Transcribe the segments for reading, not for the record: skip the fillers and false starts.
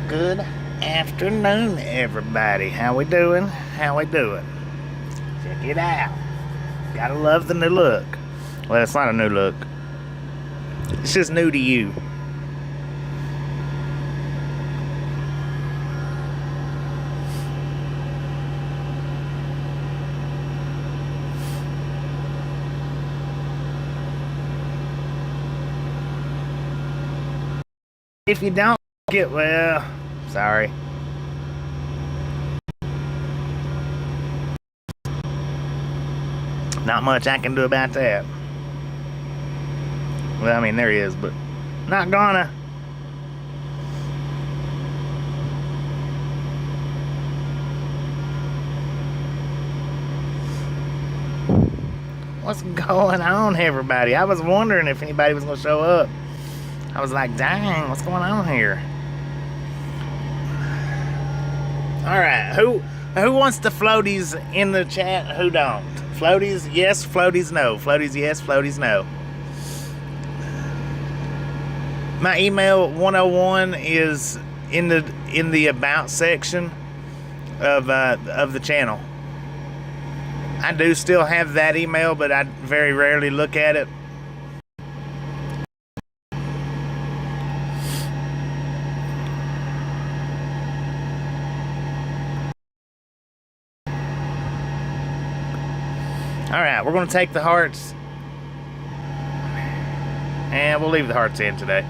Good afternoon, everybody. How we doing? How we doing? Check it out. Gotta love the new look. Well, it's not a new look. It's just new to you. If you don't get, well, sorry. Not much I can do about that. Well, I mean, there he is, but not gonna. What's going on, everybody? I was wondering if anybody was gonna show up. I was like, dang, what's going on here? Alright, who wants the floaties in the chat? Who don't? Floaties, yes, floaties, no. Floaties, yes, floaties, no. My email 101 is in the about section of the channel. I do still have that email, but I very rarely look at it. Alright, we're going to take the hearts, and we'll leave the hearts in today.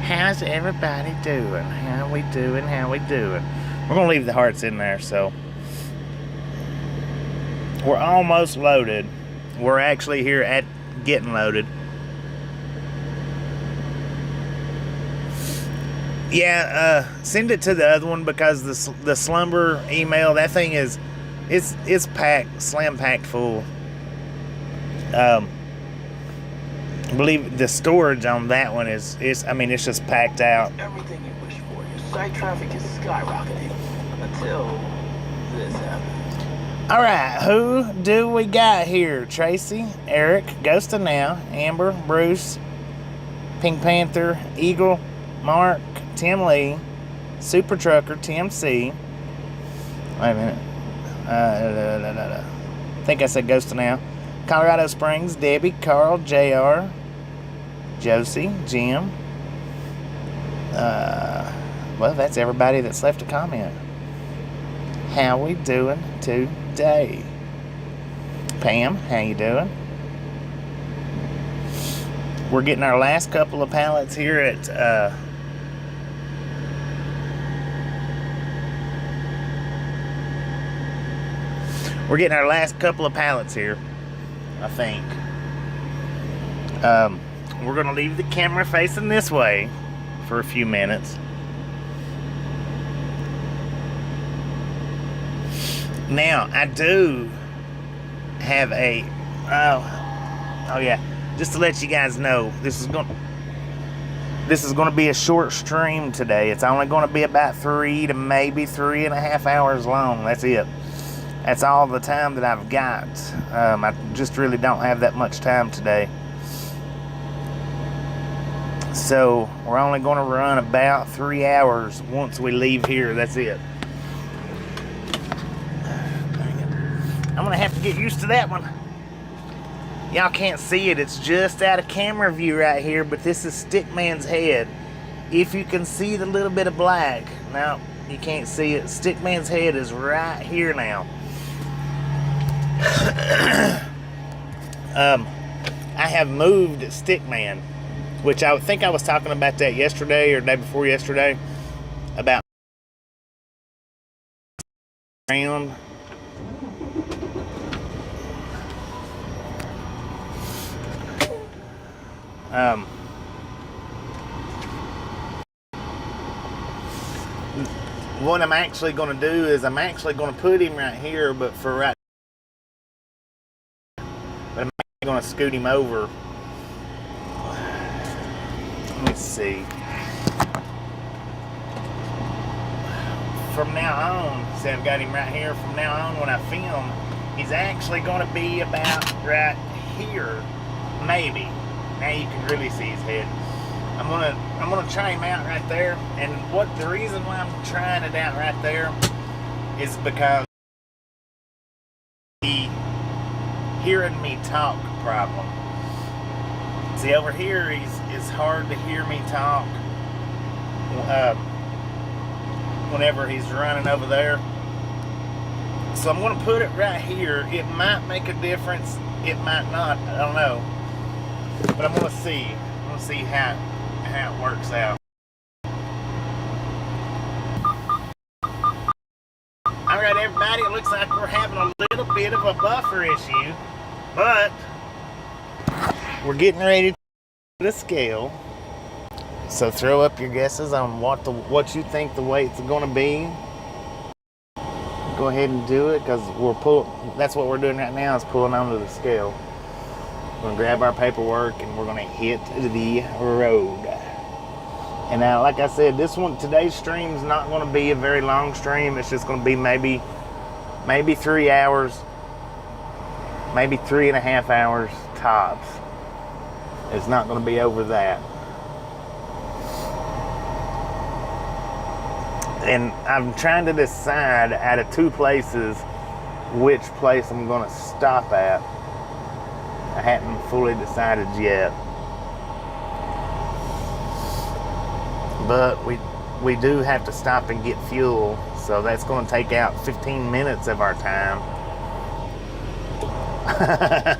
How's everybody doing? How we doing? How we doing? We're going to leave the hearts in there, so. We're almost loaded. We're actually here at getting loaded. Yeah, send it to the other one because the slumber email, that thing is, it's packed, slam packed full. I believe the storage on that one is I mean, it's just packed out. Everything you wish for. Your site traffic is skyrocketing until this happens. All right, who do we got here? Tracy, Eric, Ghost of Now, Amber, Bruce, Pink Panther, Eagle, Mark, Tim Lee, Super Trucker, Tim C. Wait a minute. I think I said Ghost of Now. Colorado Springs, Debbie, Carl, JR, Josie, Jim. Well, that's everybody that's left a comment. How we doing today? Pam, how you doing? We're getting our last couple of pallets here at we're getting our last couple of pallets here, I think. We're gonna leave the camera facing this way for a few minutes. Now, I do have a, oh yeah, just to let you guys know, this is gonna be a short stream today. It's only gonna be about 3 to maybe 3.5 hours long. That's it. That's all the time that I've got. I just really don't have that much time today. So we're only going to run about 3 hours once we leave here. That's it. I'm going to have to get used to that one. Y'all can't see it. It's just out of camera view right here, but this is Stickman's head. If you can see the little bit of black. No, you can't see it. Stickman's head is right here now. I have moved Stickman, which I think I was talking about that yesterday or day before yesterday, about around. What I'm actually going to do is I'm actually going to put him right here, but for right, but I'm going to scoot him over. Let me see. From now on, see, I've got him right here. From now on, when I film, he's actually going to be about right here, maybe. Now you can really see his head. I'm gonna try him out right there, and the reason why I'm trying it out right there is because the hearing me talk problem. See, over here it's hard to hear me talk whenever he's running over there. So I'm gonna put it right here. It might make a difference, it might not, I don't know. But I'm gonna see how it works out. Alright everybody, it looks like we're having a little bit of a buffer issue, but we're getting ready to the scale. So throw up your guesses on what you think the weight's gonna be. Go ahead and do it, because that's what we're doing right now, is pulling onto the scale. We're gonna grab our paperwork and we're gonna hit the road. And now, like I said, today's stream's not gonna be a very long stream. It's just gonna be maybe 3 hours, maybe 3.5 hours tops. It's not gonna be over that. And I'm trying to decide out of 2 places which place I'm gonna stop at. I hadn't fully decided yet. But we do have to stop and get fuel, so that's gonna take out 15 minutes of our time.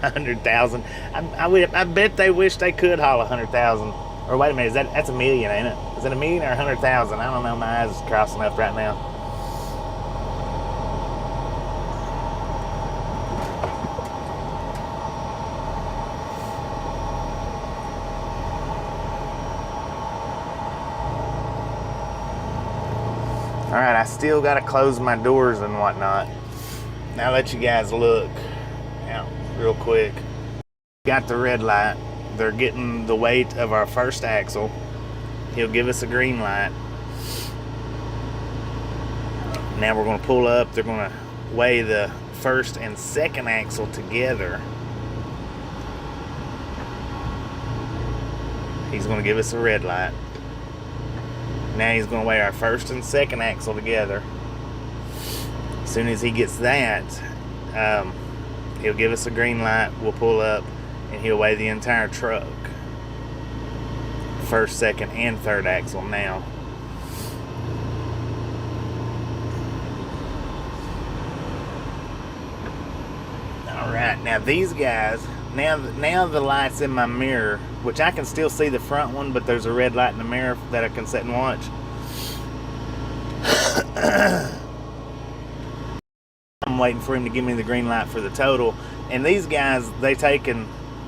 100,000. I bet they wish they could haul 100,000. Or wait a minute, that's a million, ain't it? Is it a million or 100,000? I don't know, my eyes is crossing up right now. Alright, I still gotta close my doors and whatnot. Now I'll let you guys look out real quick. Got the red light. They're getting the weight of our first axle. He'll give us a green light. Now we're gonna pull up. They're gonna weigh the first and second axle together. He's gonna give us a red light. Now he's gonna weigh our first and second axle together. As soon as he gets that, he'll give us a green light. We'll pull up and he'll weigh the entire truck. First, second, and third axle now. Alright, now these guys, now the light's in my mirror, which I can still see the front one, but there's a red light in the mirror that I can sit and watch. I'm waiting for him to give me the green light for the total. And these guys, they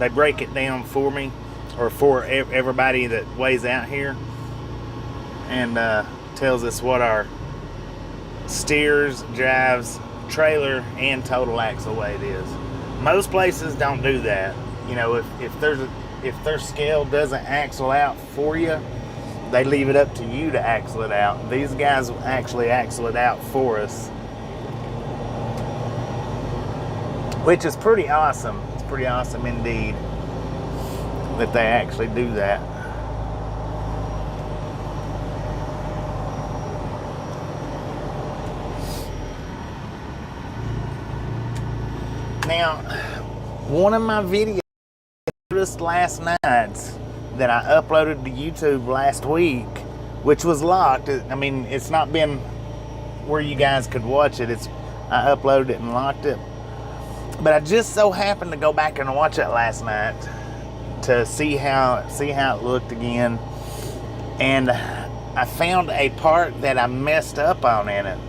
break it down for me, or for everybody that weighs out here, and tells us what our steers, drives, trailer, and total axle weight is. Most places don't do that. You know, if their scale doesn't axle out for you, they leave it up to you to axle it out. These guys actually axle it out for us, which is pretty awesome. It's pretty awesome indeed that they actually do that. Now, one of my videos last night that I uploaded to YouTube last week, which was locked. I mean, it's not been where you guys could watch it. I uploaded it and locked it. But I just so happened to go back and watch it last night to see how it looked again. And I found a part that I messed up on in it.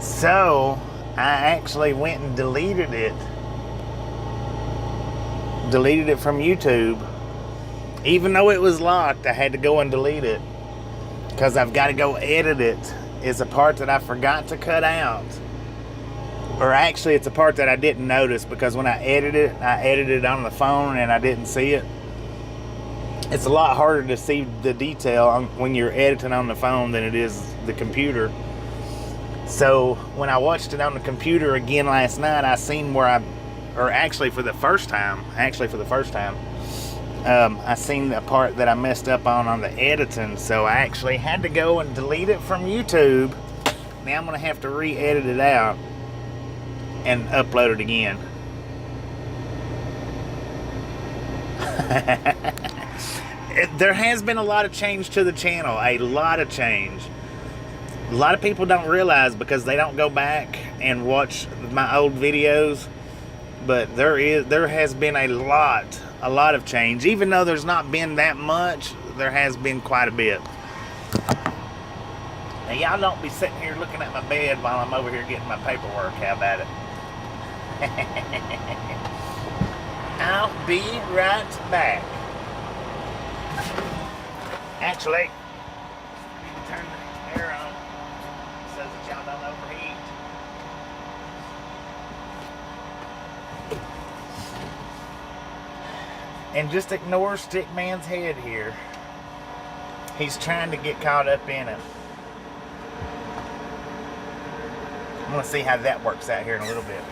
So I actually went and deleted it from YouTube. Even though it was locked, I had to go and delete it, because I've got to go edit it. It's a part that I forgot to cut out. Or actually, it's a part that I didn't notice, because when I edited it on the phone and I didn't see it. It's a lot harder to see the detail when you're editing on the phone than it is the computer. So when I watched it on the computer again last night, I seen where for the first time, I seen the part that I messed up on the editing, so I actually had to go and delete it from YouTube. Now I'm gonna have to re-edit it out and upload it again. There has been a lot of change to the channel, a lot of change. A lot of people don't realize because they don't go back and watch my old videos, but there has been a lot of change. Even though there's not been that much, there has been quite a bit. Now y'all don't be sitting here looking at my bed while I'm over here getting my paperwork. How about it? I'll be right back. Actually, I need to turn the air on so that y'all don't overheat. And just ignore Stickman's head here. He's trying to get caught up in it. I'm going to see how that works out here in a little bit.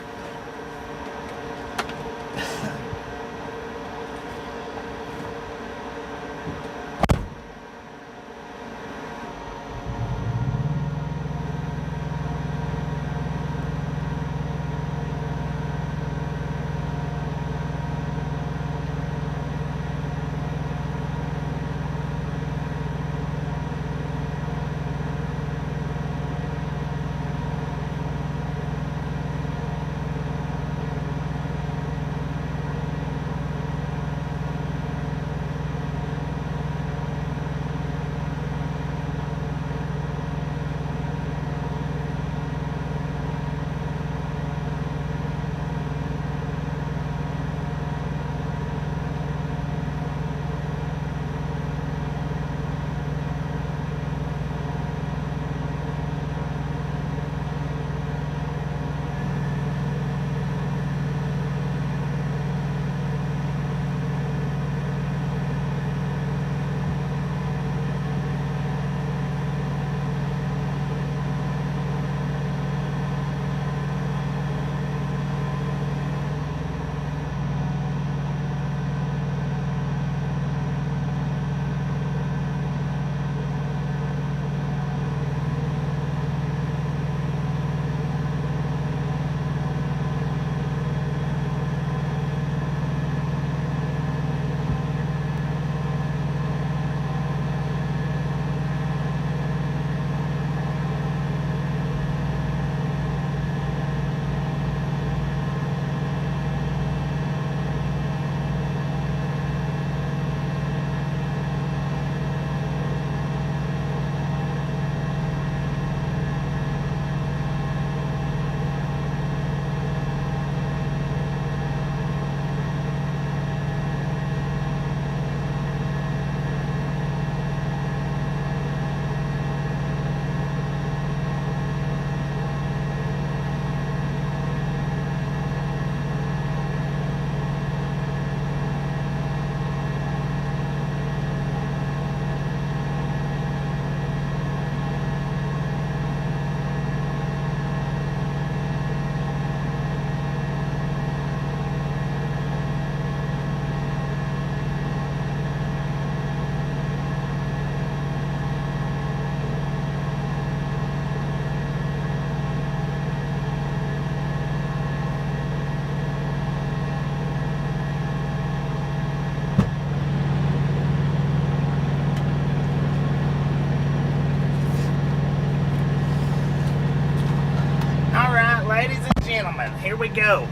Here we go.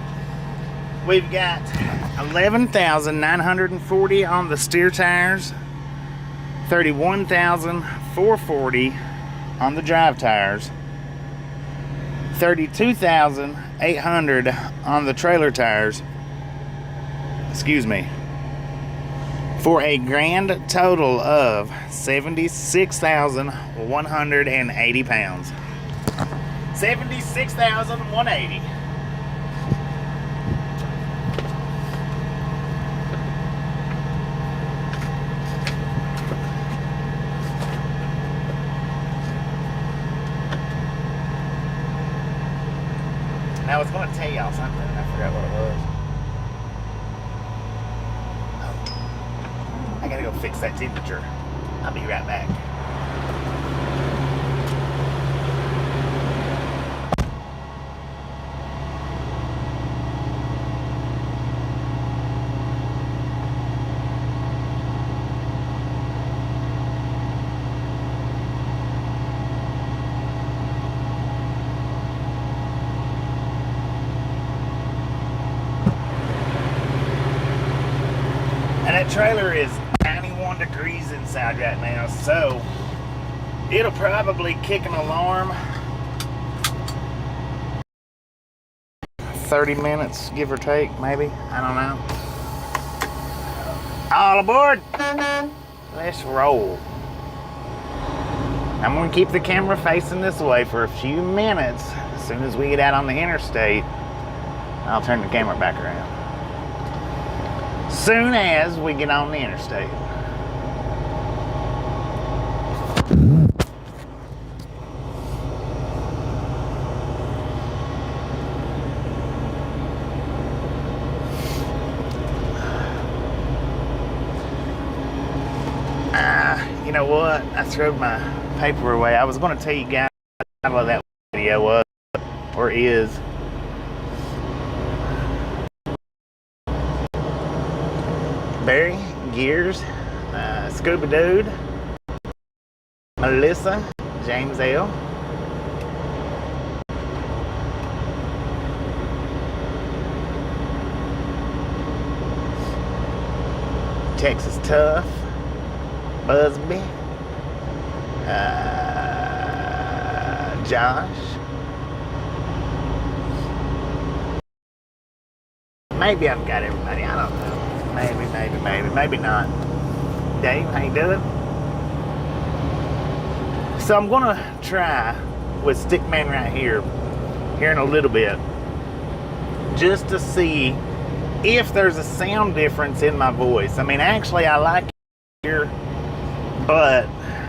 We've got 11,940 on the steer tires, 31,440 on the drive tires, 32,800 on the trailer tires. Excuse me. For a grand total of 76,180 pounds. 76,180. Now I was going to tell y'all something and I forgot what it was. fix that temperature. I'll be right back. And that trailer is 91 degrees inside right now, so it'll probably kick an alarm 30 minutes, give or take, maybe. I don't know. All aboard! Let's roll. I'm gonna keep the camera facing this way for a few minutes. As soon as we get out on the interstate, I'll turn the camera back around. Soon as we get on the interstate. You know what? I threw my paper away. I was going to tell you guys what that video was, or is. Barry, Gears, Scuba Dude, Melissa, James L. Texas Tough, Busby, Josh. Maybe I've got everybody, I don't know. Maybe not. Dave, how you doing? So I'm gonna try with Stickman right here in a little bit, just to see if there's a sound difference in my voice. I mean, actually I like it here, but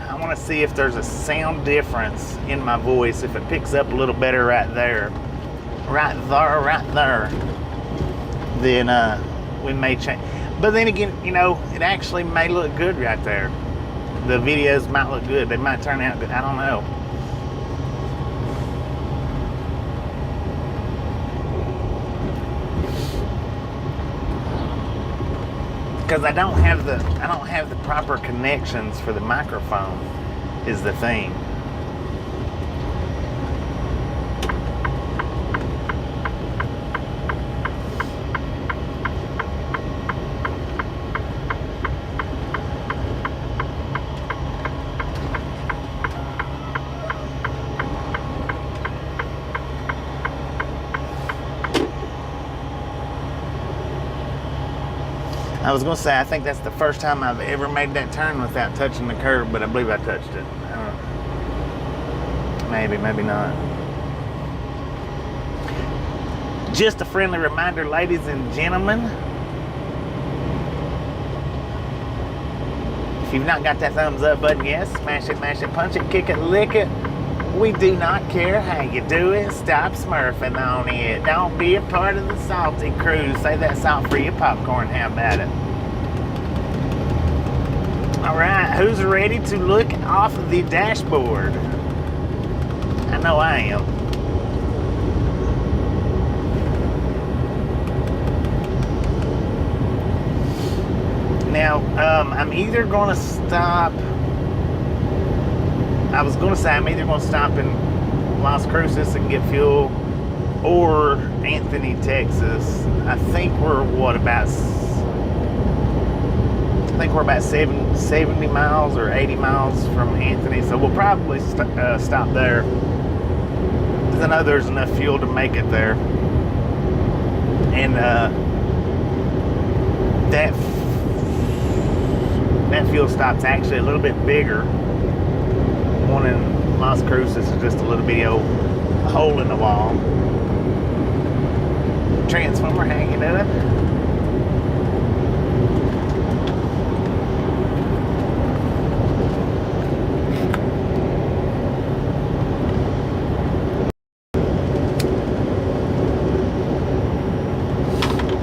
I want to see if there's a sound difference in my voice, if it picks up a little better right there, then we may change. But then again, you know, it actually may look good right there. The videos might look good. They might turn out good. I don't know. Because I don't have the proper connections for the microphone is the thing. I was gonna say, I think that's the first time I've ever made that turn without touching the curb, but I believe I touched it. I don't know. Maybe not. Just a friendly reminder, ladies and gentlemen, if you've not got that thumbs up button yet, smash it, mash it, punch it, kick it, lick it. We do not care how you do it. Stop smurfing on it. Don't be a part of the salty crew. Save that salt for your popcorn. How about it? All right, who's ready to look off the dashboard? I know I am. Now, I'm either going to stop. I was going to say I'm either going to stop in Las Cruces and get fuel, or Anthony, Texas. I think we're about 70 miles or 80 miles from Anthony, so we'll probably stop there, because I know there's enough fuel to make it there. And that fuel stop's actually a little bit bigger. One in Las Cruces is just a little bitty old hole in the wall. Transformer, how you doing?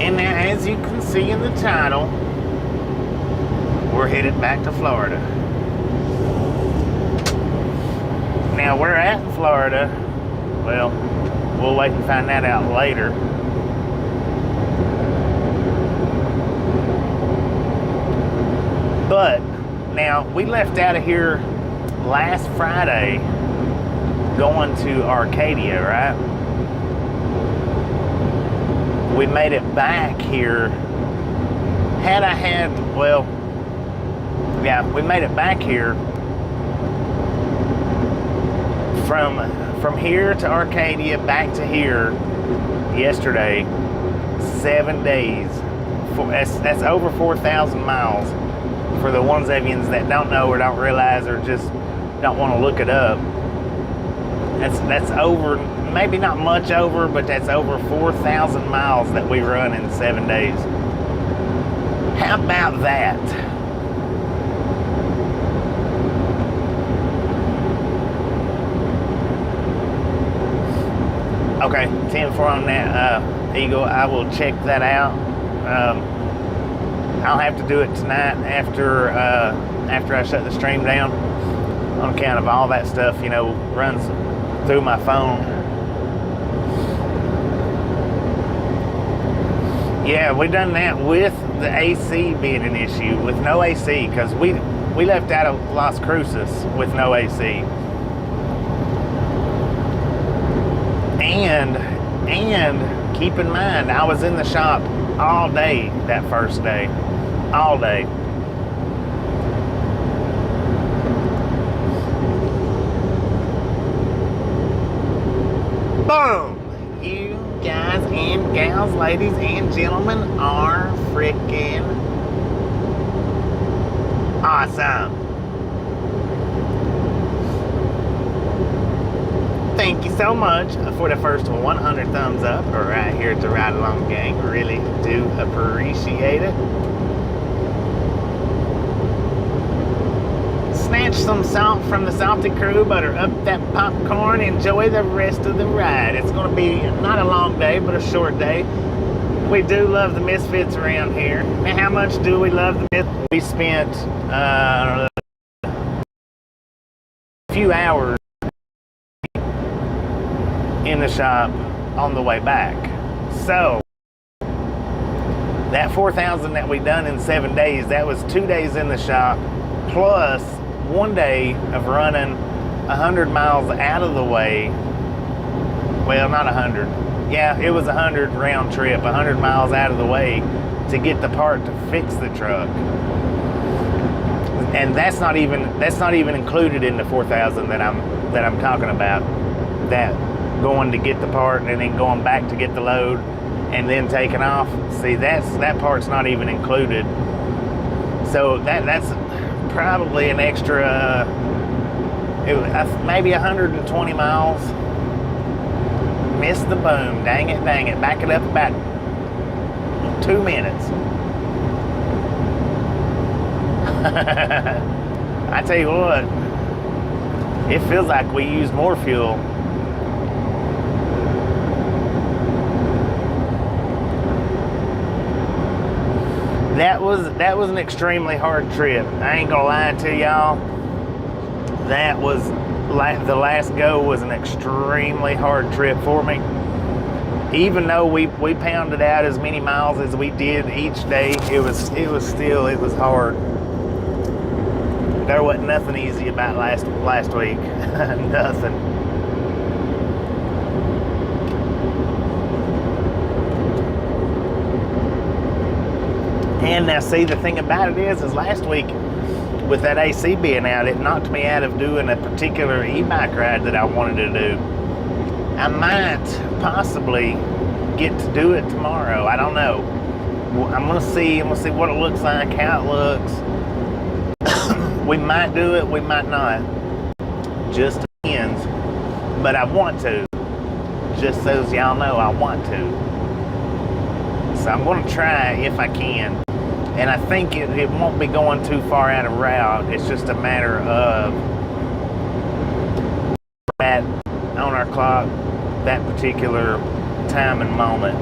And now, as you can see in the title, we're headed back to Florida. Now, where at in Florida, well, we'll wait and find that out later. But now, we left out of here last Friday going to Arcadia, right? We made it back here. We made it back here from here to Arcadia back to here yesterday. 7 days. That's over 4,000 miles for the ones of you that don't know or don't realize or just don't want to look it up. That's over, maybe not much over, but that's over 4,000 miles that we run in 7 days. How about that? Okay, 10-4 on that Eagle. I will check that out. I'll have to do it tonight after I shut the stream down, on account of all that stuff, you know, runs through my phone. Yeah, we done that with the AC being an issue, with no AC, because we left out of Las Cruces with no AC. And keep in mind, I was in the shop all day that first day. All day. Boom! You guys and gals, ladies and gentlemen, are freaking awesome. Thank you so much for the first 100 thumbs up right here at the Ride Along Gang. Really do appreciate it. Snatch some salt from the salty crew, butter up that popcorn, enjoy the rest of the ride. It's going to be not a long day, but a short day. We do love the Misfits around here. Now, how much do we love the Misfits? We spent a few hours in the shop on the way back. So that 4,000 that we done in 7 days, that was 2 days in the shop plus 1 day of running 100 miles out of the way. Well, not 100. Yeah, it was 100 round trip, 100 miles out of the way to get the part to fix the truck. And that's not even included in the 4,000 that I'm talking about. That going to get the part and then going back to get the load and then taking off. See, that part's not even included. So that's probably an extra maybe 120 miles. Missed the boom. Dang it. Back it up about 2 minutes. I tell you what, it feels like we use more fuel. That was an extremely hard trip. I ain't gonna lie to y'all. That was the last go was an extremely hard trip for me. Even though we pounded out as many miles as we did each day, it was hard. There wasn't nothing easy about last week. Nothing. And now, see, the thing about it is last week, with that AC being out, it knocked me out of doing a particular e-bike ride that I wanted to do. I might possibly get to do it tomorrow. I don't know. I'm gonna see what it looks like, how it looks. We might do it, we might not. Just depends. But I want to. Just so as y'all know, I want to. So I'm gonna try if I can. And I think it won't be going too far out of route. It's just a matter of on our clock that particular time and moment.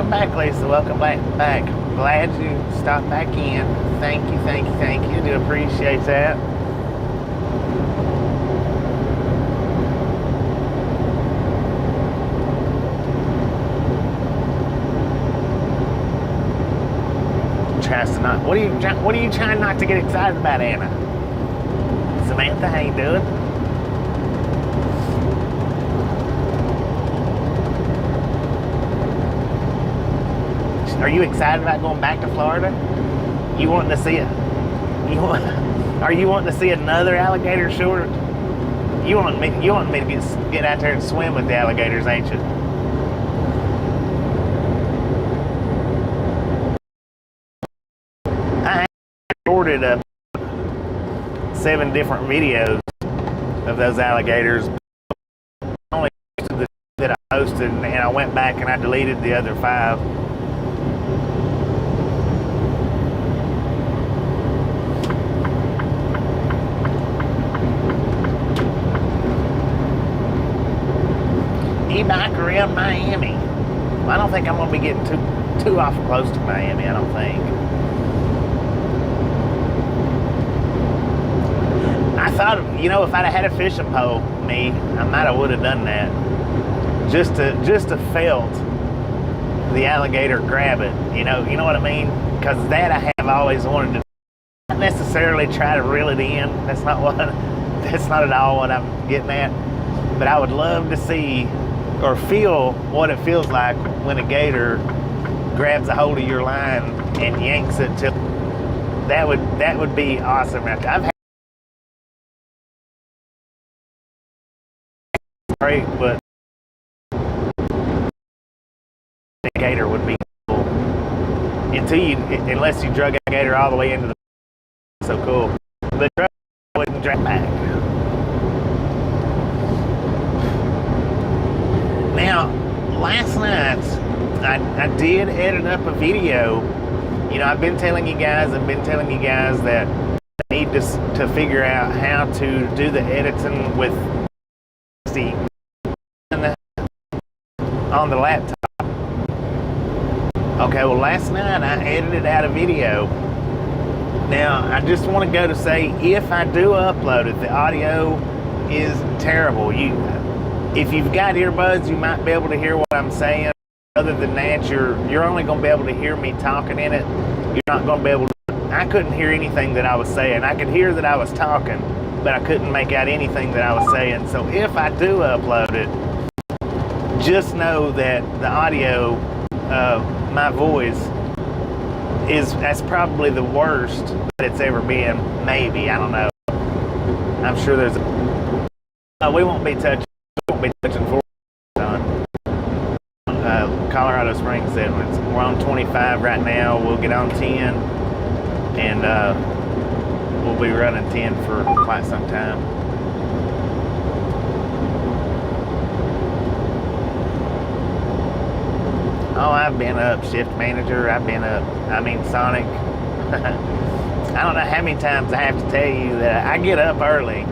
Welcome back, Lisa. Welcome back. Glad you stopped back in. Thank you. Do appreciate that. Tries to not. What are you trying not to get excited about, Anna? Samantha, how you doing? Are you excited about going back to Florida? You wanting to see it? Are you wanting to see another alligator short? You want me to get out there and swim with the alligators, ain't you? I recorded 7 different videos of those alligators. Only the that I posted, and I went back and I deleted the other 5. E-bike around Miami. I don't think I'm going to be getting too awful close to Miami, I don't think. I thought, if I'd have had a fishing pole, I might have would have done that. Just to felt the alligator grab it. You know what I mean? Because that I have always wanted to. Not necessarily try to reel it in. That's not at all what I'm getting at. But I would love to see or feel what it feels like when a gator grabs a hold of your line and yanks it till. That would be awesome. I've had great, but the gator would be cool. Unless you drug a gator all the way into the so cool. The truck wouldn't drag back. Now, last night I did edit up a video. I've been telling you guys that I need to figure out how to do the editing with on the laptop. Okay, well, last night I edited out a video. Now, I just want to go to say, if I do upload it, the audio is terrible. If you've got earbuds, you might be able to hear what I'm saying. Other than that, you're only going to be able to hear me talking in it. You're not going to be able to. I couldn't hear anything that I was saying. I could hear that I was talking, but I couldn't make out anything that I was saying. So if I do upload it, just know that the audio of my voice that's probably the worst that it's ever been. Maybe, I don't know. I'm sure there's. We won't be touching for Colorado Springs settlements. We're on 25 right now. We'll get on 10, and we'll be running 10 for quite some time. Oh, I've been up, shift manager. I've been up. Sonic. I don't know how many times I have to tell you that I get up early.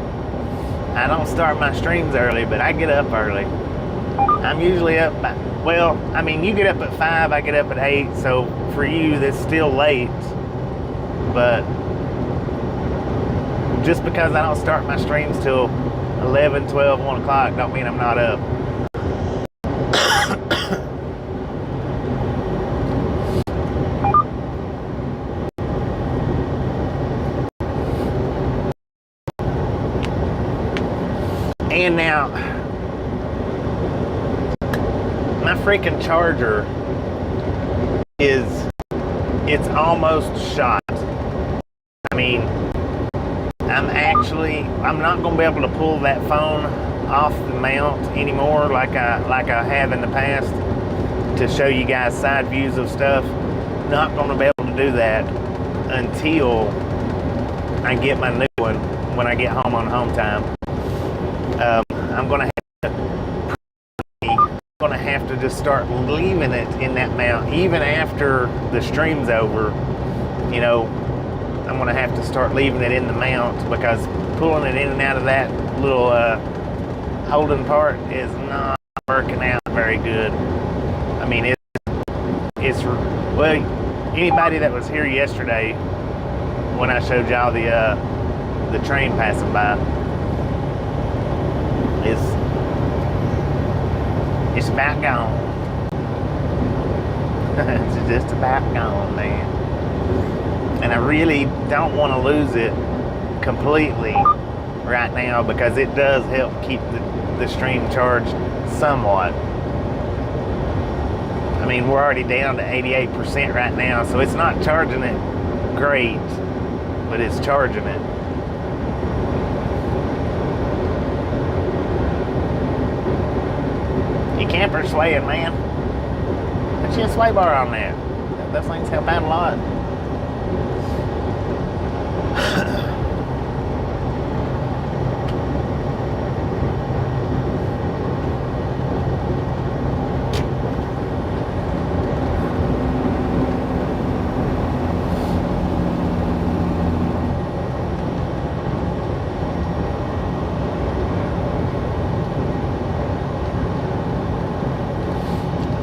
I don't start my streams early, but I get up early. I'm usually up by, you get up at 5, I get up at 8, so for you, that's still late. But just because I don't start my streams till 11, 12, 1 o'clock, don't mean I'm not up. And now, my freaking charger it's almost shot. I'm not going to be able to pull that phone off the mount anymore like I have in the past to show you guys side views of stuff. Not going to be able to do that until I get my new one when I get home on home time. I'm going to have to just start leaving it in that mount even after the stream's over. I'm going to have to start leaving it in the mount because pulling it in and out of that little holding part is not working out very good. Well, anybody that was here yesterday when I showed y'all the train passing by, it's about gone. It's just about gone, man. And I really don't want to lose it completely right now because it does help keep the stream charged somewhat. I mean, we're already down to 88% right now, so it's not charging it great, but it's charging it. You camper swaying, man. Put you a sway bar on there. Those things help out a lot.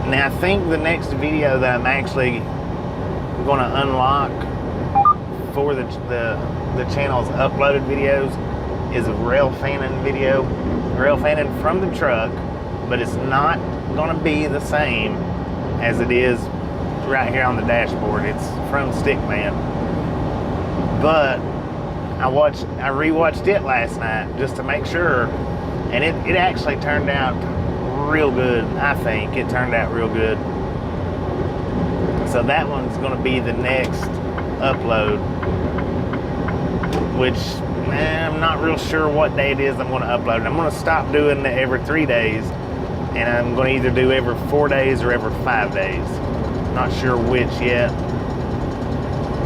Now, I think the next video that I'm actually going to unlock for the channel's uploaded videos is a rail fanning video. Rail fanning from the truck, but it's not going to be the same as it is right here on the dashboard. It's from Stickman. But I rewatched it last night just to make sure, and it actually turned out real good. I think it turned out real good. So that one's going to be the next upload, which I'm not real sure what day it is I'm going to upload it. I'm going to stop doing it every 3 days, and I'm going to either do every 4 days or every 5 days. Not sure which yet,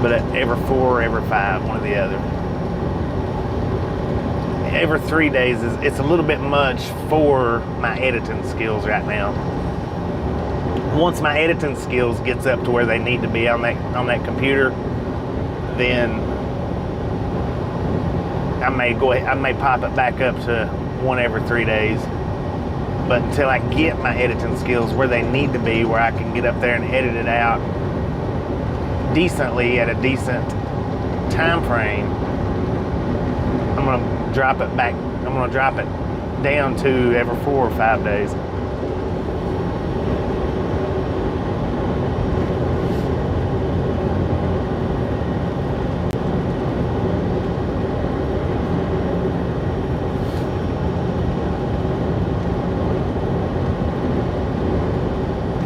but every 4 or every 5, one or the other. Every 3 days it's a little bit much for my editing skills right now. Once my editing skills gets up to where they need to be on that computer, then I may pop it back up to one every 3 days. But until I get my editing skills where they need to be, where I can get up there and edit it out decently at a decent time frame, I'm gonna drop it back. I'm gonna drop it down to every 4 or 5 days.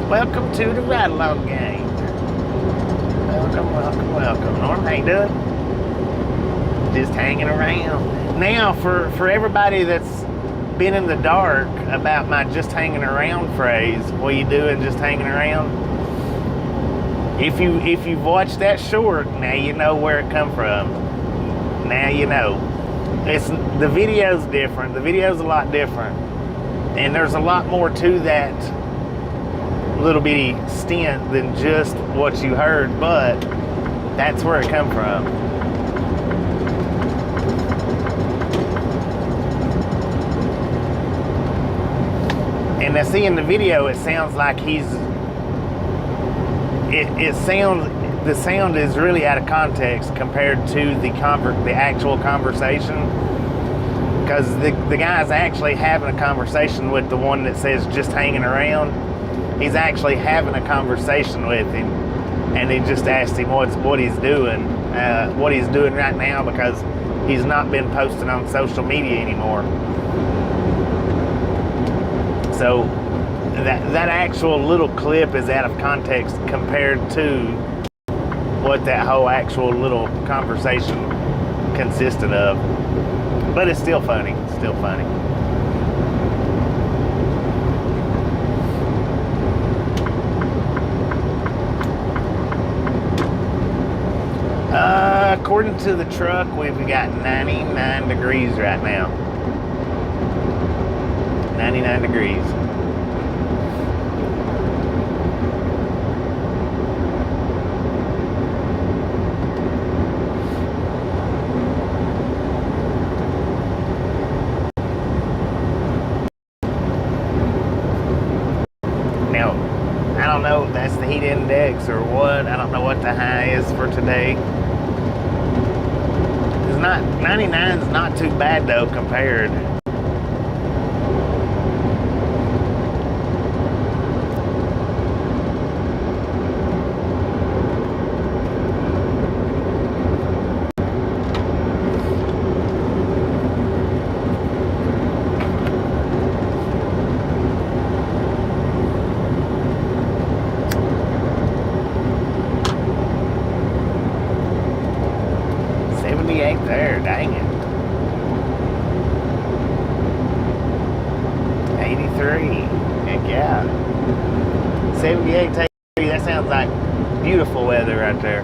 Welcome to the Ride Along Gang. Welcome, welcome, welcome. Norm, how you doing? Just hanging around. Now, for everybody that's been in the dark about my just hanging around phrase, what you doing just hanging around? If you've watched that short, now you know where it come from. Now you know. The video's different. The video's a lot different. And there's a lot more to that little bitty stint than just what you heard, but that's where it come from. And I see in the video, it sounds like the sound is really out of context compared to the actual conversation, because the guy's actually having a conversation with the one that says just hanging around. He's actually having a conversation with him, and he just asked him what he's doing right now, because he's not been posting on social media anymore. So that actual little clip is out of context compared to what that whole actual little conversation consisted of. But it's still funny. It's still funny. According to the truck, we've got 99 degrees right now. 99 degrees. Now, I don't know if that's the heat index or what. I don't know what the high is for today. It's not 99 is not too bad though compared. There, dang it. 83. Heck yeah. 78, take 3. That sounds like beautiful weather right there.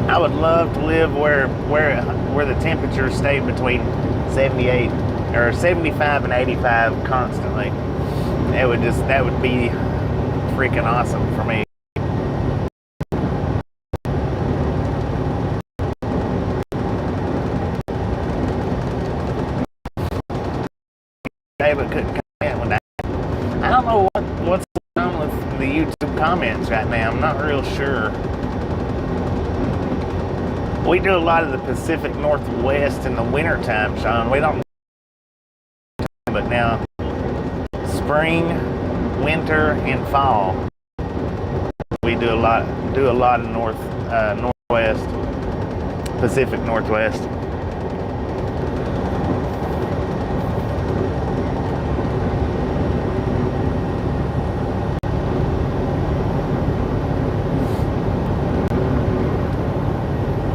I would love to live where the temperatures stay between 78 or 75 and 85 constantly. That would be freaking awesome for me. David couldn't comment with that. I don't know what's going on with the YouTube comments right now. I'm not real sure. We do a lot of the Pacific Northwest in the wintertime, Sean. We don't, but now spring, winter, and fall, we do a lot of Northwest, Pacific Northwest.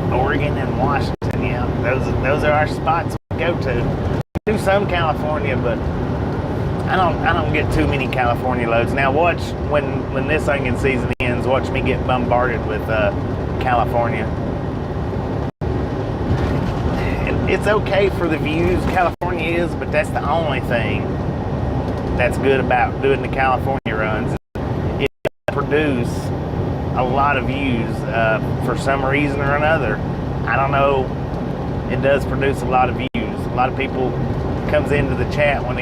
Oregon and Washington, yeah, those are our spots we go to. We do some California, but I don't get too many California loads. Now watch when this onion season ends, watch me get bombarded with California. It's okay for the views, California is, but that's the only thing that's good about doing the California runs. It produce a lot of views for some reason or another. I don't know. It does produce a lot of views. A lot of people comes into the chat when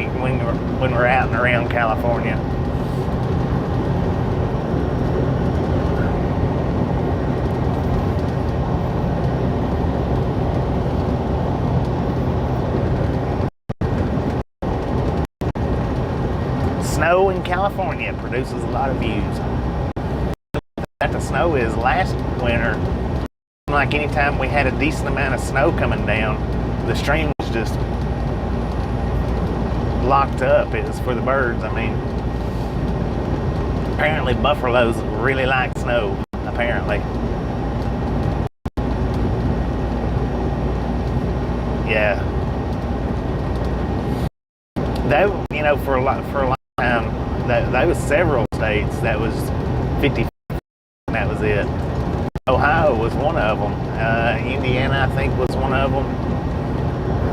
we're out and around California. Snow in California produces a lot of views. That the snow is last winter, like anytime we had a decent amount of snow coming down, the stream was just locked up. It was for the birds. I mean, apparently buffaloes really like snow, apparently. Yeah. That, you know, for a long time, that was several states that was 50. That was it. Ohio was one of them. Indiana, I think, was one of them.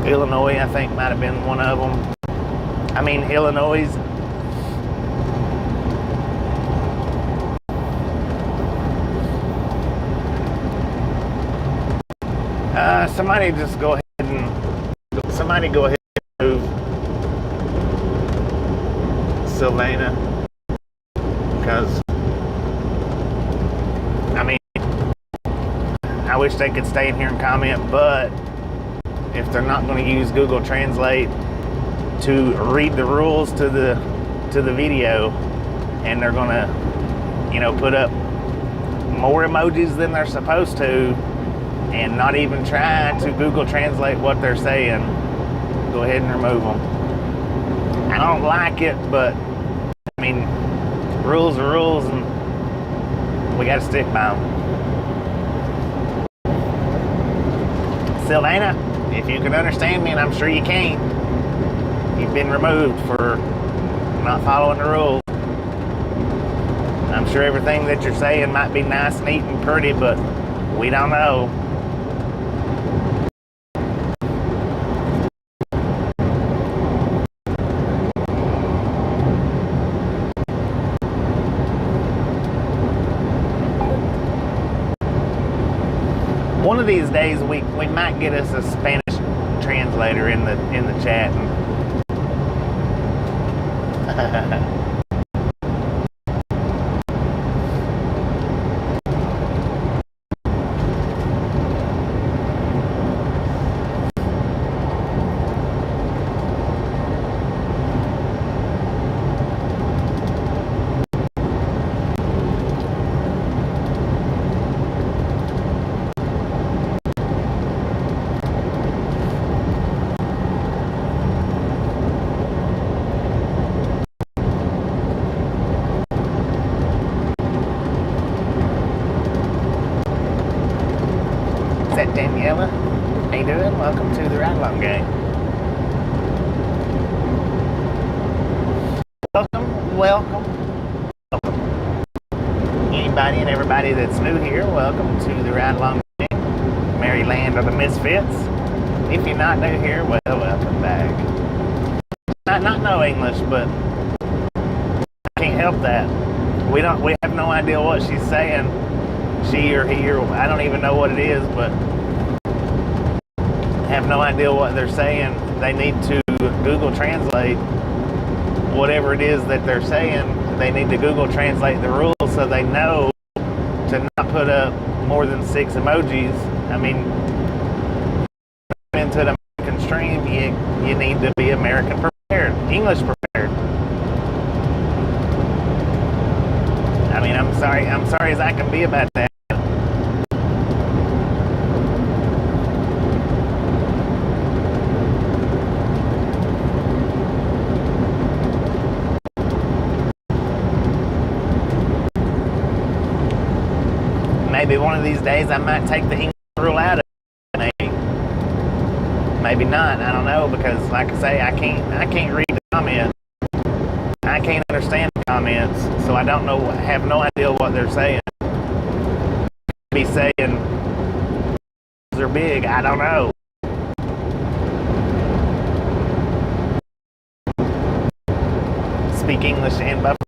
Illinois, I think, might have been one of them. I mean, Illinois. Somebody just go ahead and move Sylvana, because I mean, I wish they could stay in here and comment, but if they're not going to use Google Translate to read the rules to the video, and they're going to, you know, put up more emojis than they're supposed to, and not even try to Google Translate what they're saying, go ahead and remove them. I don't like it, but I mean, rules are rules, and we got to stick by them. Sylvana, if you can understand me, and I'm sure you can, you've been removed for not following the rules. I'm sure everything that you're saying might be nice, neat, and pretty, but we don't know. of these days we might get us a Spanish translator in the chat. Is that Daniela? How you doing? Welcome to the Ride Along Gang. Welcome. Anybody and everybody that's new here, welcome to the Ride Along Gang, Maryland of the Misfits. If you're not new here, well, welcome back. Not know English, but I can't help that. We have no idea what she's saying. She or he, or I don't even know what it is, but have no idea what they're saying. They need to Google Translate whatever it is that they're saying. They need to Google Translate the rules so they know to not put up more than 6 emojis. I mean, into the American stream, you need to be American prepared, English prepared. I mean, I'm sorry as I can be about that. Maybe one of these days I might take the English rule out of it. Maybe not. I don't know, because like I say, I can't read the comments. I can't understand the comments, so I don't know. Have no idea what they're saying. Be saying they're big. I don't know. Speak English in Buffalo.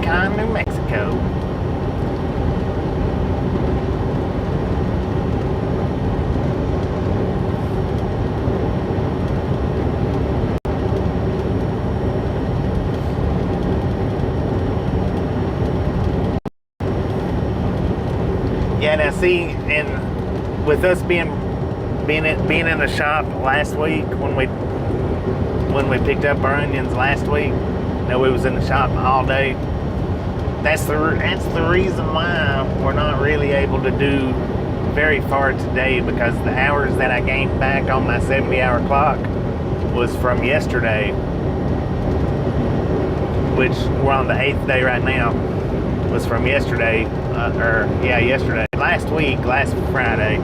Yukon, New Mexico. Yeah, now see, and with us being in the shop last week when we picked up our onions last week, we was in the shop all day. That's the reason why we're not really able to do very far today, because the hours that I gained back on my 70-hour clock was from yesterday, which we're on the 8th day right now. Was from yesterday, yesterday, last Friday.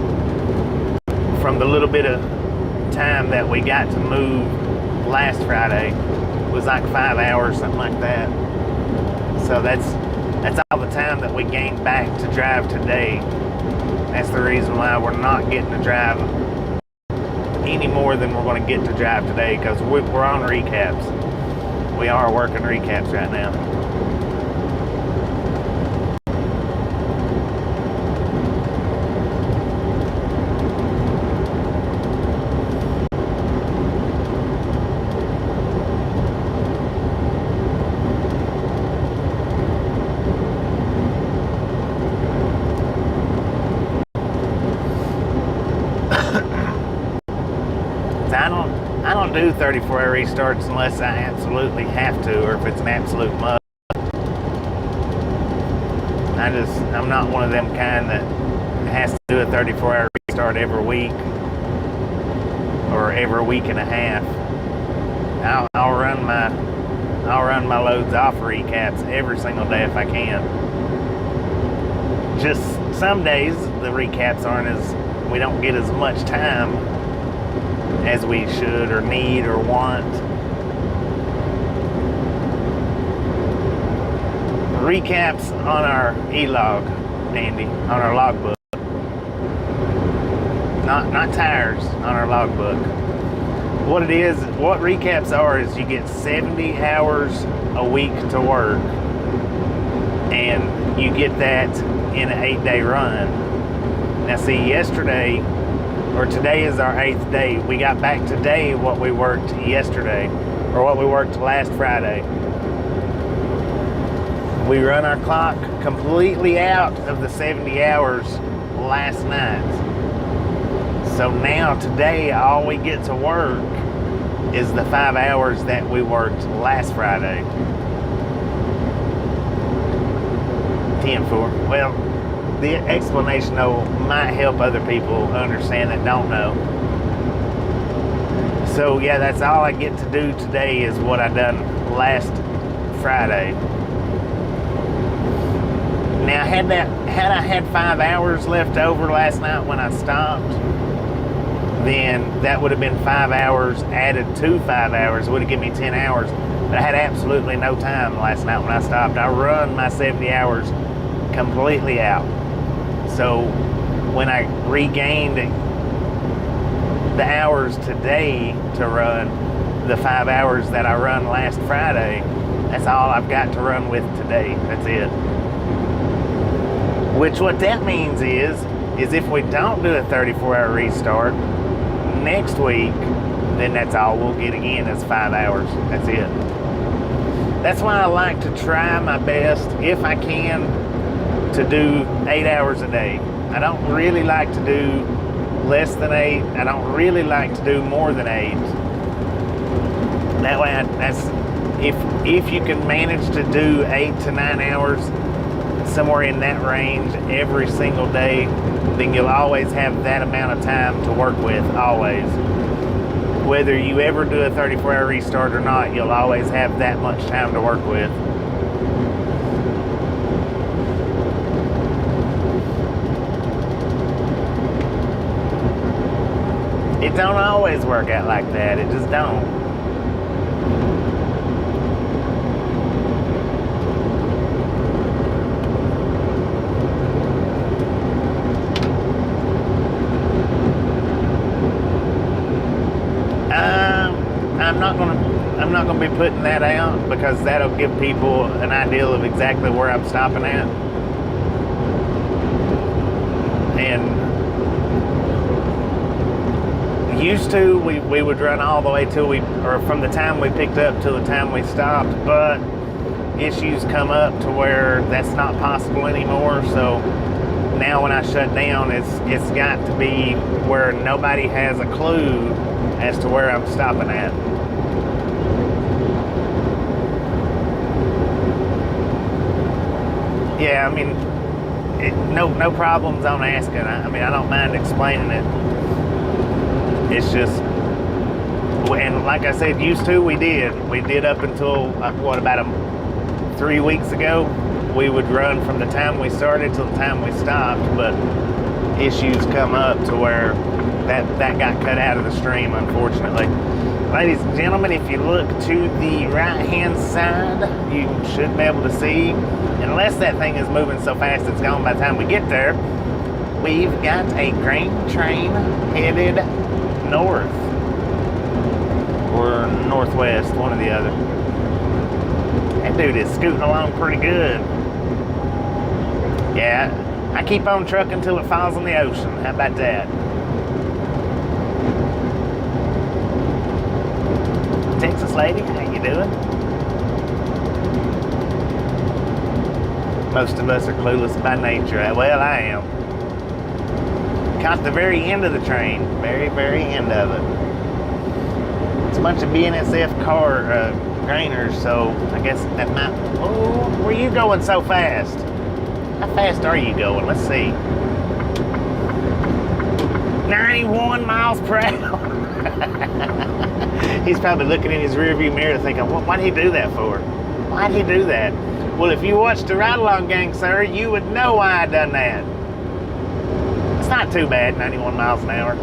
From the little bit of time that we got to move last Friday, was like 5 hours, something like that. So that's all the time that we gained back to drive today. That's the reason why we're not getting to drive any more than we're going to get to drive today, because we're on recaps. We are working recaps right now. I don't do 34-hour restarts unless I absolutely have to, or if it's an absolute must. I'm not one of them kind that has to do a 34-hour restart every week or every week and a half. I'll run my loads off recaps every single day if I can. Just some days the recaps we don't get as much time as we should or need or want. Recaps on our e-log, Andy, on our logbook. Not tires, on our logbook. What recaps are is you get 70 hours a week to work, and you get that in an 8-day run. Now see, today is our 8th day. We got back today what we worked yesterday, or what we worked last Friday. We run our clock completely out of the 70 hours last night. So now today all we get to work is the 5 hours that we worked last Friday. 10-4. Well, the explanation though might help other people understand that don't know. So yeah, that's all I get to do today is what I done last Friday. Now had I had 5 hours left over last night when I stopped, then that would have been 5 hours added to 5 hours. It would have given me 10 hours. But I had absolutely no time last night when I stopped. I run my 70 hours completely out. So when I regained the hours today to run the 5 hours that I run last Friday, that's all I've got to run with today. That's it. Which what that means is if we don't do a 34-hour restart next week, then that's all we'll get again is 5 hours. That's it. That's why I like to try my best, if I can, to do 8 hours a day. I don't really like to do less than 8. I don't really like to do more than 8. That way, if you can manage to do 8 to 9 hours, somewhere in that range every single day, then you'll always have that amount of time to work with, always. Whether you ever do a 34-hour restart or not, you'll always have that much time to work with. It don't always work out like that. It just don't. I'm not gonna be putting that out because that'll give people an idea of exactly where I'm stopping at. And used to, we would run all the way till or from the time we picked up till the time we stopped, but issues come up to where that's not possible anymore. So now when I shut down, it's got to be where nobody has a clue as to where I'm stopping at. Yeah, I mean, no problems on asking. I mean, I don't mind explaining it. It's just, and like I said, used to, we did up until, what, about 3 weeks ago, we would run from the time we started till the time we stopped, but issues come up to where that got cut out of the stream, unfortunately. Ladies and gentlemen, if you look to the right-hand side, you should be able to see, unless that thing is moving so fast it's gone by the time we get there, we've got a grain train headed north or northwest, one or the other. That dude is scooting along pretty good. Yeah, I keep on trucking until it falls in the ocean. How about that? Texas lady, how you doing? Most of us are clueless by nature. Well, I am. Caught the very end of the train. Very, very end of it. It's a bunch of BNSF grainers, so I guess that might... Oh, where are you going so fast? How fast are you going? Let's see. 91 miles per hour. He's probably looking in his rearview mirror thinking, why'd he do that for? Why'd he do that? Well, if you watched the ride-along gang, sir, you would know why I done that. It's not too bad, 91 miles an hour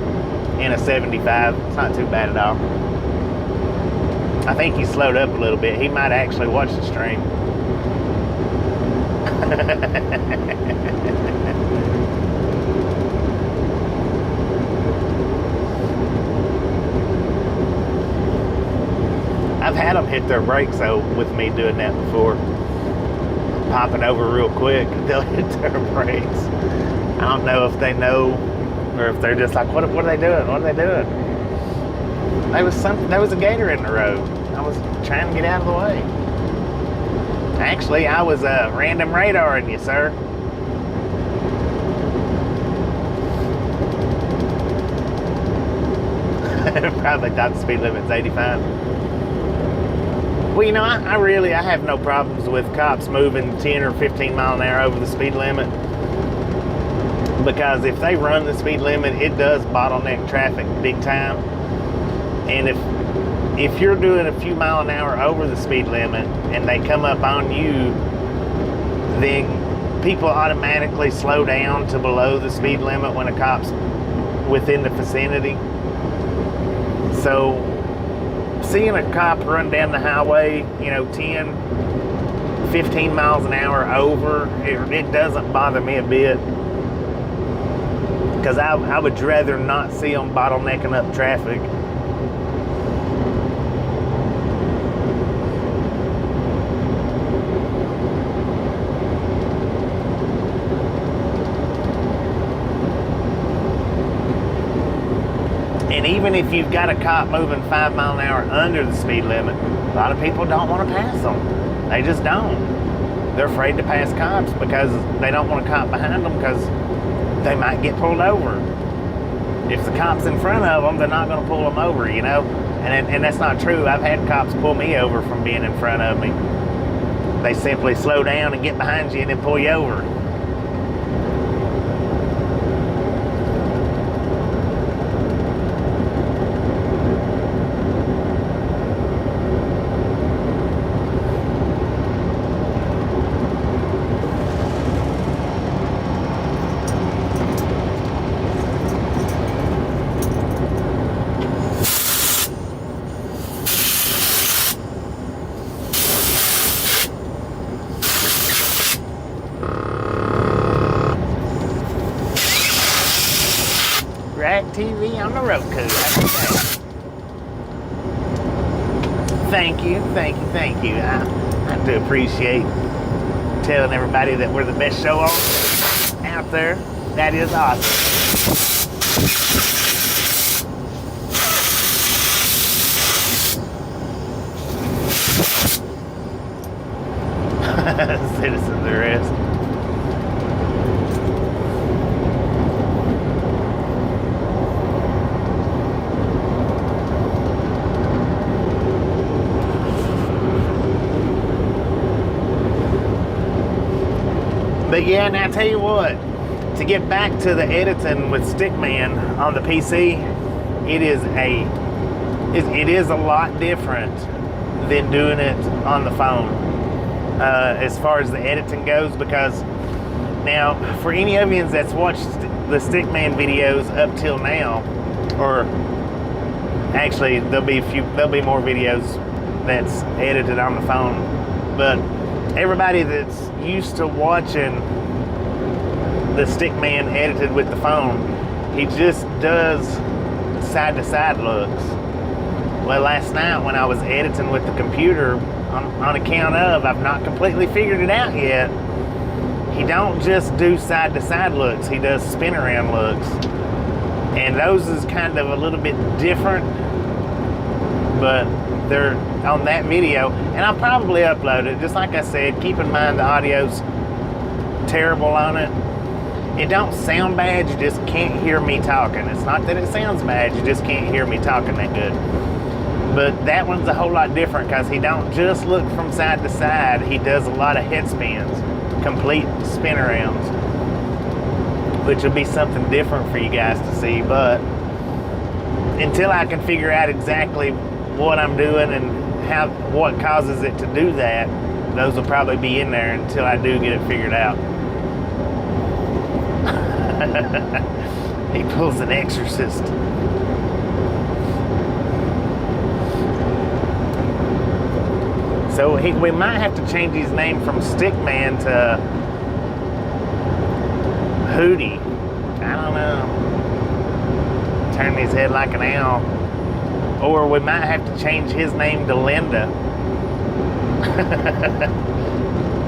in a 75. It's not too bad at all. I think he slowed up a little bit. He might actually watch the stream. I've had them hit their brakes though with me doing that before. Popping over real quick, they'll hit their brakes. I don't know if they know or if they're just like, what are they doing? What are they doing? There was a gator in the road. I was trying to get out of the way. Actually, I was random radaring you, sir. Probably thought the speed limit's 85. Well, you know, I have no problems with cops moving 10 or 15 mile an hour over the speed limit. Because if they run the speed limit, it does bottleneck traffic big time. And if you're doing a few mile an hour over the speed limit and they come up on you, then people automatically slow down to below the speed limit when a cop's within the vicinity. So seeing a cop run down the highway, 10, 15 miles an hour over, it doesn't bother me a bit. Because I would rather not see them bottlenecking up traffic. And even if you've got a cop moving 5 mile an hour under the speed limit, a lot of people don't want to pass them. They just don't. They're afraid to pass cops because they don't want a cop behind them because they might get pulled over. If the cop's in front of them, they're not going to pull them over, And that's not true. I've had cops pull me over from being in front of me. They simply slow down and get behind you and then pull you over. TV on the Roku. thank you. I do appreciate telling everybody that we're the best show on out there. That is awesome. Citizen's arrest. But yeah, and I tell you what, to get back to the editing with Stickman on the PC, it is a lot different than doing it on the phone as far as the editing goes. Because now, for any of you that's watched the Stickman videos up till now, or actually there'll be more videos that's edited on the phone, but everybody that's used to watching the Stickman edited with the phone, he just does side-to-side looks. Well, last night when I was editing with the computer, on account of I've not completely figured it out yet, he don't just do side-to-side looks, he does spin-around looks. And those is kind of a little bit different, but they're on that video, and I'll probably upload it. Just like I said, keep in mind the audio's terrible on it. It don't sound bad, you just can't hear me talking. It's not that it sounds bad, you just can't hear me talking that good. But that one's a whole lot different because he don't just look from side to side, he does a lot of head spins, complete spin arounds, which will be something different for you guys to see. But until I can figure out exactly what I'm doing and what causes it to do that, those will probably be in there until I do get it figured out. He pulls an Exorcist. So we might have to change his name from Stickman to Hootie. I don't know. Turn his head like an owl. Or we might have to change his name to Linda.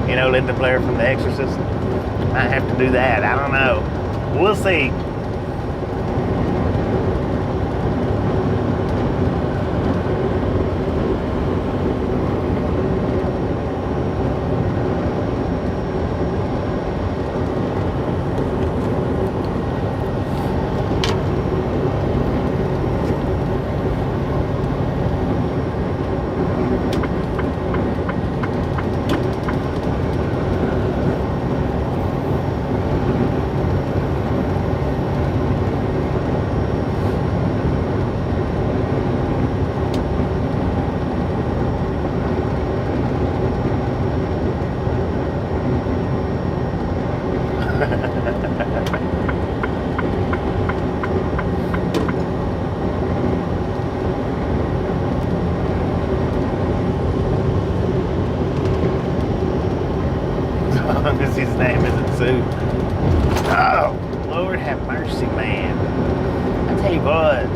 You know, Linda Blair from The Exorcist? Might have to do that. I don't know. We'll see. His name isn't Sue. Oh, Lord have mercy, man. I tell you what.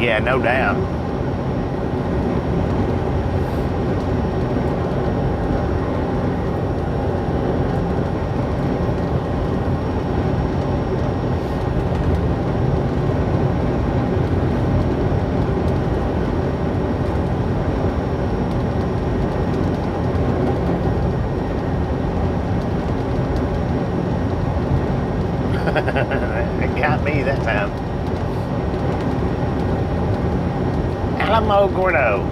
Yeah, no doubt. It got me that time. Alamo Gordo.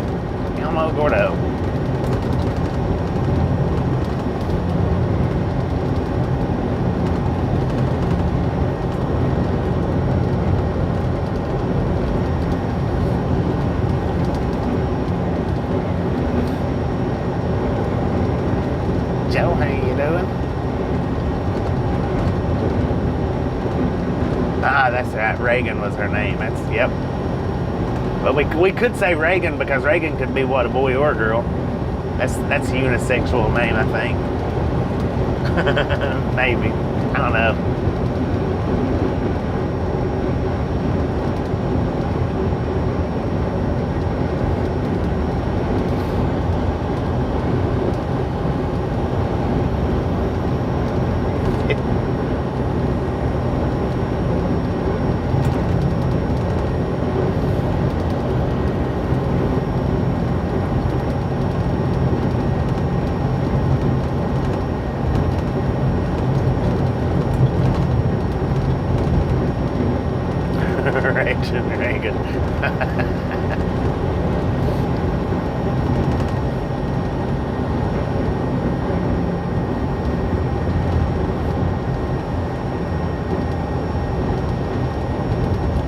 Joe, how you doing? Ah, that's right. Reagan was her name. Yep. But we could say Reagan because Reagan could be what, a boy or a girl. That's a unisexual name, I think. Maybe. I don't know. Reagan.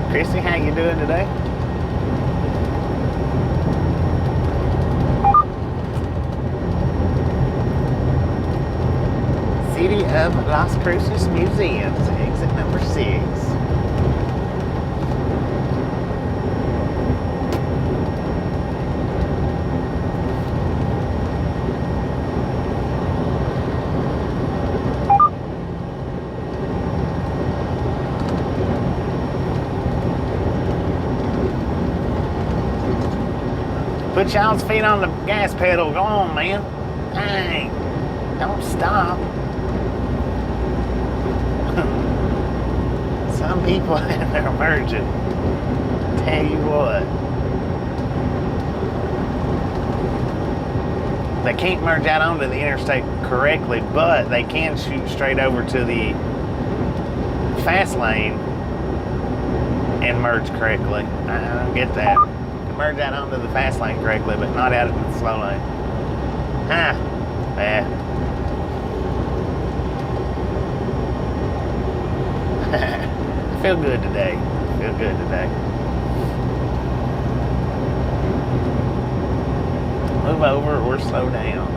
Chrissy, how you doing today? City of Las Cruces Museums, exit number 6. Put y'all's feet on the gas pedal. Go on, man. Dang. Don't stop. Some people, they're merging. Tell you what. They can't merge out onto the interstate correctly, but they can shoot straight over to the fast lane and merge correctly. I don't get that. Merge out onto the fast lane correctly, but not out into the slow lane. Ah, yeah. I feel good today. Feel good today. Move over or slow down.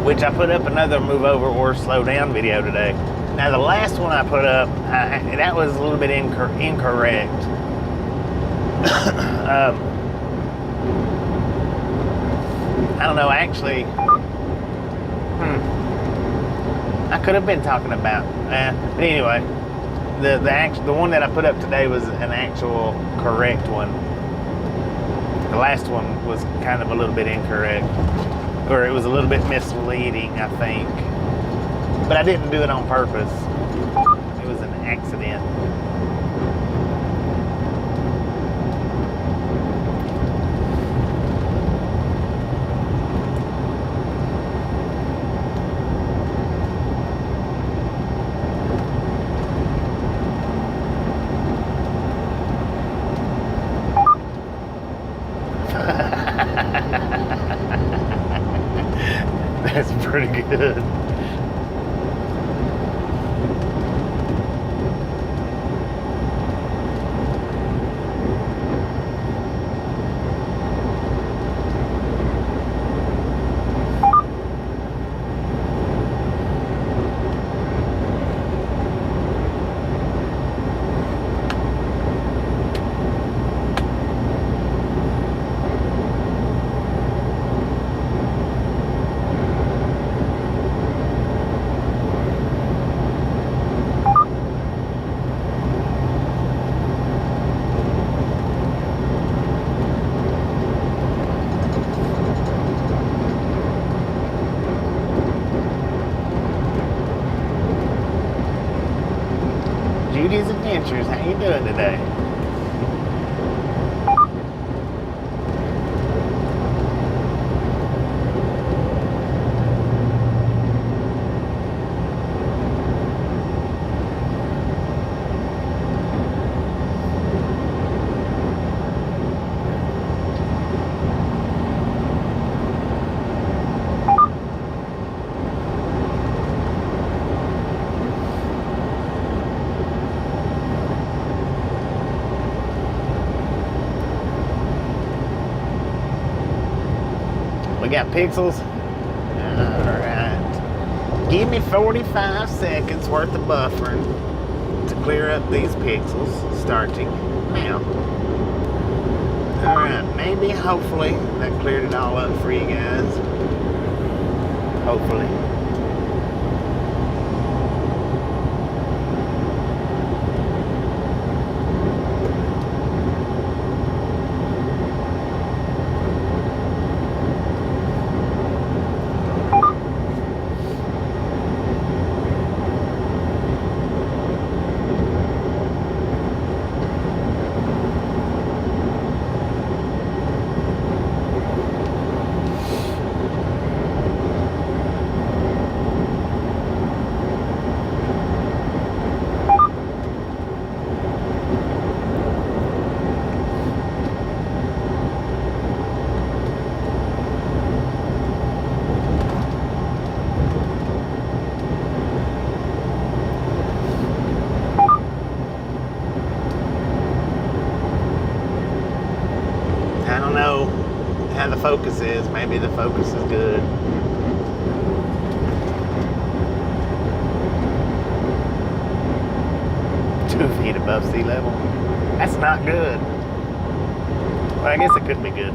Which I put up another move over or slow down video today. Now the last one I put up, that was a little bit incorrect. I don't know, actually, I could have been talking about, but anyway, the one that I put up today was an actual correct one. The last one was kind of a little bit incorrect. Or it was a little bit misleading, I think. But I didn't do it on purpose. It was an accident. That's pretty good. Judy's Adventures, how you doing today? We got pixels. Alright. Give me 45 seconds worth of buffering to clear up these pixels, starting now. Alright, maybe, hopefully, that cleared it all up for you guys. Hopefully. I don't know how the focus is. Maybe the focus is good. Two feet above sea level. That's not good. Well, I guess it could be good.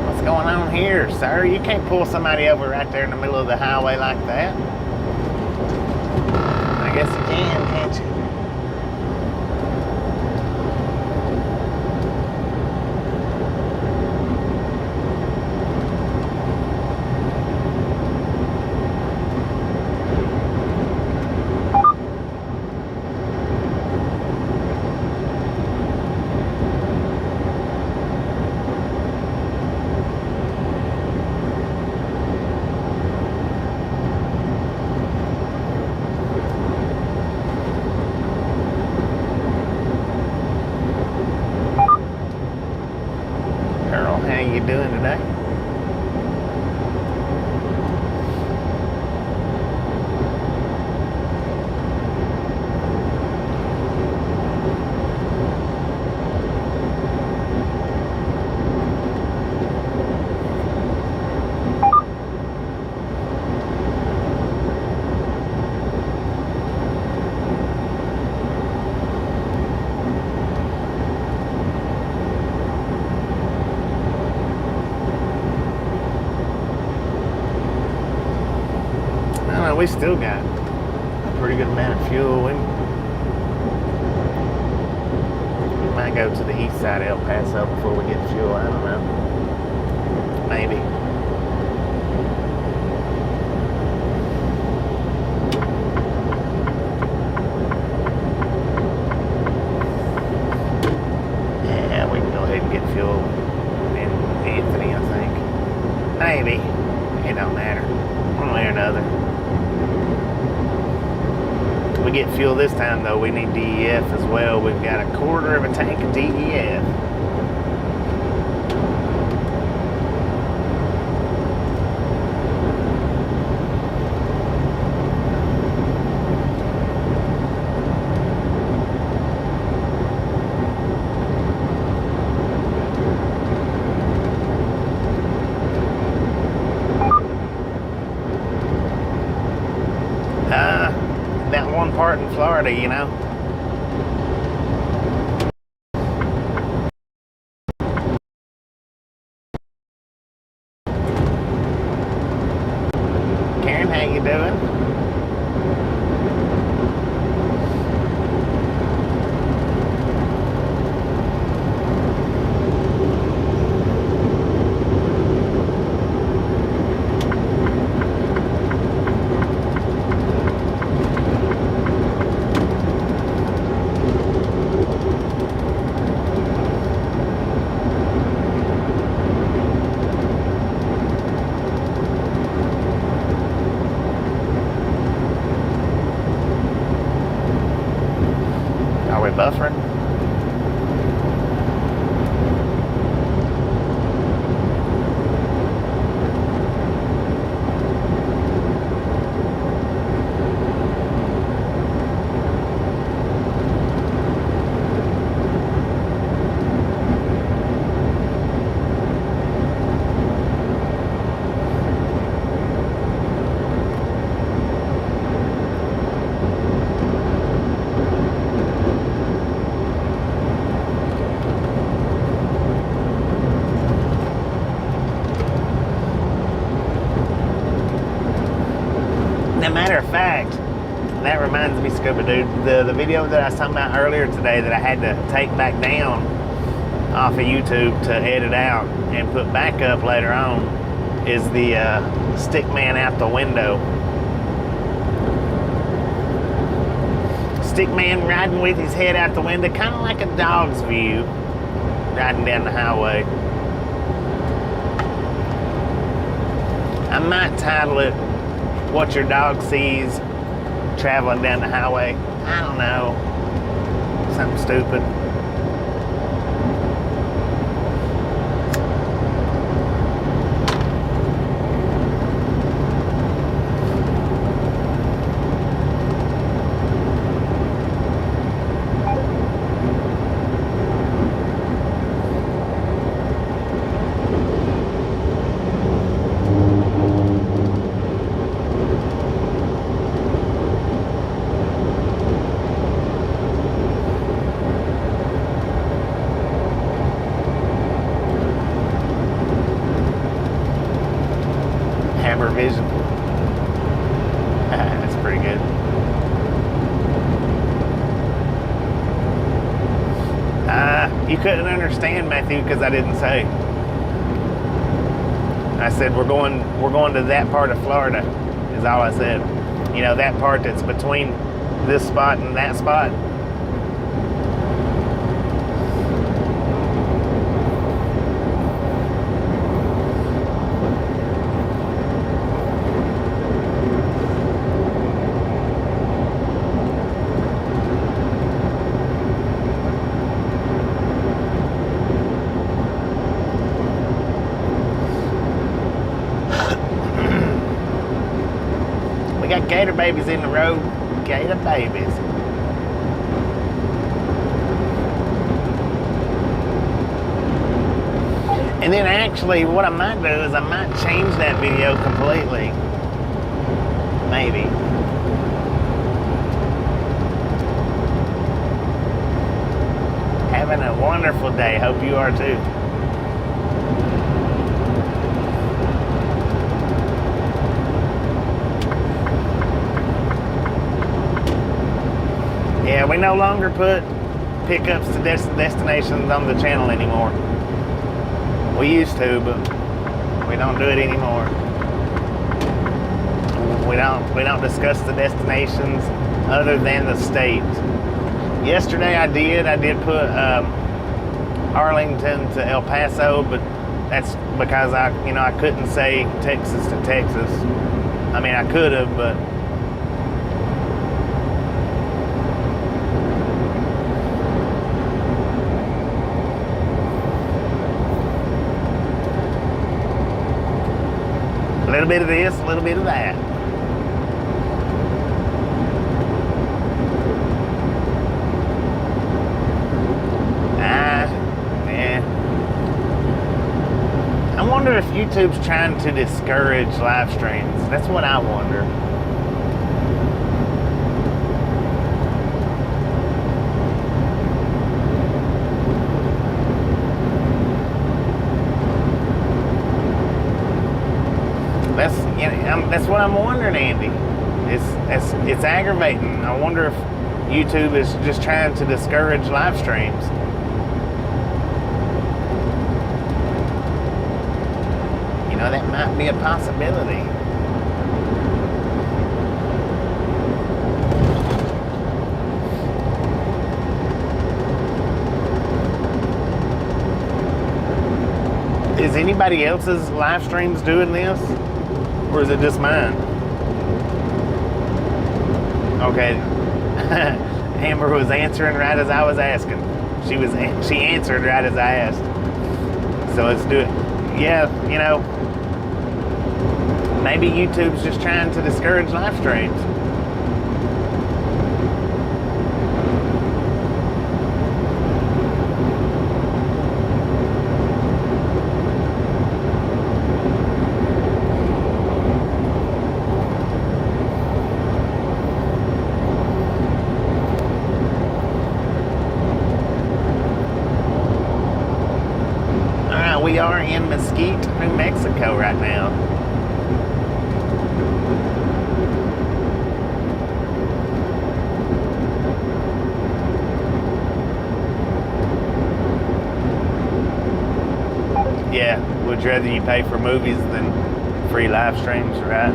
What's going on here, sir? You can't pull somebody over right there in the middle of the highway like that. I guess you can, can't you? How you doing today? We still got a pretty good amount of fuel. We might go to the east side of El Paso before we get fuel. I don't know. Maybe. Yeah, we can go ahead and get fuel in Anthony, I think. Maybe. It don't matter. One way or another. We get fuel this time though, we need DEF as well. We've got a quarter of a tank of DEF. That one part in Florida, you know. Karen, how you doing? Buffering. Now, matter of fact, that reminds me, Scuba Dude, the video that I was talking about earlier today that I had to take back down off of YouTube to edit out and put back up later on is the Stickman out the window. Stickman riding with his head out the window, kind of like a dog's view, riding down the highway. I might title it, What Your Dog Sees Traveling Down the Highway. I don't know. Something stupid. Vision. That's pretty good. You couldn't understand, Matthew, because I didn't say. I said we're going to that part of Florida, is all I said. You know, that part that's between this spot and that spot. Got gator babies in the road. Gator babies. And then actually what I might do is I might change that video completely. Maybe. Having a wonderful day. Hope you are too. Yeah, we no longer put pickups to destinations on the channel anymore. We used to, but we don't do it anymore. We don't discuss the destinations other than the state. Yesterday I did put Arlington to El Paso, but that's because I couldn't say Texas to Texas. I mean, I could have, but a little bit of this, a little bit of that. Yeah. I wonder if YouTube's trying to discourage live streams. That's what I wonder. That's what I'm wondering, Andy. It's aggravating. I wonder if YouTube is just trying to discourage live streams. You know, that might be a possibility. Is anybody else's live streams doing this? Or is it just mine? Okay. Amber was answering right as I was asking. She answered right as I asked. So let's do it. Yeah, you know, maybe YouTube's just trying to discourage live streams. We are in Mesquite, New Mexico right now. Much rather you pay for movies than free live streams, right?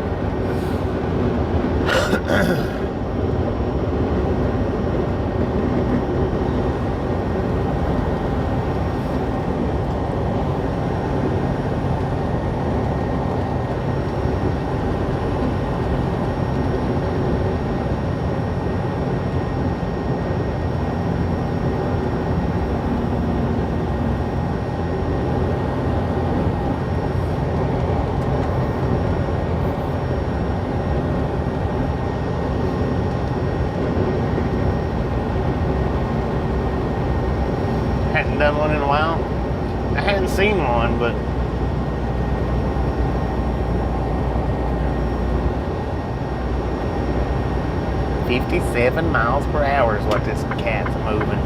Hadn't done one in a while. I hadn't seen one, but $57 miles per hour is what this cat's moving.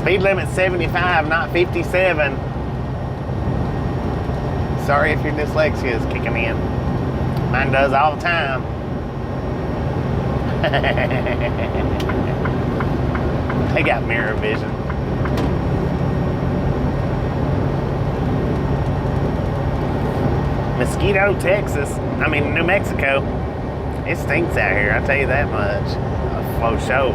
Speed limit's 75, not 57. Sorry if your dyslexia is kicking in. Mine does all the time. They got mirror vision. Mosquito, Texas. I mean, New Mexico. It stinks out here, I'll tell you that much. For sure.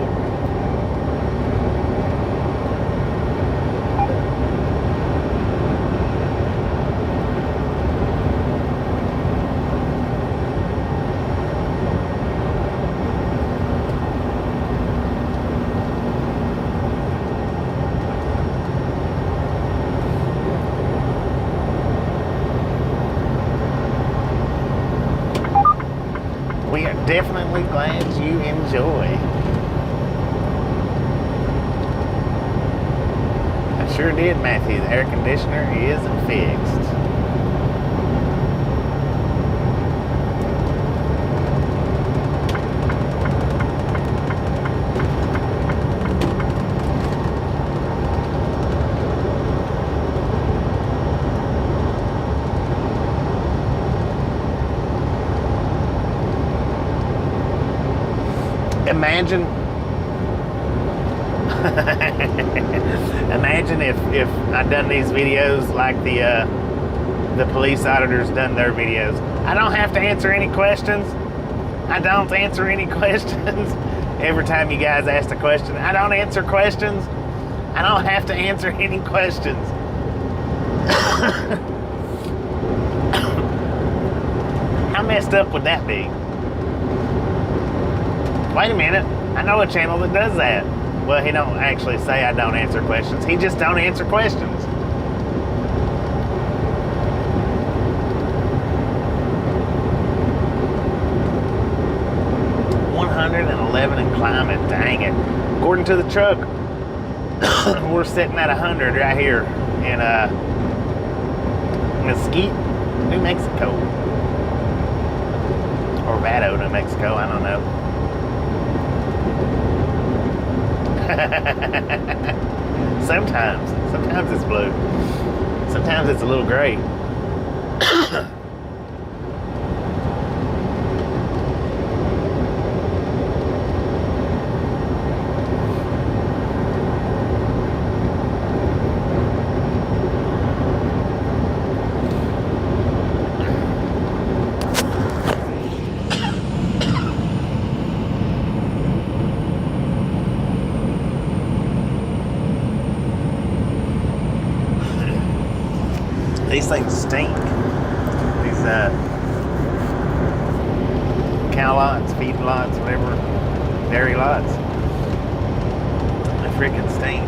We are definitely glad you enjoy. I sure did, Matthew. The air conditioner is fixed. Imagine, imagine if I'd done these videos like the police auditors done their videos. I don't have to answer any questions. I don't answer any questions. Every time you guys ask a question, I don't answer questions. I don't have to answer any questions. How messed up would that be? Wait a minute, I know a channel that does that. Well, he don't actually say I don't answer questions. He just don't answer questions. $111 and climbing, dang it. According to the truck, we're sitting at 100 right here in Mesquite, New Mexico. Or Vado, New Mexico, I don't know. Sometimes it's blue. Sometimes it's a little gray. These things stink. These cow lots, feed lots, whatever, dairy lots. They freaking stink.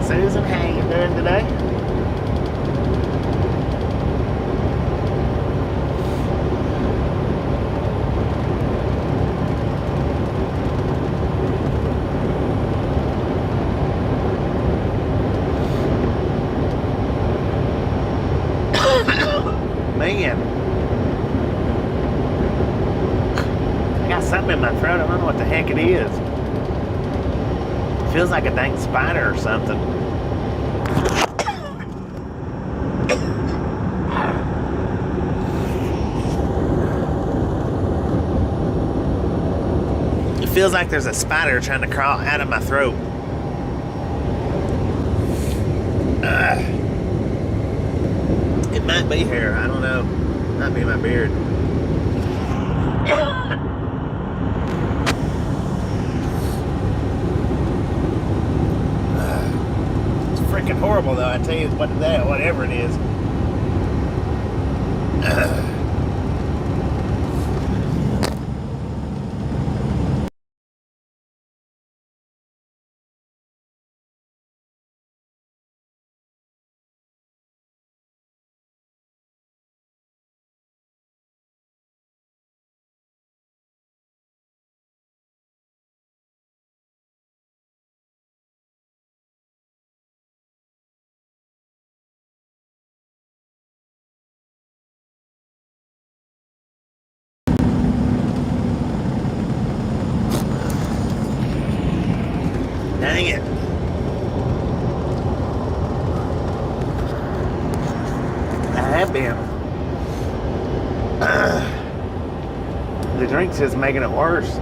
Susan, how you doing today? Man, I got something in my throat. I don't know what the heck it is. It feels like a dang spider or something. Feels like there's a spider trying to crawl out of my throat. It might be hair, I don't know. Might be my beard. It's freaking horrible though, I tell you what that, whatever it is. Dang it. I have been. The drink's just making it worse.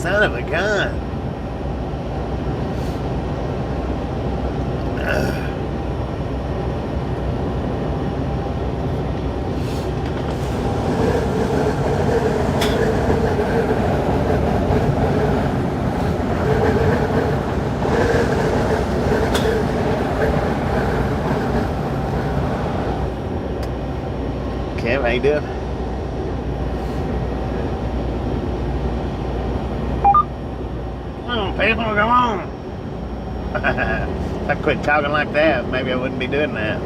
Son of a gun. Kev, how you doing? People, come on. If I quit talking like that, maybe I wouldn't be doing that.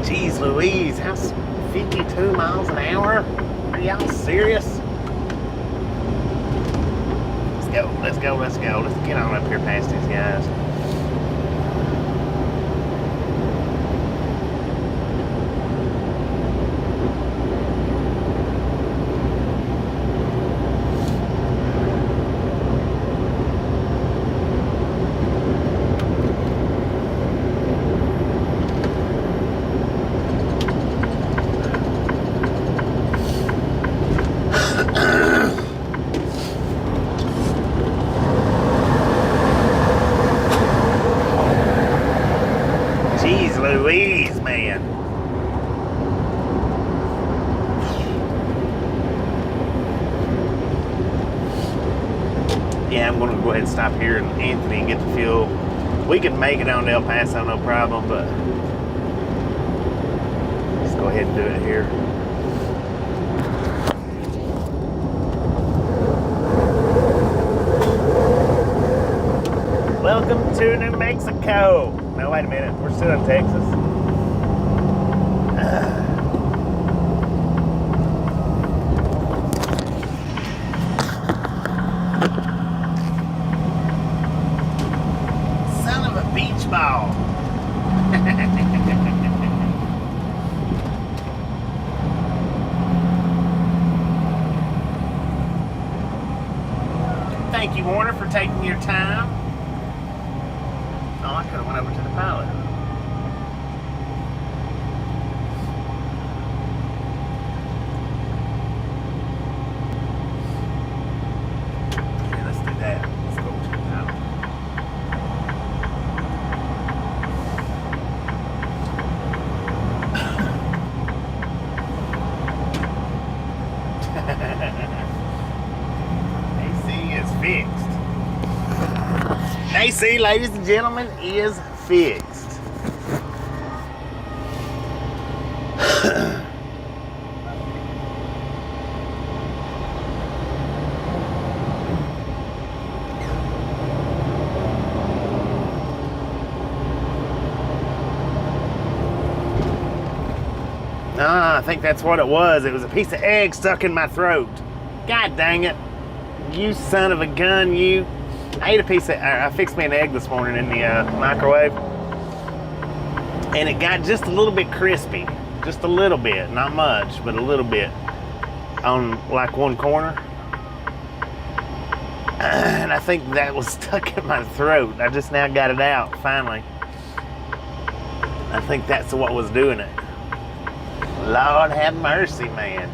Jeez Louise, how's 52 miles an hour? Are y'all serious? Let's go, let's go, let's go. Let's get on up here past these guys. Louise, man. Yeah, I'm going to go ahead and stop here in Anthony and get the fuel. We can make it on to El Paso, no problem, but let's go ahead and do it here. Welcome to New Mexico. No, wait a minute. We're still in Texas. Son of a beach ball. Thank you, Warner, for taking your time. Oh, I could have went over to the pilot. Yeah, let's do that. Let's go over to the pilot. AC is fixed. AC, ladies and gentlemen, is fixed. I think that's what it was. It was a piece of egg stuck in my throat. God dang it. You son of a gun, you. I ate a piece of, I fixed me an egg this morning in the microwave. And it got just a little bit crispy. just a little bit, not much, but a little bit on like one corner. And I think that was stuck in my throat. I just now got it out, finally. I think that's what was doing it. Lord have mercy, man.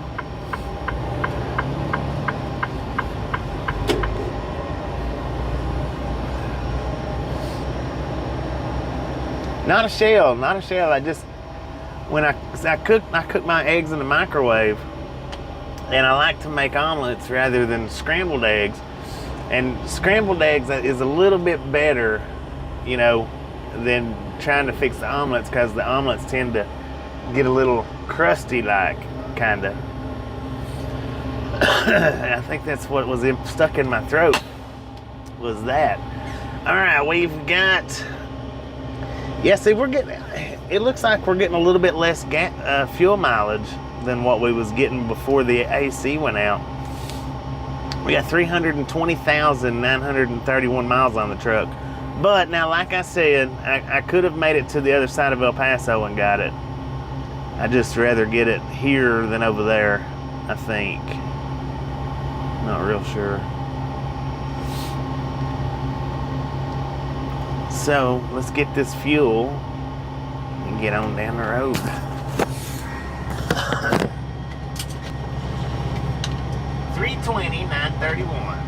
Not a shell, not a shell. I just, when I cook my eggs in the microwave, and I like to make omelets rather than scrambled eggs. And scrambled eggs is a little bit better, you know, than trying to fix the omelets, because the omelets tend to get a little crusty, like, kind of. I think that's what was stuck in my throat, was that. All right, we've got, yeah, see, it looks like we're getting a little bit less fuel mileage than what we was getting before the AC went out. We got 320,931 miles on the truck. But now, like I said, I could have made it to the other side of El Paso and got it. I'd just rather get it here than over there, I think. Not real sure. So, let's get this fuel and get on down the road. 320, 931.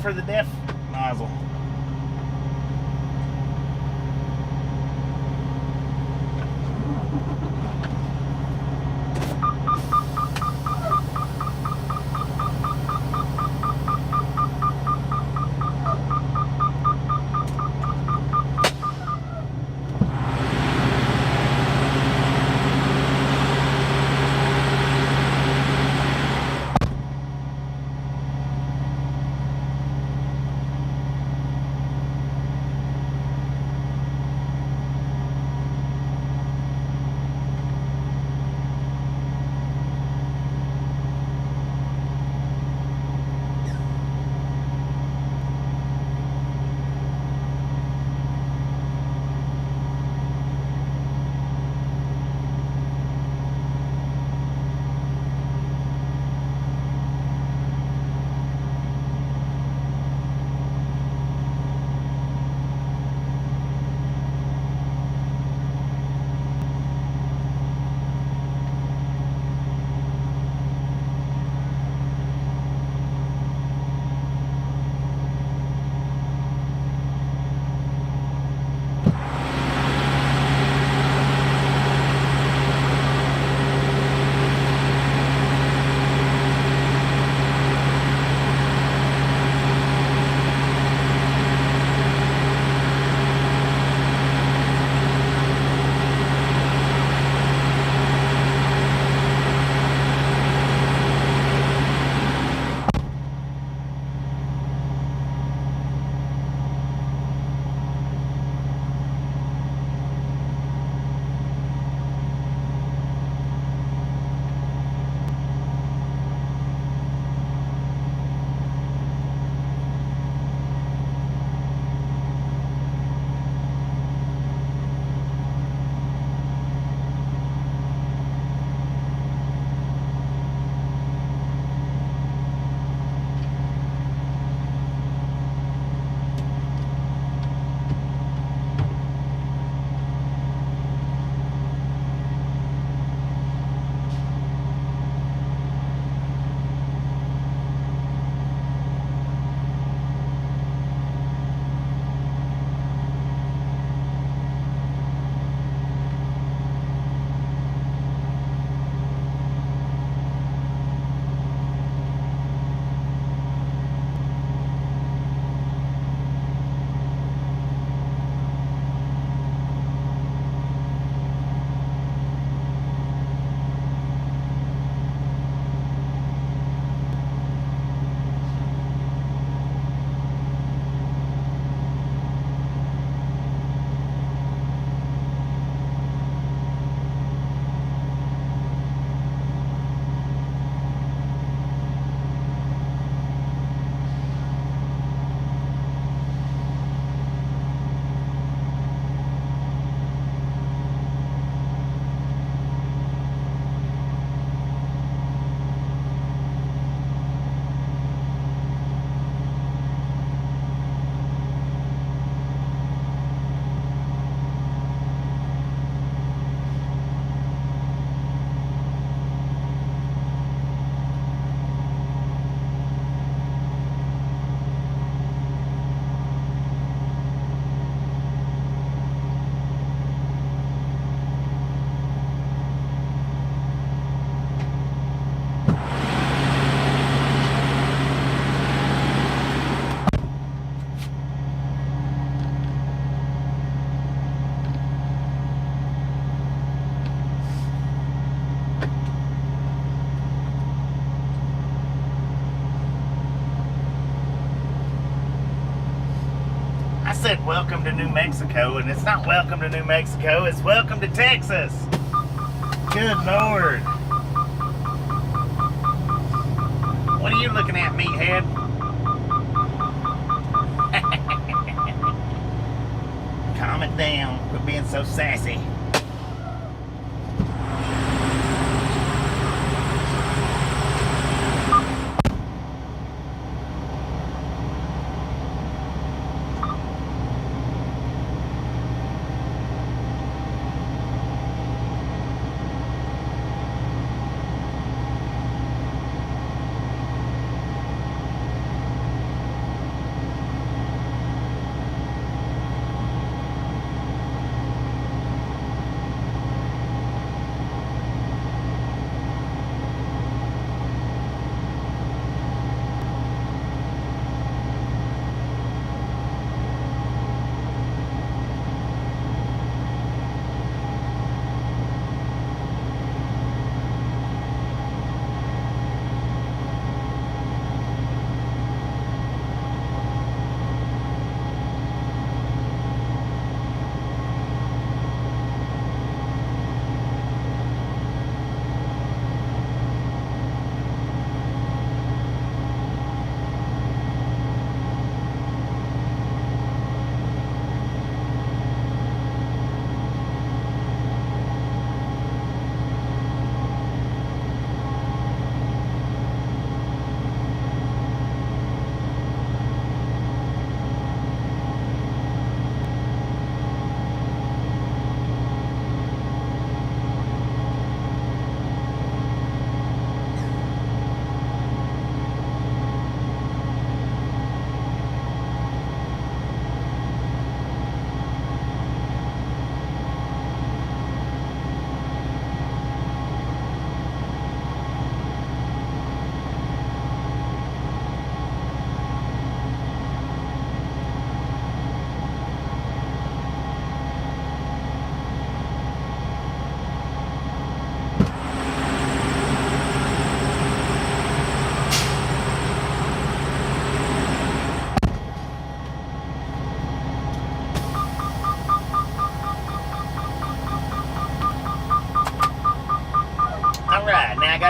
for the def nozzle. said welcome to New Mexico, and it's not welcome to New Mexico, it's welcome to Texas. Good Lord. What are you looking at, meathead? Calm it down. Quit being so sassy.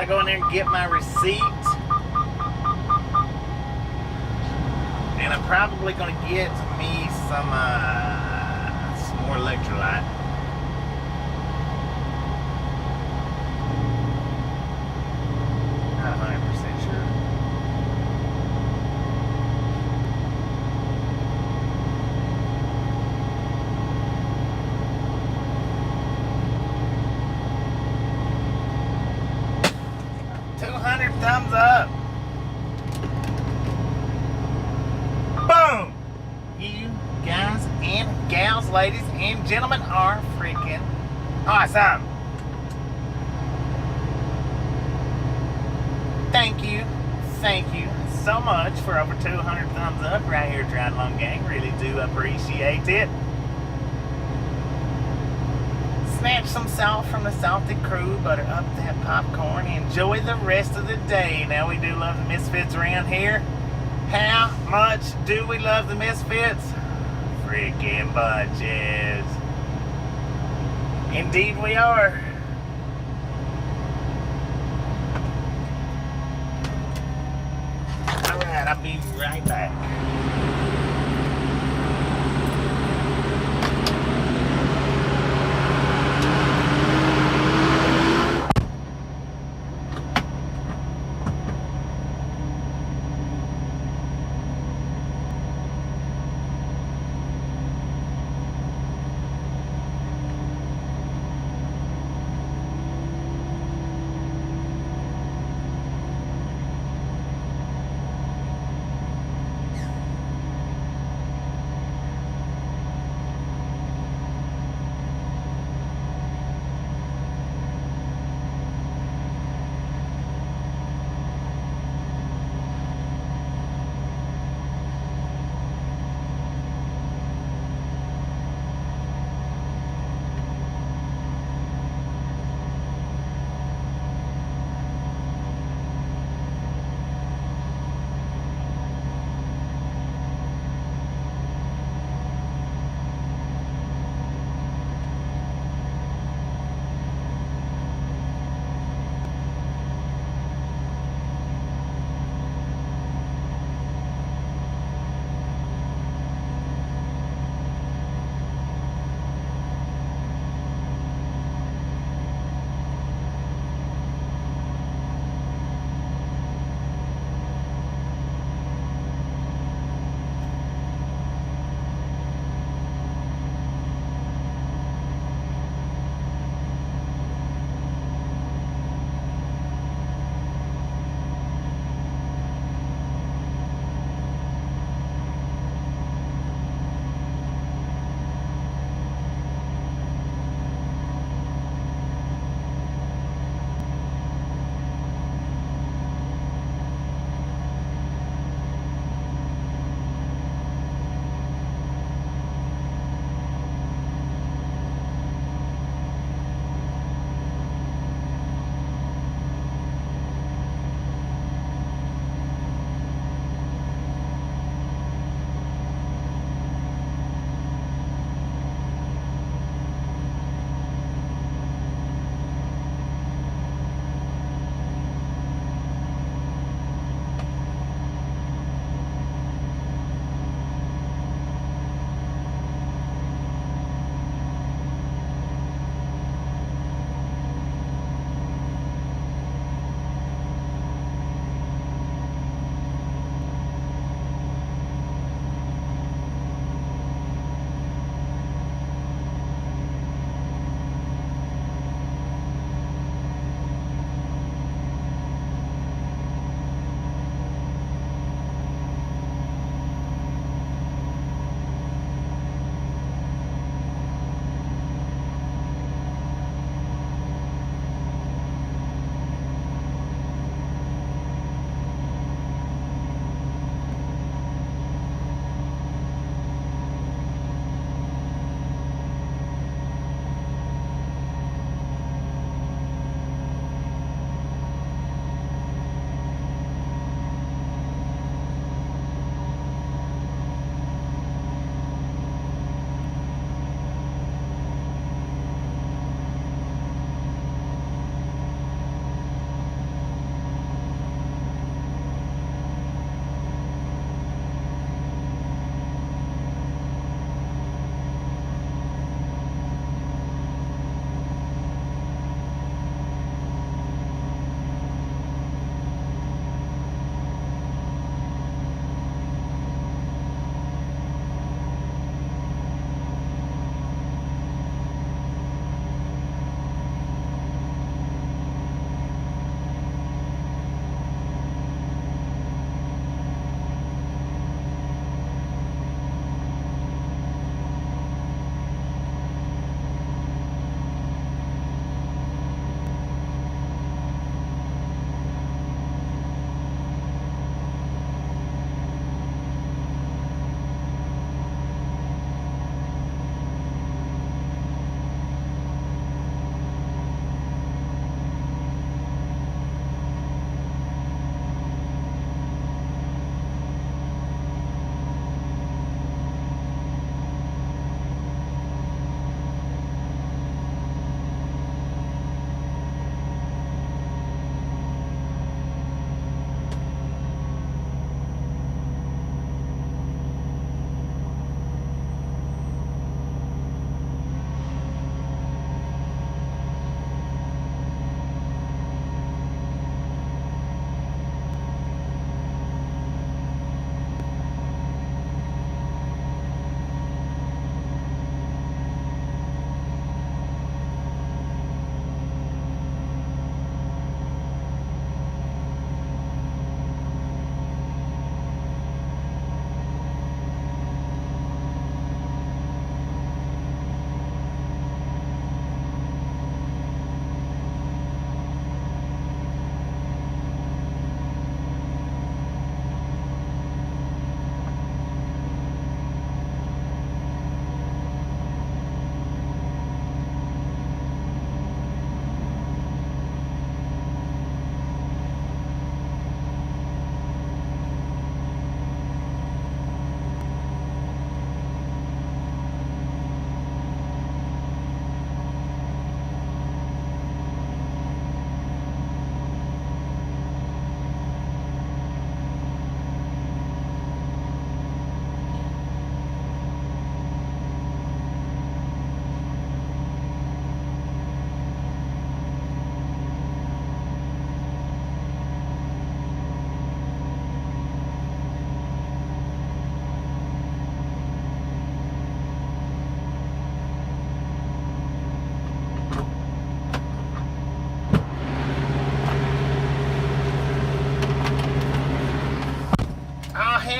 gotta go in there and get my receipt. And I'm probably gonna get me some more electrolyte. Not 100% sure. Thumbs up. Boom. You guys and gals, ladies and gentlemen are freaking awesome. Thank you so much for over 200 thumbs up right here, Drive Along Gang. Really do appreciate it. Snatch some salt from the salty crew, butter up that popcorn, enjoy the rest of the day. Now, we do love the Misfits around here. How much do we love the Misfits? Freaking bunches. Indeed we are. Alright, I'll be right back.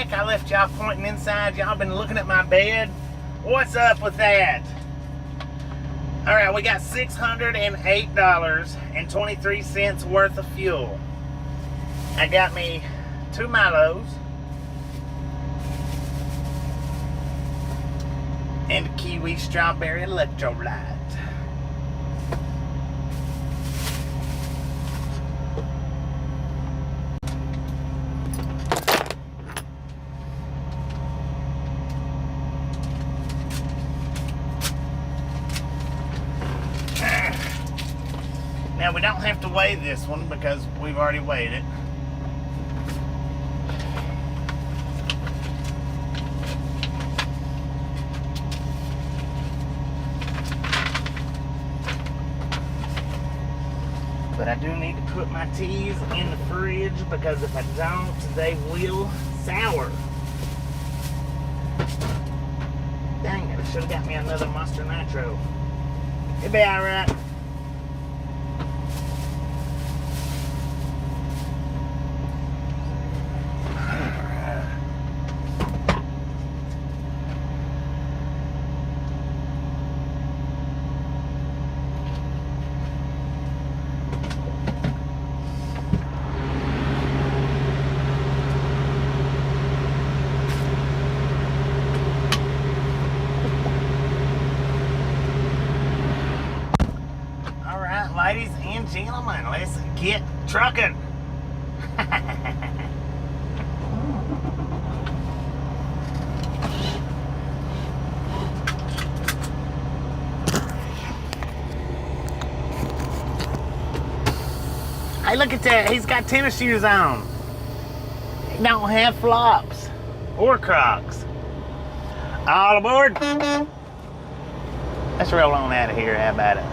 heck? I left y'all pointing inside. Y'all been looking at my bed. What's up with that? All right, we got $608.23 worth of fuel. I got me 2 Milos and a kiwi strawberry electrolyte. Now we don't have to weigh this one because we've already weighed it. But I do need to put my teas in the fridge because if I don't, they will sour. Dang it, I should have got me another Monster Nitro. It'll be alright. Ladies and gentlemen, let's get trucking. Hey, look at that. He's got tennis shoes on. He don't have flops or Crocs. All aboard. Let's roll on out of here. How about it?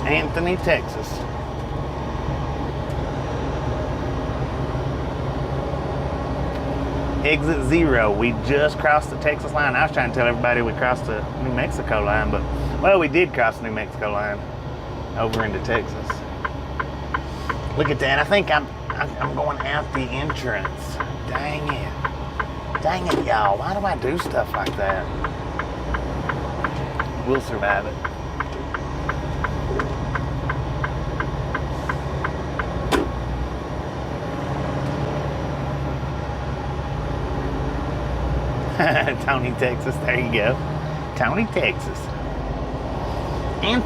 Anthony, Texas. Exit 0. We just crossed the Texas line. I was trying to tell everybody we crossed the New Mexico line, but, well, we did cross the New Mexico line over into Texas. Look at that. I think I'm going out the entrance. Dang it. Dang it, y'all. Why do I do stuff like that? We'll survive it. Tony, Texas. There you go. Tony, Texas.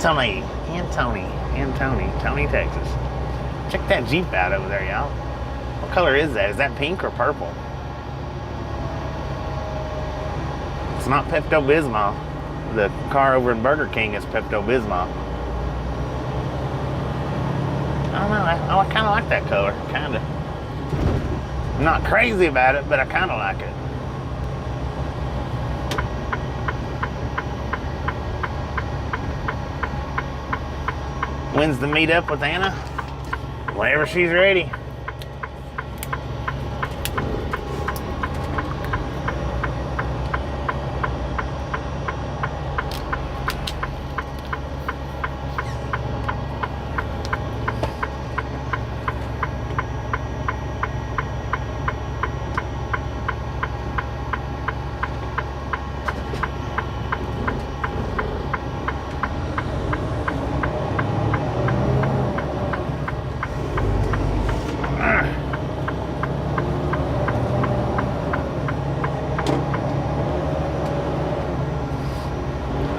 Tony, Texas. Check that Jeep out over there, y'all. What color is that? Is that pink or purple? It's not Pepto-Bismol. The car over in Burger King is Pepto-Bismol. I don't know. I kind of like that color. Kind of. I'm not crazy about it, but I kind of like it. When's the meetup with Anna? Whenever she's ready.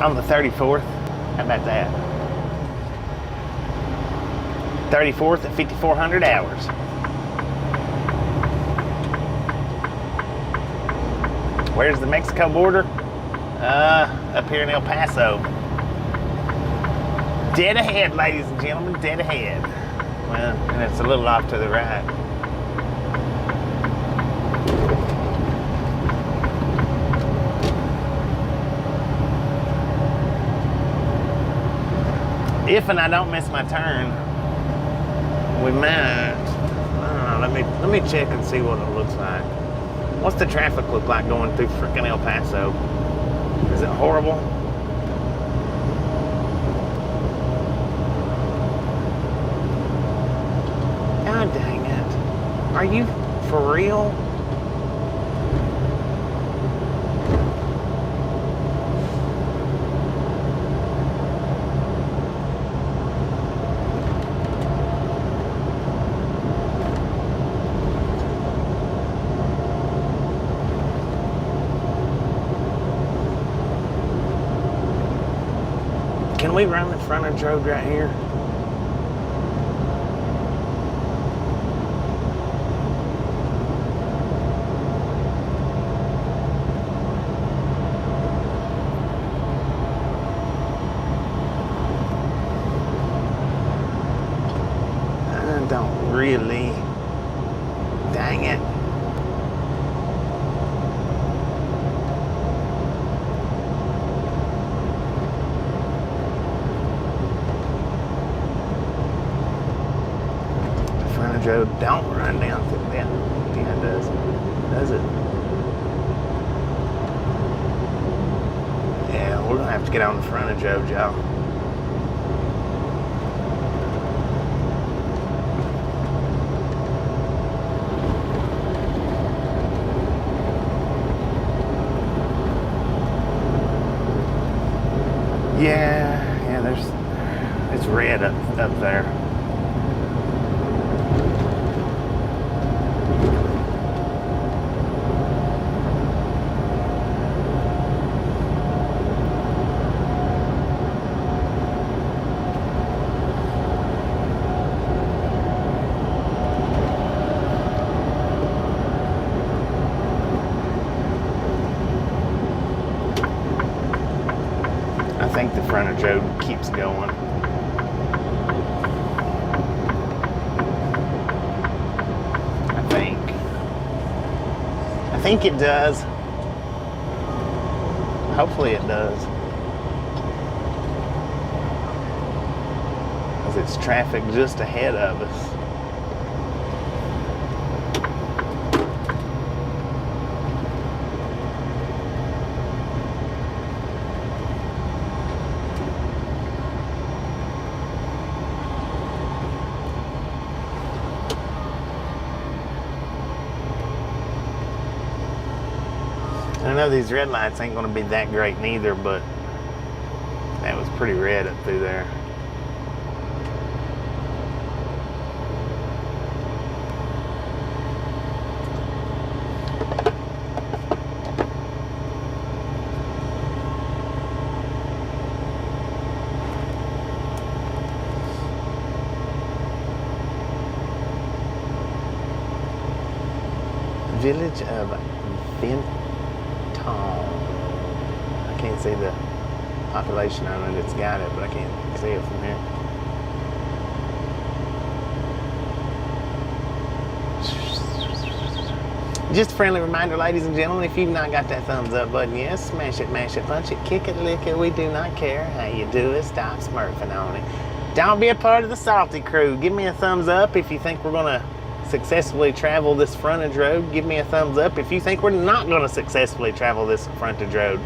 On the 34th, how about that? 34th at 5,400 hours. Where's the Mexico border? Up here in El Paso. Dead ahead, ladies and gentlemen, dead ahead. Well, and it's a little off to the right. If and I don't miss my turn, we might. I don't know, let me check and see what it looks like. What's the traffic look like going through frickin' El Paso? Is it horrible? God dang it. Are you for real? Can we run the frontage road right here? I don't really. Dang it. Joe, don't run down through that. Yeah, it does. Does it? Yeah, we're gonna have to get on the front of Joe, y'all. Yeah, it's red up there. I think the frontage road keeps going. I think it does. Hopefully it does. Because it's traffic just ahead of us. I know these red lights ain't gonna be that great neither, but that was pretty red up through there. Village of I can't see the population on it. It's got it, but I can't see it from here. Just a friendly reminder, ladies and gentlemen, if you've not got that thumbs up button yet, smash it, mash it, punch it, kick it, lick it. We do not care how you do it. Stop smurfing on it. Don't be a part of the salty crew. Give me a thumbs up if you think we're going to successfully travel this frontage road. Give me a thumbs up if you think we're not going to successfully travel this frontage road.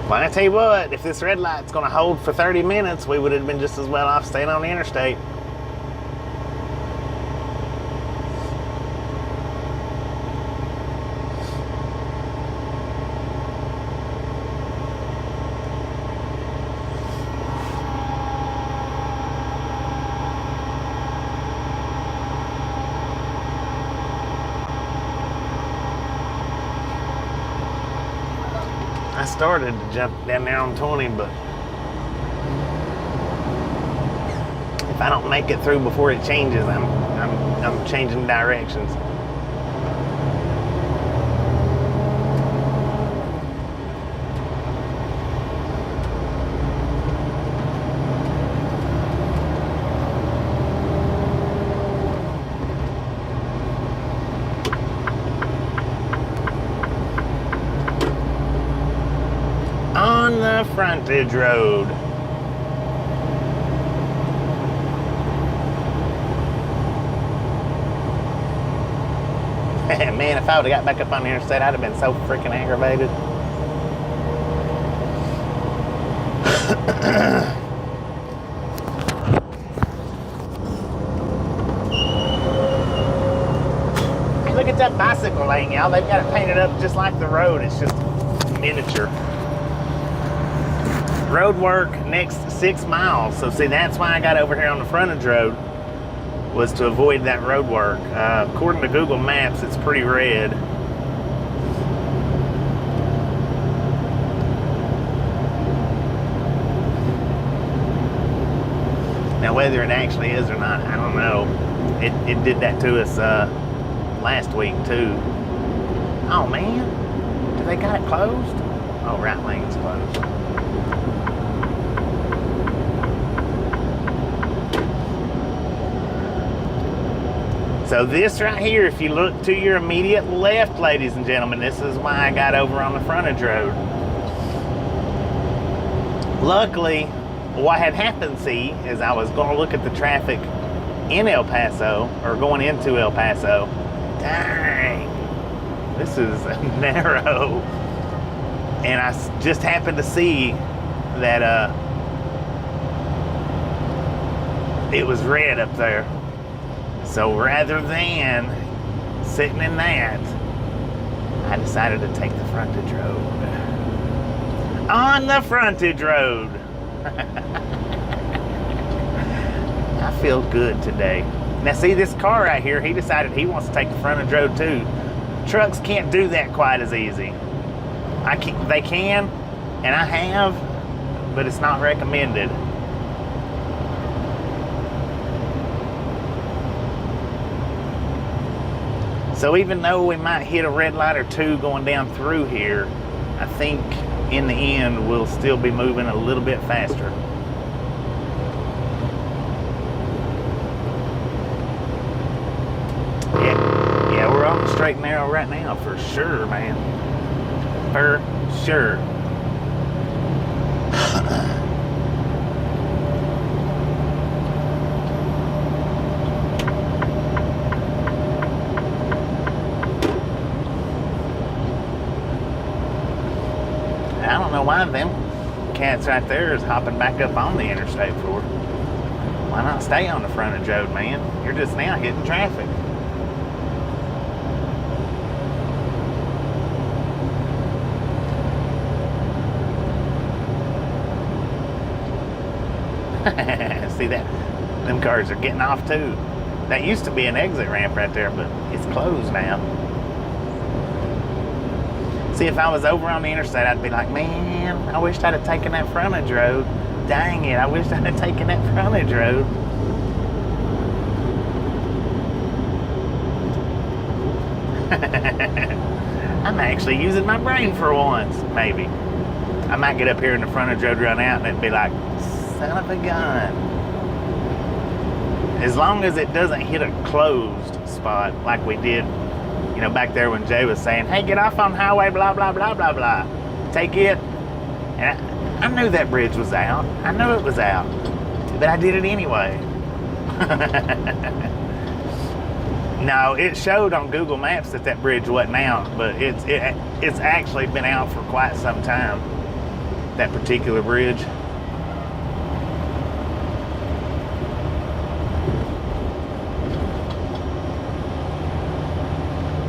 Well, I tell you what, if this red light's going to hold for 30 minutes, we would have been just as well off staying on the interstate. I started to jump down there on 20, but if I don't make it through before it changes, I'm changing directions. frontage road. Man, if I would have got back up on the interstate, I'd have been so freaking aggravated. Hey, look at that bicycle lane, y'all. They've got it painted up just like the road. It's just miniature. Road work next 6 miles. So see, that's why I got over here on the frontage road, was to avoid that road work. According to Google Maps, it's pretty red. Now, whether it actually is or not, I don't know. It did that to us last week too. Oh man, do they got it closed? Oh, right lane's closed. So this right here, if you look to your immediate left, ladies and gentlemen, this is why I got over on the frontage road. Luckily, what had happened, see, is I was going to look at the traffic in El Paso, or going into El Paso. Dang, this is narrow. And I just happened to see that it was red up there. So rather than sitting in that, I decided to take the frontage road. On the frontage road. I feel good today. Now see, this car right here, he decided he wants to take the frontage road too. Trucks can't do that quite as easy. They can, and I have, but it's not recommended. So even though we might hit a red light or two going down through here, I think in the end we'll still be moving a little bit faster. Yeah, we're on the straight and narrow right now for sure, man. For sure. I don't know why them cats right there is hopping back up on the interstate for. Why not stay on the frontage road, man? You're just now hitting traffic. See that? Them cars are getting off too. That used to be an exit ramp right there, but it's closed now. See, if I was over on the interstate, I'd be like, man, I wished I'd have taken that frontage road. Dang it, I wished I'd have taken that frontage road. I'm actually using my brain for once, maybe. I might get up here in the frontage road, run out, and it'd be like, son of a gun. As long as it doesn't hit a closed spot like we did, you know, back there when Jay was saying, hey, get off on highway, blah, blah, blah, blah, blah. Take it. And I knew that bridge was out. I knew it was out. But I did it anyway. No, it showed on Google Maps that that bridge wasn't out, but it's actually been out for quite some time, that particular bridge.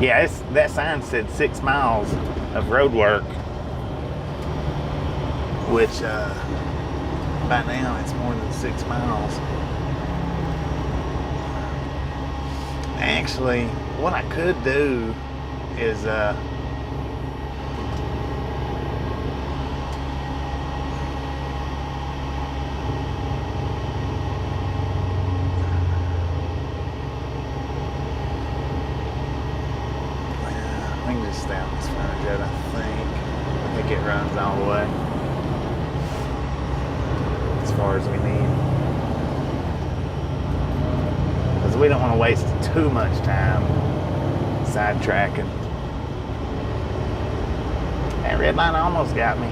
Yeah, that sign said 6 miles of road work, which by now it's more than 6 miles. Actually, what I could do is we can just stay on this frontage road, I think it runs all the way as far as we need. Because we don't want to waste too much time sidetracking. That red line almost got me.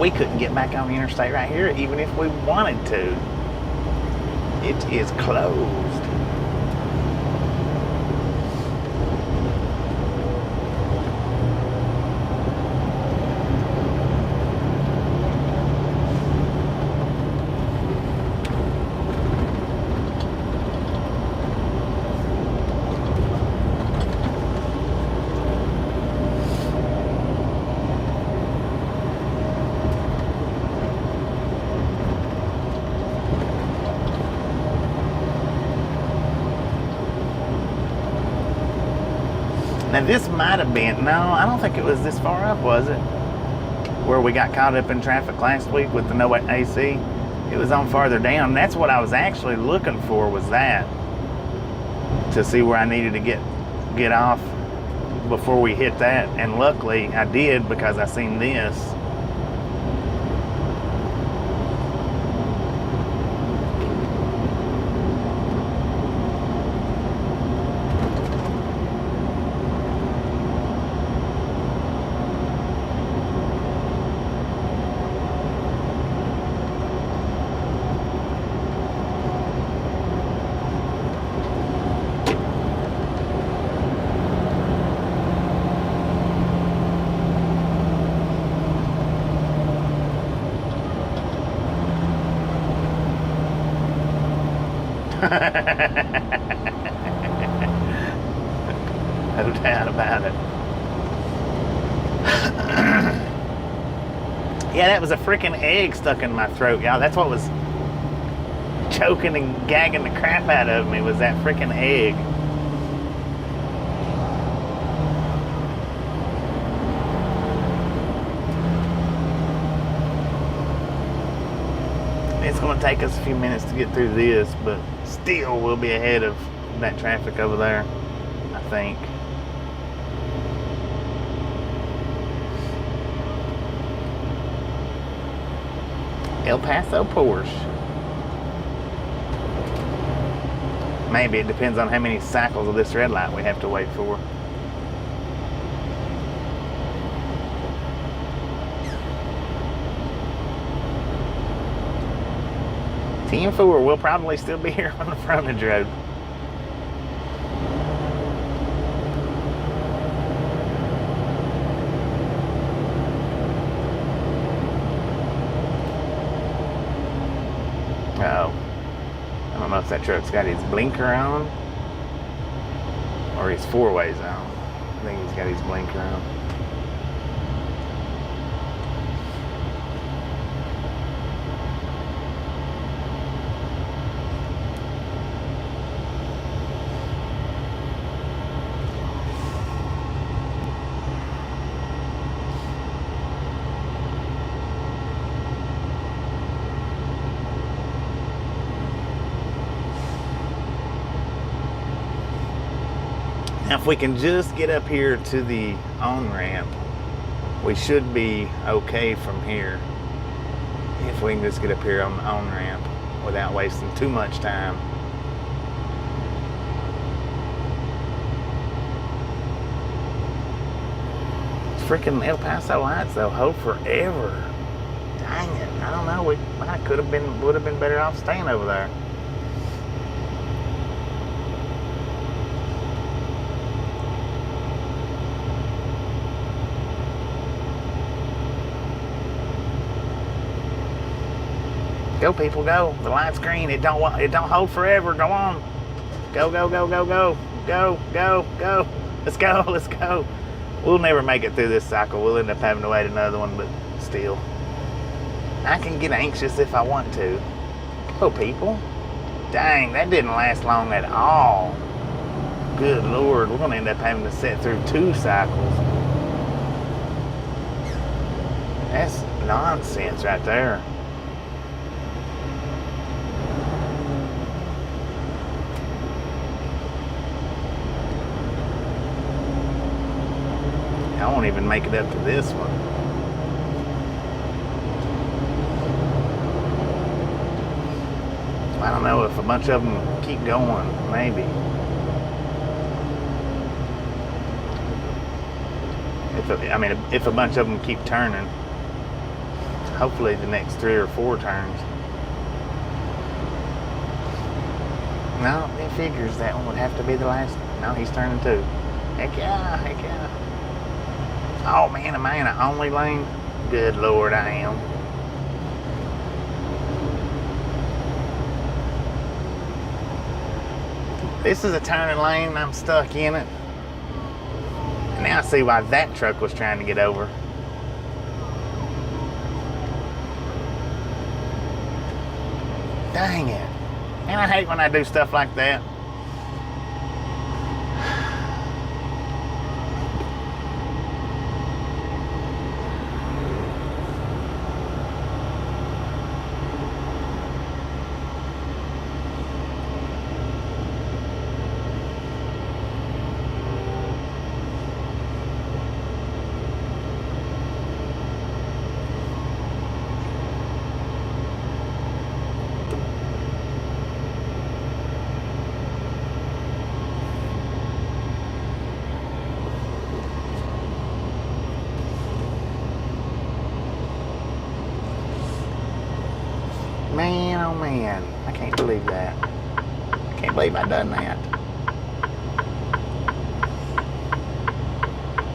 We couldn't get back on the interstate right here, even if we wanted to. It is closed. Now this might have been, no, I don't think it was this far up, was it? Where we got caught up in traffic last week with the no AC. It was on farther down. That's what I was actually looking for, was that. To see where I needed to get off before we hit that. And luckily I did, because I seen this. No doubt about it. Yeah, that was a freaking egg stuck in my throat, y'all. That's what was choking and gagging the crap out of me, was that freaking egg. It's going to take us a few minutes to get through this, but still we'll be ahead of that traffic over there, I think. El Paso Porsche. Maybe it depends on how many cycles of this red light we have to wait for. T4, we'll probably still be here on the Frontage road. Oh, I don't know if that truck's got his blinker on or his four ways on. I think he's got his blinker on. Now, if we can just get up here to the on-ramp, we should be okay from here. If we can just get up here on the on-ramp without wasting too much time. Freaking El Paso lights, they'll hold forever. Dang it, I don't know. Would have been better off staying over there. Go, people, go. The light's green. It don't hold forever. Go on. Go, go, go, go, go. Go, go, go. Let's go, let's go. We'll never make it through this cycle. We'll end up having to wait another one, but still. I can get anxious if I want to. Go, people. Dang, that didn't last long at all. Good Lord, we're gonna end up having to sit through 2 cycles. That's nonsense right there. I won't even make it up to this one. I don't know if a bunch of them keep going, maybe. If a bunch of them keep turning. hopefully the next 3 or 4 turns. No, it figures that one would have to be the last. No, he's turning 2. Heck yeah, heck yeah. Oh man, am I in an only lane? Good Lord, I am. This is a turning lane and I'm stuck in it. And now I see why that truck was trying to get over. Dang it. And I hate when I do stuff like that. Man, oh man, I can't believe that. I can't believe I done that.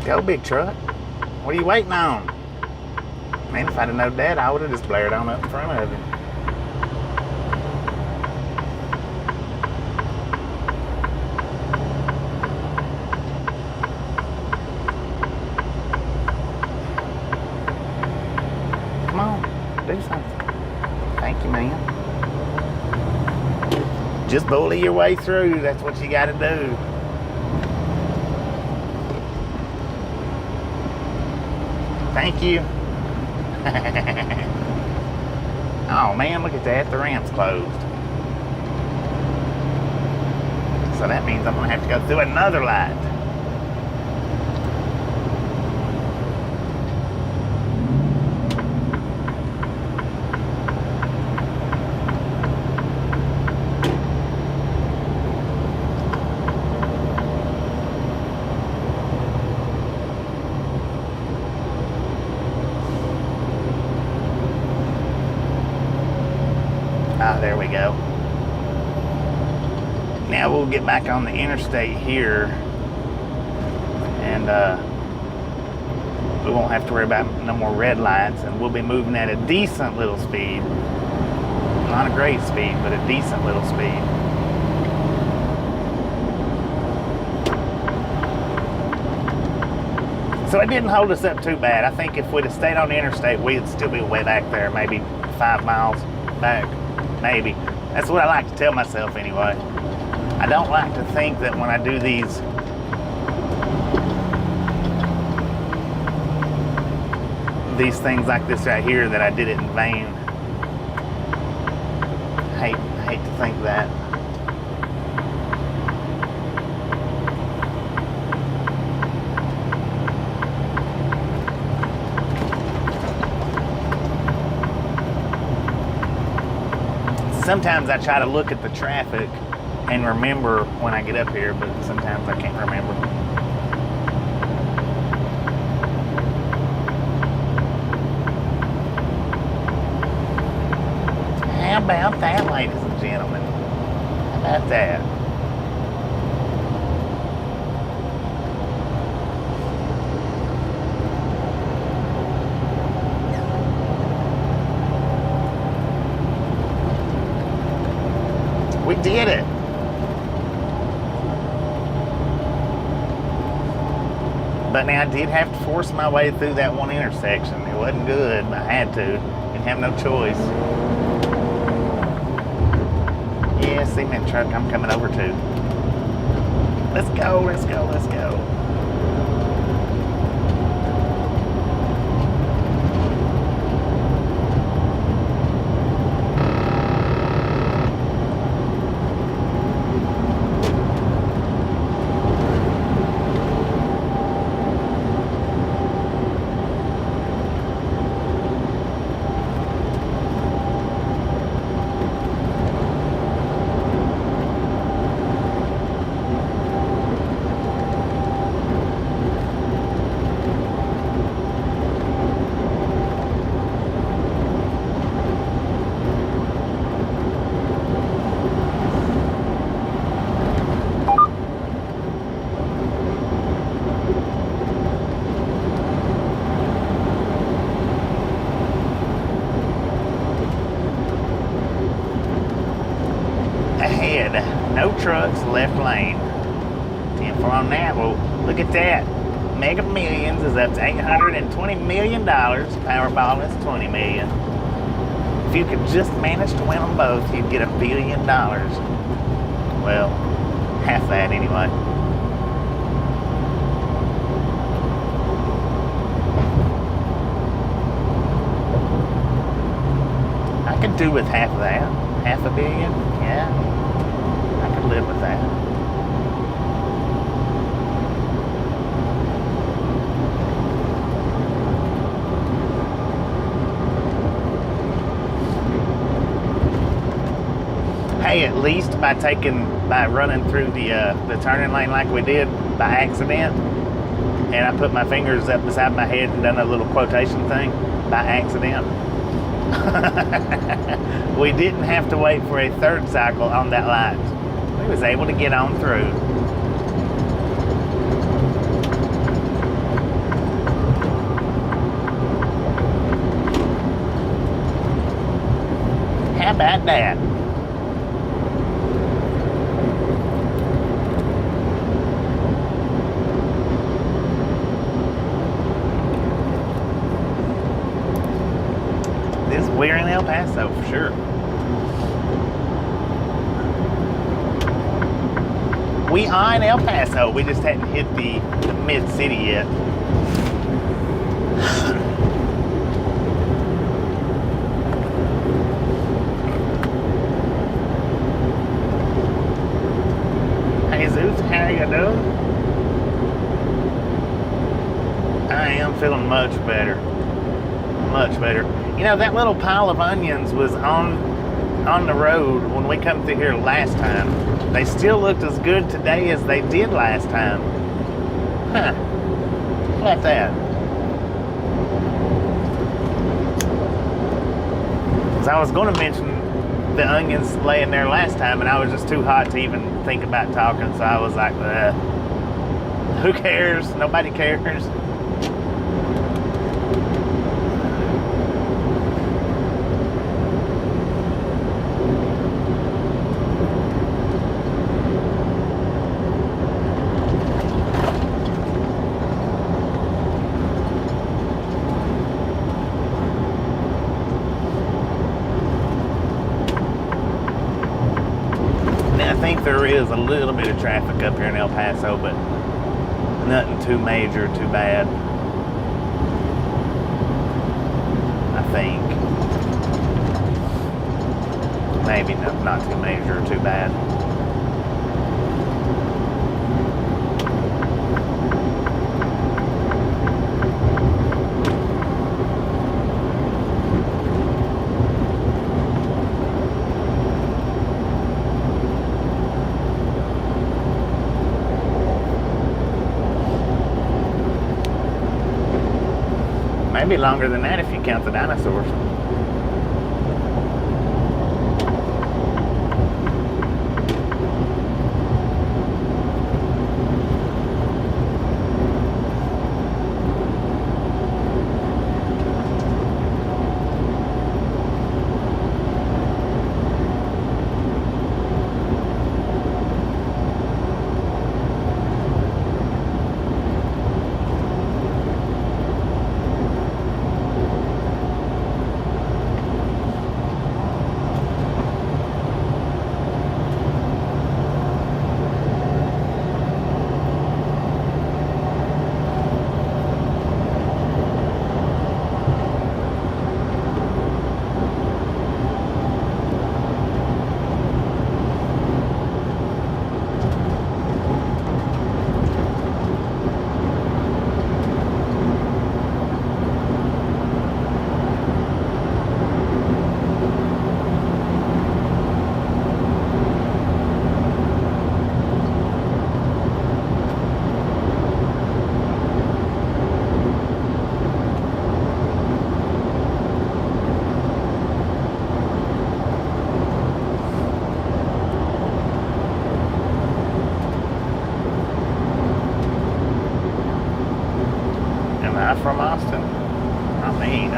Go, big truck. What are you waiting on? Man, if I'd have known that, I would have just blared on up in front of him. Come on, do something. Thank you, man. Just bully your way through. That's what you gotta do. Thank you. Oh man, look at that. The ramp's closed. So that means I'm gonna have to go through another light. Ah, there we go. Now we'll get back on the interstate here, and we won't have to worry about no more red lights, and we'll be moving at a decent little speed. Not a great speed, but a decent little speed. So it didn't hold us up too bad. I think if we'd have stayed on the interstate, we'd still be way back there, maybe 5 miles back. Maybe. That's what I like to tell myself anyway. I don't like to think that when I do these things like this right here that I did it in vain. I hate to think that. Sometimes I try to look at the traffic and remember when I get up here, but sometimes I can't remember. How about that, ladies and gentlemen? How about that? We did it. But now I did have to force my way through that one intersection. It wasn't good, but I had to. Didn't have no choice. Yeah, cement truck, I'm coming over to. Let's go, let's go, let's go. ahead. No trucks, left lane. 10 for on that. Well, look at that. Mega Millions is up to $820 million. Powerball is $20 million. If you could just manage to win them both, you'd get $1 billion. Well, half that anyway. I could do with half of that. $500 million? Yeah. I could live with that. Hey, at least by running through the turning lane like we did by accident, and I put my fingers up beside my head and done a little quotation thing, by accident. We didn't have to wait for a third cycle on that light. We was able to get on through. How about that? We're in El Paso for sure. We are in El Paso. We just hadn't hit the mid-city yet. Hey Zeus, how you doing? I am feeling much better. Much better. You know, that little pile of onions was on the road when we come through here last time. They still looked as good today as they did last time. Huh. How about that? Because I was going to mention the onions laying there last time, and I was just too hot to even think about talking, so I was like, who cares? Nobody cares. I think there is a little bit of traffic up here in El Paso, but nothing too major, too bad. I think. Maybe not too major, too bad. Maybe longer than that if you count the dinosaurs. From Austin? I mean,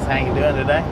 How you doing today?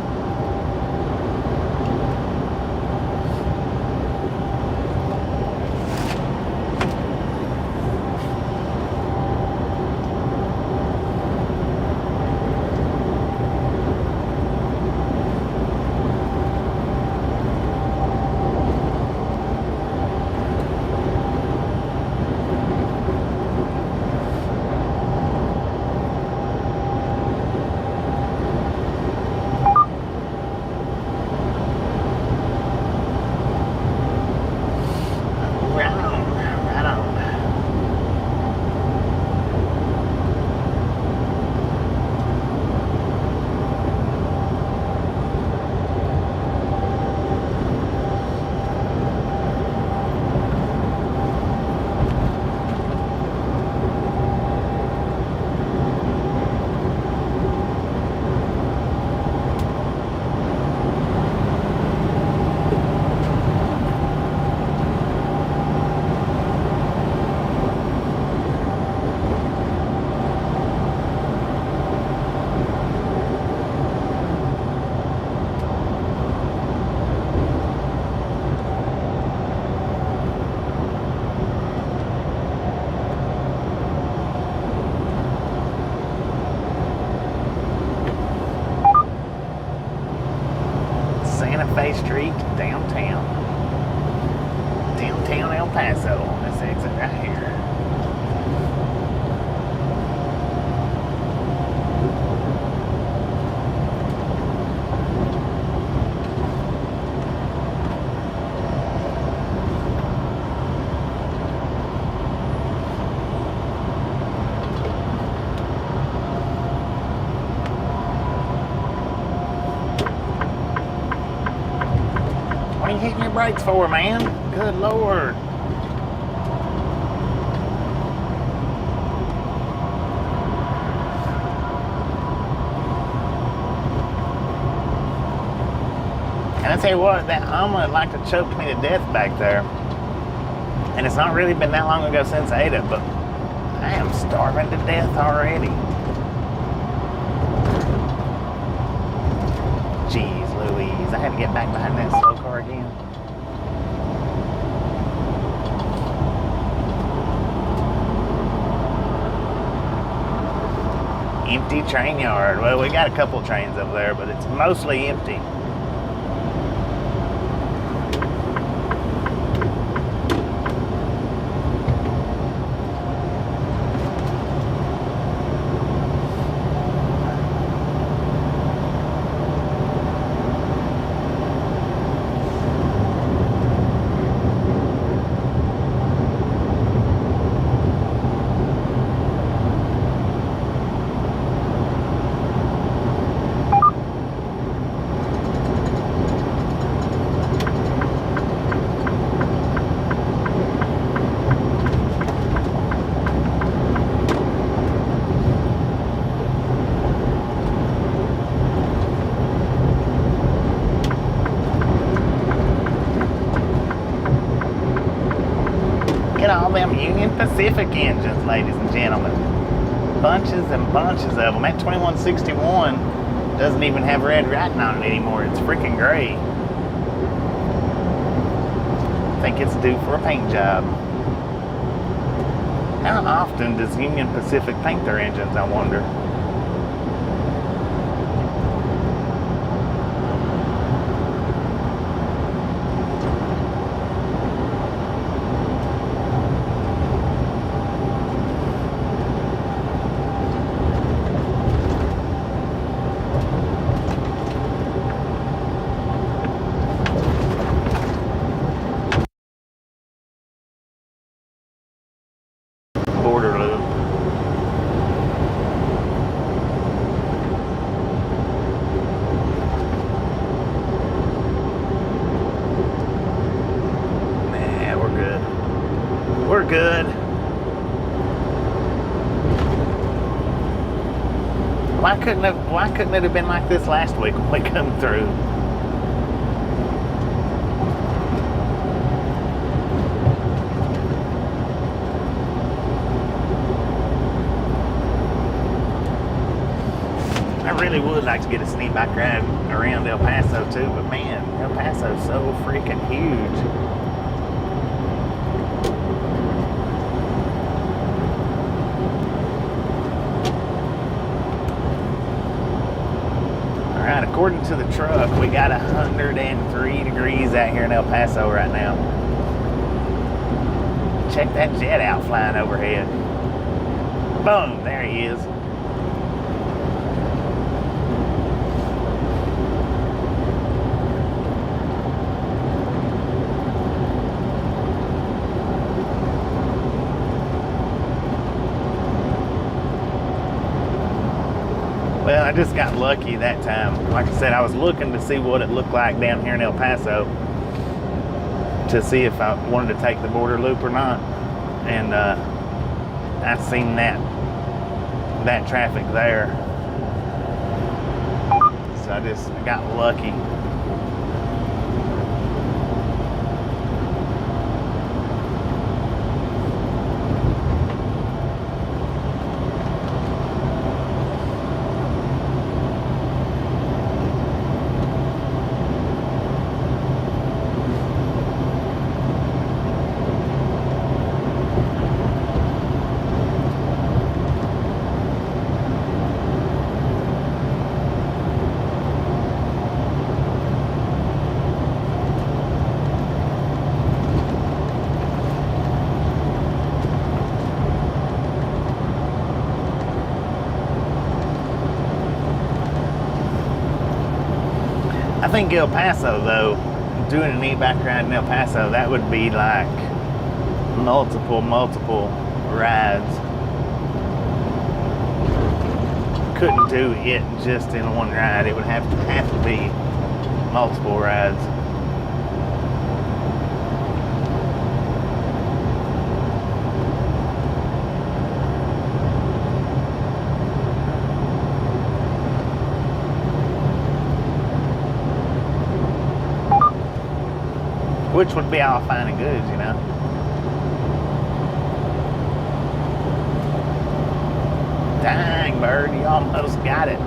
Street downtown El Paso on this exit right here. What are you hitting your brakes for, man? Good Lord. And I tell you what, that omelet like to choke me to death back there. And it's not really been that long ago since I ate it, but I am starving to death already. Jeez Louise, I had to get back behind that slow car again. Empty train yard. Well, we got a couple trains over there, but it's mostly empty. All them Union Pacific engines, ladies and gentlemen. Bunches and bunches of them. That 2161 doesn't even have red writing on it anymore. It's freaking gray. I think it's due for a paint job. How often does Union Pacific paint their engines, I wonder? Border loop. Nah, we're good. We're good. Why couldn't it have been like this last week when we come through? I really would would like to get a sneak bike ride around El Paso too, but man, El Paso's so freaking huge. All right, according to the truck, we got 103 degrees out here in El Paso right now. Check that jet out flying overhead. Boom, there he is. Well, I just got lucky that time. Like I said, I was looking to see what it looked like down here in El Paso to see if I wanted to take the border loop or not. And I seen that traffic there. So I got lucky. I think El Paso, though, doing an e-bike ride in El Paso, that would be like multiple rides. Couldn't do it just in one ride. It would have to be multiple rides. Which would be all fine and good, you know. Dang, bird, you almost got it.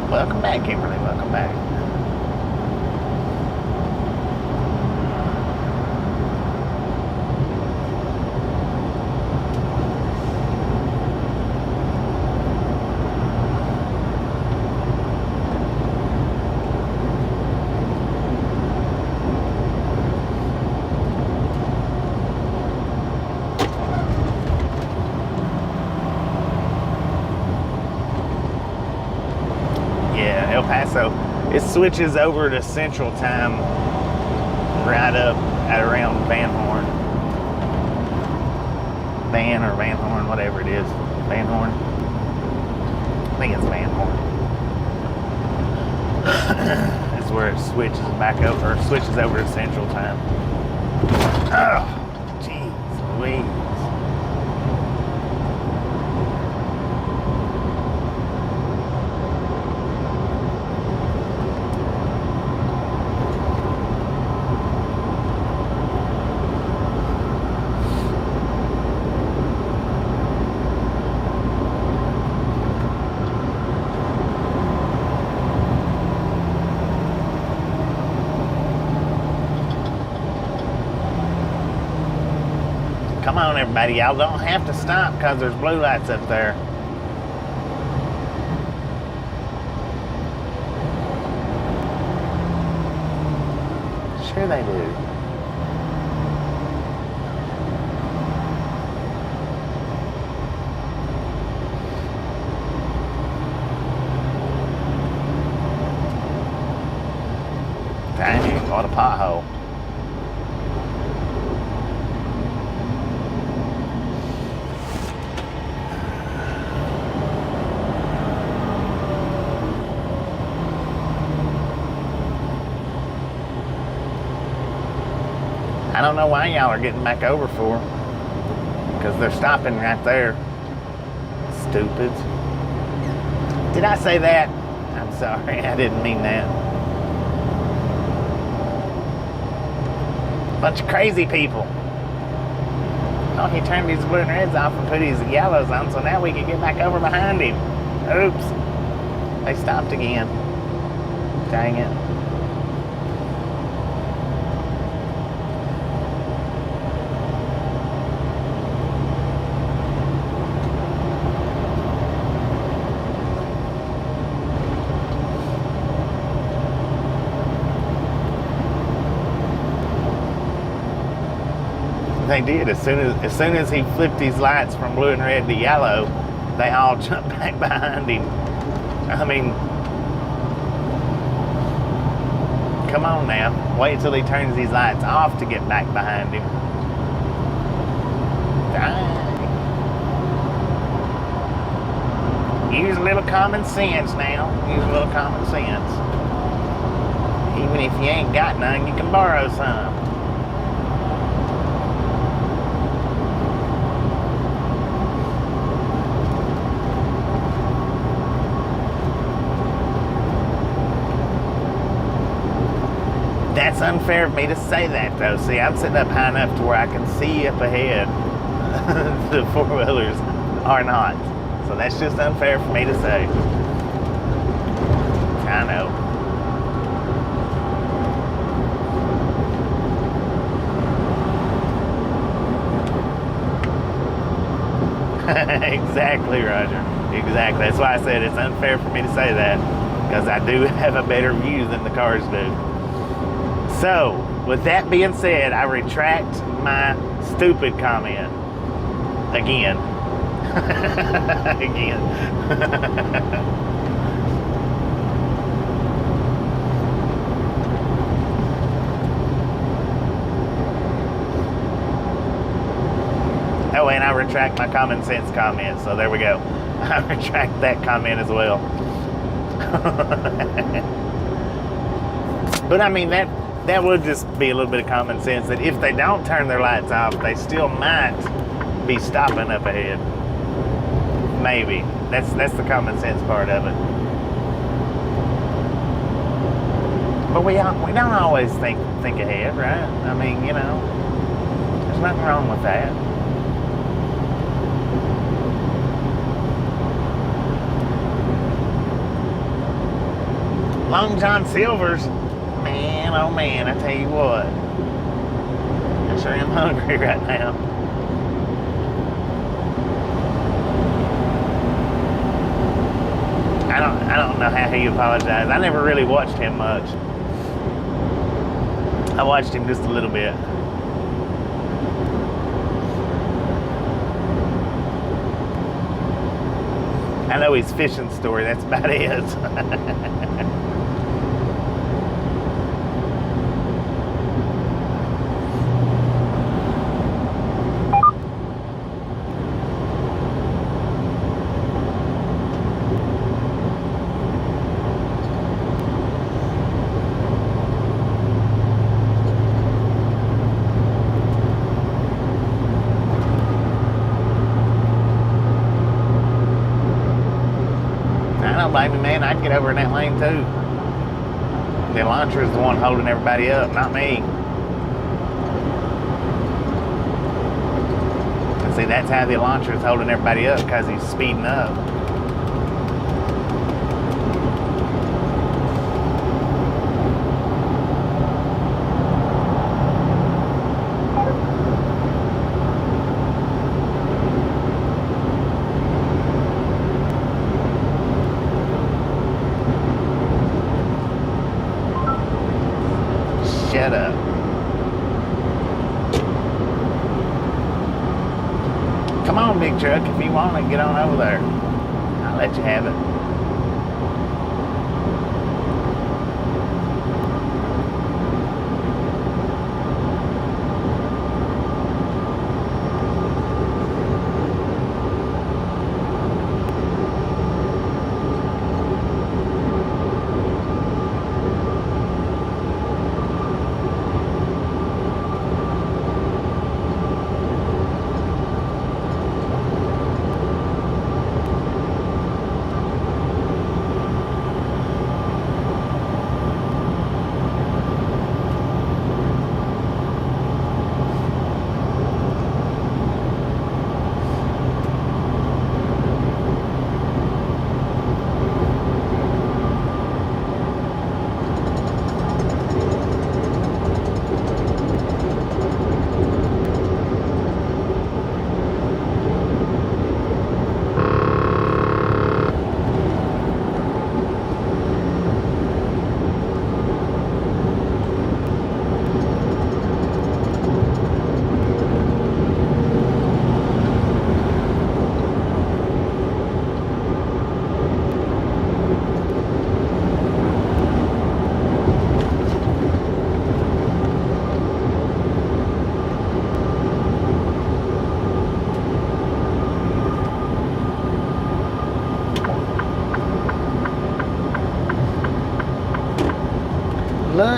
Welcome back, Kimberly. Welcome back. El Paso, it switches over to Central Time right up at around Van Horn. Van or Van Horn, whatever it is. Van Horn. I think it's Van Horn. That's where it switches back over, or switches over to Central Time. Oh, jeez Louise. Come on, everybody. Y'all don't have to stop because there's blue lights up there. Sure they do. Dang, what a pothole. I don't know why y'all are getting back over for, because they're stopping right there. Stupids. Did I say that? I'm sorry, I didn't mean that. Bunch of crazy people. Oh, he turned his blue and reds off and put his yellows on, so now we can get back over behind him. Oops. They stopped again. Dang it. They did. As soon as he flipped his lights from blue and red to yellow, they all jumped back behind him. I mean, come on now. Wait till he turns his lights off to get back behind him. Dang. Use a little common sense now. Use a little common sense. Even if you ain't got none, you can borrow some. That's unfair of me to say that, though. See, I'm sitting up high enough to where I can see up ahead. The four-wheelers are not. So that's just unfair for me to say. I know. Exactly, Roger. Exactly. That's why I said it's unfair for me to say that. Because I do have a better view than the cars do. So, with that being said, I retract my stupid comment. Again. Again. Oh, and I retract my common sense comment, so there we go. I retract that comment as well. But I mean, that would just be a little bit of common sense that if they don't turn their lights off, they still might be stopping up ahead. Maybe. That's the common sense part of it. But we don't always think ahead, right? I mean, you know, there's nothing wrong with that. Long John Silver's, man, oh man, I tell you what. I sure am hungry right now. I don't know how he apologized. I never really watched him much. I watched him just a little bit. I know his fishing story, that's about it. Blame me, man, I'd get over in that lane too. The Elantra is the one holding everybody up, not me. And see, that's how the Elantra is holding everybody up, because he's speeding up. Shut up. Come on, big truck. If you want to, get on over there. I'll let you have it.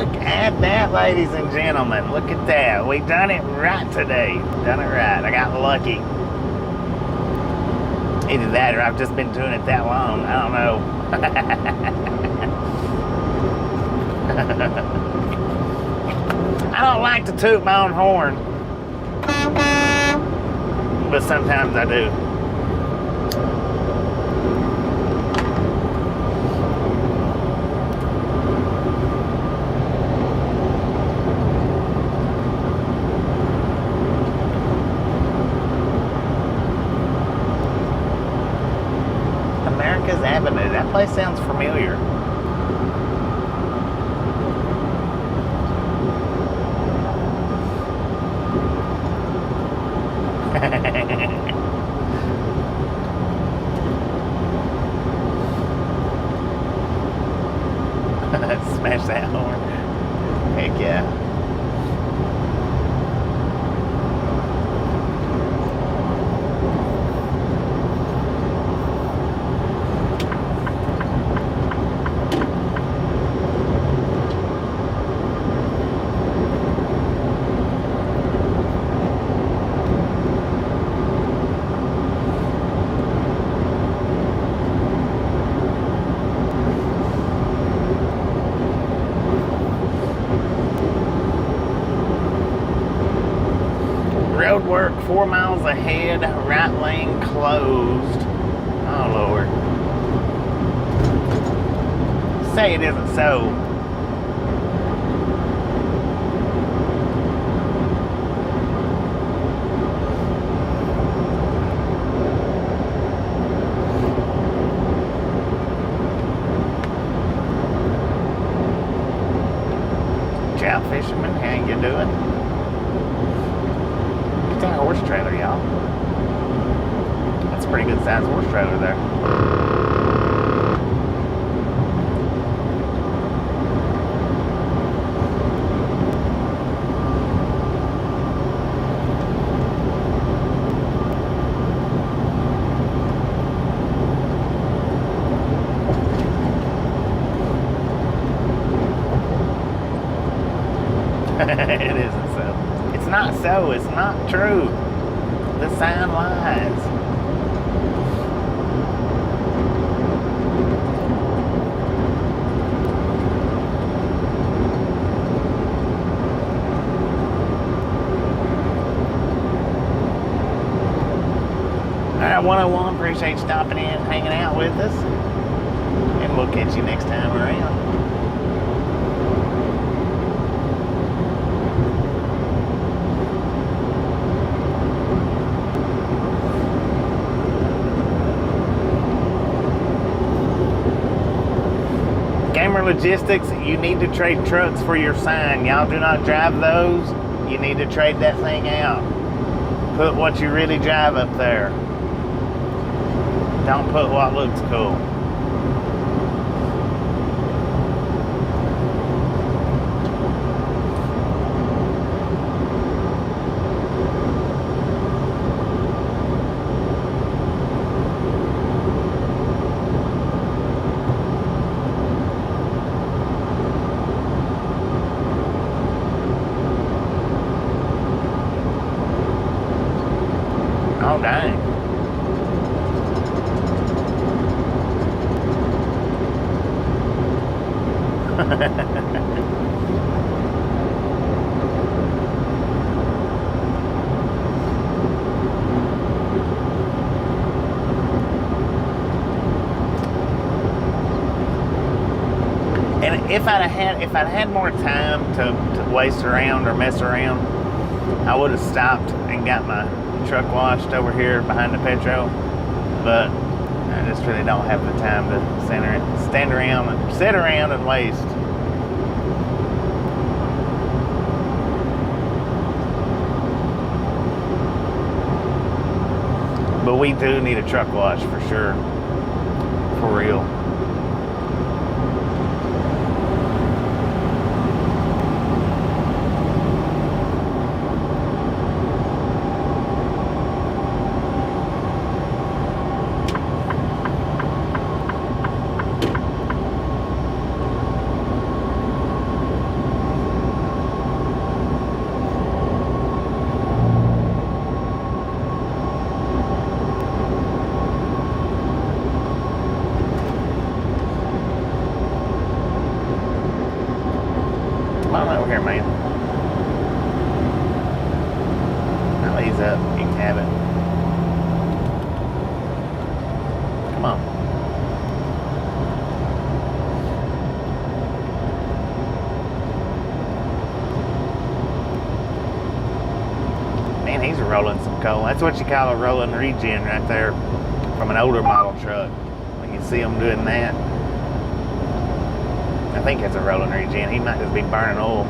Look at that, ladies and gentlemen. Look at that. We done it right today. Done it right. I got lucky. Either that or I've just been doing it that long. I don't know. I don't like to toot my own horn, but sometimes I do. America's Avenue. That place sounds familiar. Smash that horn. Heck yeah. Road work 4 miles ahead, right lane closed. Oh Lord. Say it isn't so. Ciao, fisherman. How you doing? That horse trailer, y'all. That's a pretty good sized horse trailer there. It isn't so. It's not so. It's not true. The sign lies. Alright, 101, appreciate you stopping in, hanging out with us. And we'll catch you next time around. Logistics, you need to trade trucks for your sign. Y'all do not drive those. You need to trade that thing out. Put what you really drive up there. Don't put what looks cool. Oh, dang. And if I'd had more time to waste around or mess around, I would have stopped and got my truck washed over here behind the Petro, but I just really don't have the time to stand around and sit around and waste. But we do need a truck wash for sure, for real. Come on over here, man. I'll ease up. You can have it. Come on. Man, he's rolling some coal. That's what you call a rolling regen right there from an older model truck. When you see them doing that. I think it's a rolling regen. He might just be burning oil.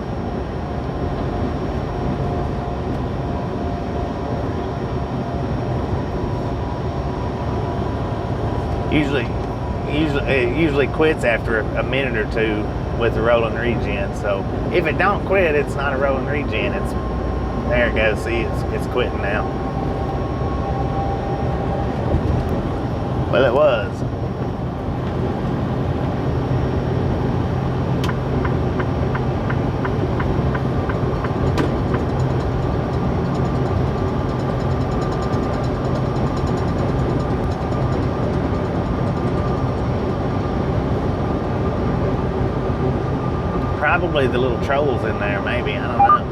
It usually quits after a minute or two with the rolling regen. So if it don't quit, it's not a rolling regen. It's there it goes. See, it's quitting now. Well, it was. Probably the little trolls in there, maybe. I don't know.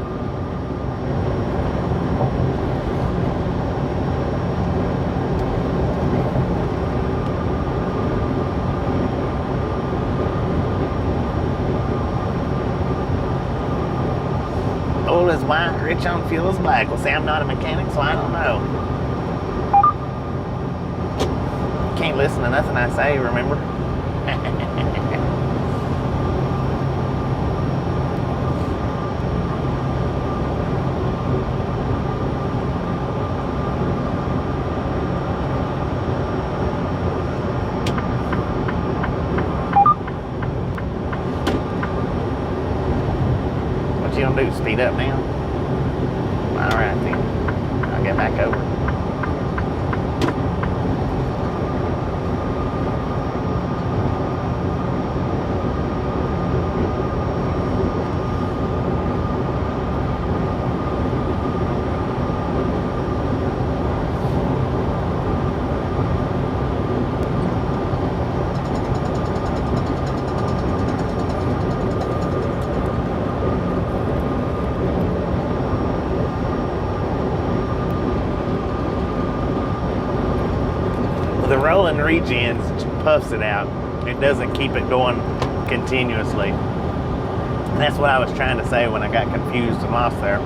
Oil is white, rich on fuel is black. Well, see, I'm not a mechanic, so I don't know. Can't listen to nothing I say, remember? You gonna do, speed up now? All right then, I'll get back over. The rolling regens puffs it out. It doesn't keep it going continuously. And that's what I was trying to say when I got confused and lost there.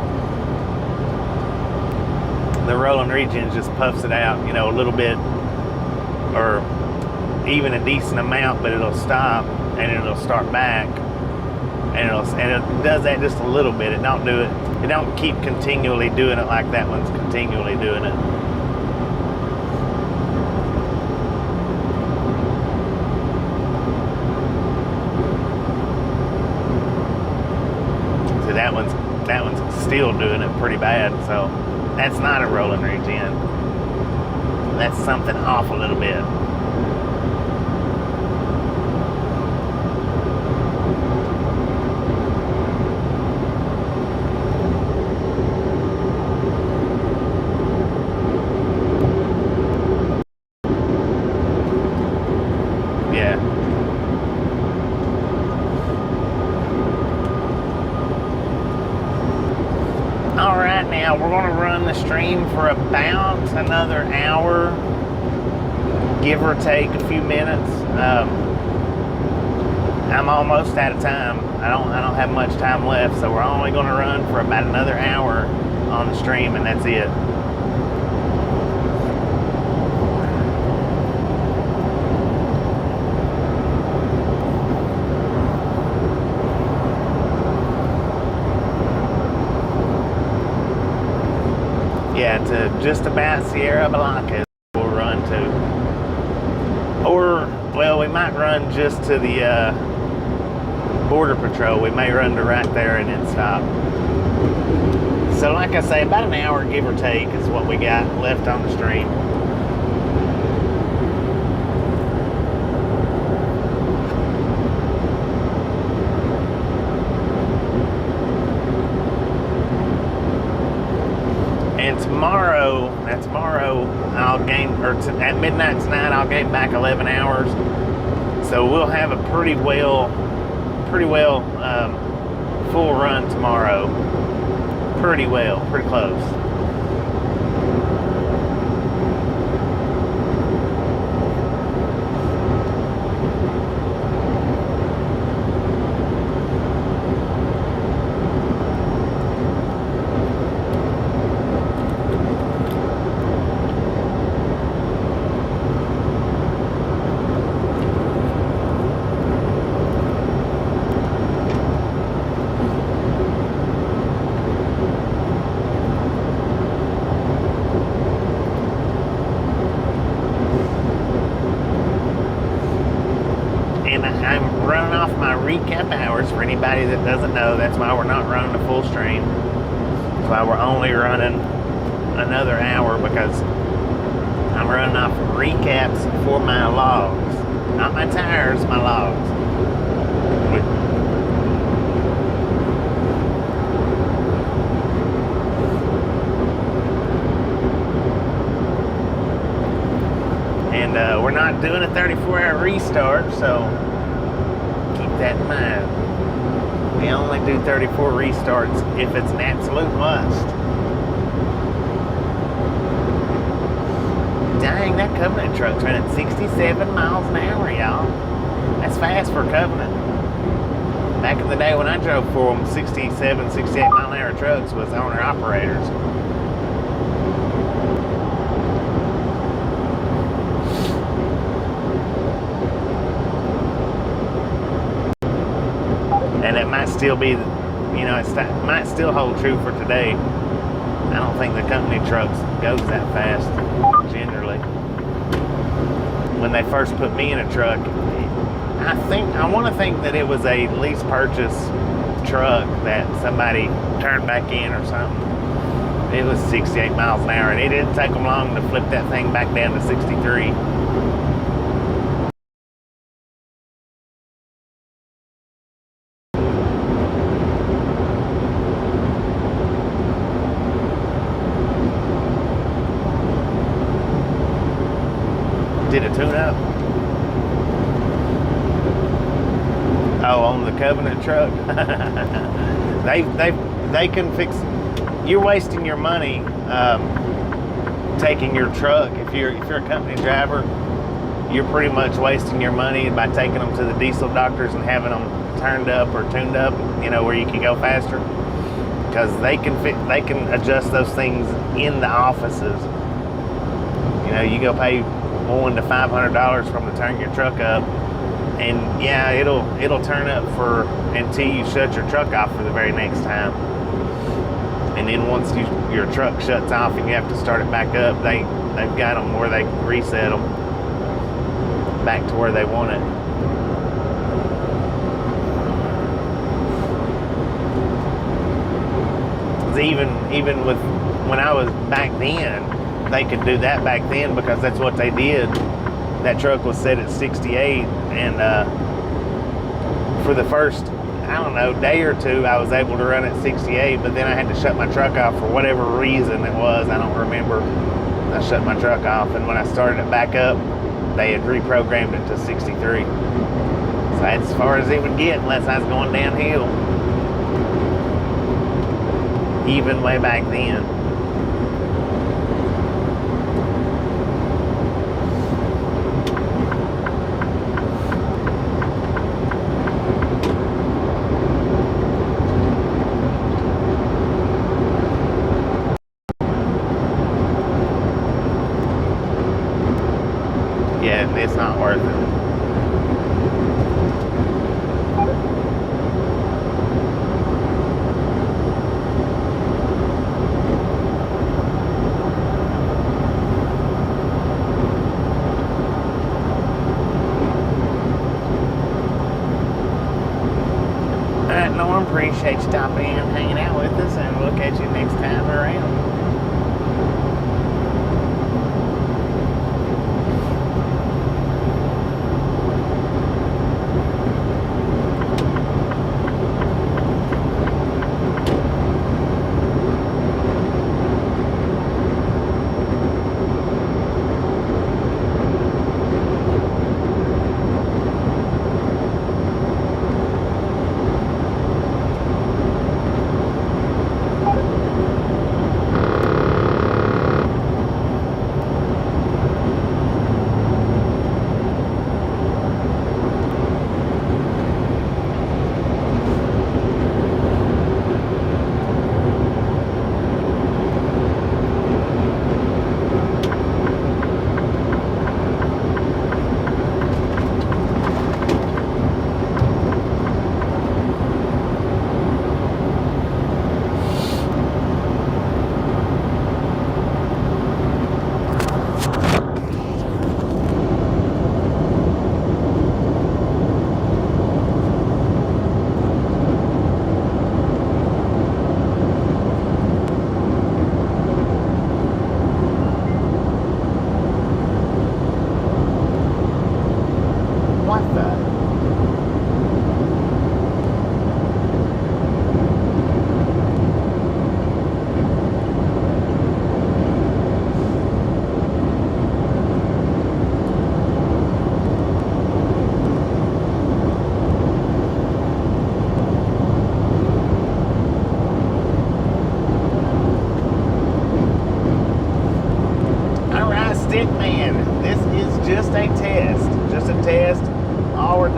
The rolling regens just puffs it out, you know, a little bit, or even a decent amount, but it'll stop and it'll start back, and it does that just a little bit. It don't keep continually doing it like that one's continually doing it. That one's still doing it pretty bad, so that's not a rolling regen. That's something off a little bit. Now we're going to run the stream for about another hour, give or take a few minutes. I'm almost out of time. I don't have much time left, so we're only going to run for about another hour on the stream, and that's it. Yeah, to just about Sierra Blanca we'll run to. Or, well, we might run just to the Border Patrol. We may run to right there and then stop. So like I say, about an hour, give or take, is what we got left on the stream. And tomorrow I'll gain, at midnight tonight, I'll gain back 11 hours. So we'll have a pretty well full run tomorrow. Pretty well, pretty close. I'm running off my recap hours. For anybody that doesn't know, that's why we're not running a full stream. That's why we're only running another hour, because I'm running off recaps for my logs. Not my tires, my logs. And we're not doing a 34-hour restart, so keep that in mind. We only do 34 restarts if it's an absolute must. Dang, that Covenant truck's running 67 miles an hour, y'all. That's fast for a Covenant. Back in the day when I drove for them, 67, 68 mile an hour trucks was owner operators. And it might still be, it might still hold true for today. I don't think the company trucks goes that fast, generally. When they first put me in a truck, I want to think that it was a lease purchase truck that somebody turned back in or something. It was 68 miles an hour, and it didn't take them long to flip that thing back down to 63. Did a tune-up? Oh, on the Covenant truck? They can fix. You're wasting your money taking your truck. If you're a company driver, you're pretty much wasting your money by taking them to the diesel doctors and having them turned up or tuned up, where you can go faster. Because they can adjust those things in the offices. You go pay $100 to $500 from to turn your truck up, and yeah, it'll turn up until you shut your truck off for the very next time. And then once your truck shuts off and you have to start it back up, they've got them where they reset them back to where they want it. Even with when I was back then, they could do that back then because that's what they did. That truck was set at 68, and for the first, day or two, I was able to run at 68, but then I had to shut my truck off for whatever reason it was. I don't remember. I shut my truck off, and when I started it back up, they had reprogrammed it to 63. So that's as far as it would get unless I was going downhill. Even way back then. Yeah, it's not worth it. Norm, appreciate you stopping in and hanging out with us, and we'll catch you next time around.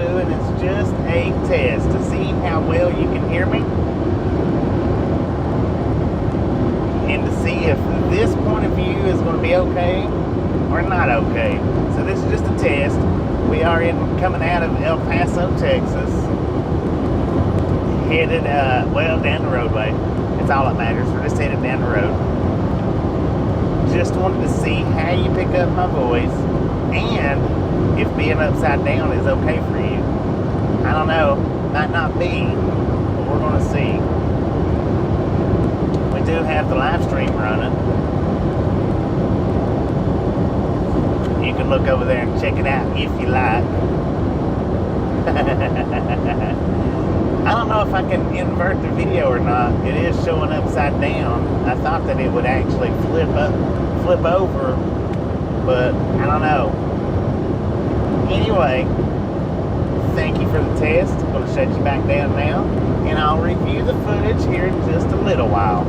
doing is just a test to see how well you can hear me and to see if this point of view is going to be okay or not okay. So this is just a test. We are coming out of El Paso, Texas, headed well down the roadway. It's all that matters. We're just headed down the road. Just wanted to see how you pick up my voice and if being upside down is okay for you. I don't know. Might not be, but we're going to see. We do have the live stream running. You can look over there and check it out if you like. I don't know if I can invert the video or not. It is showing upside down. I thought that it would actually flip over, but I don't know. Anyway, thank you for the test. I'm going to shut you back down now, and I'll review the footage here in just a little while.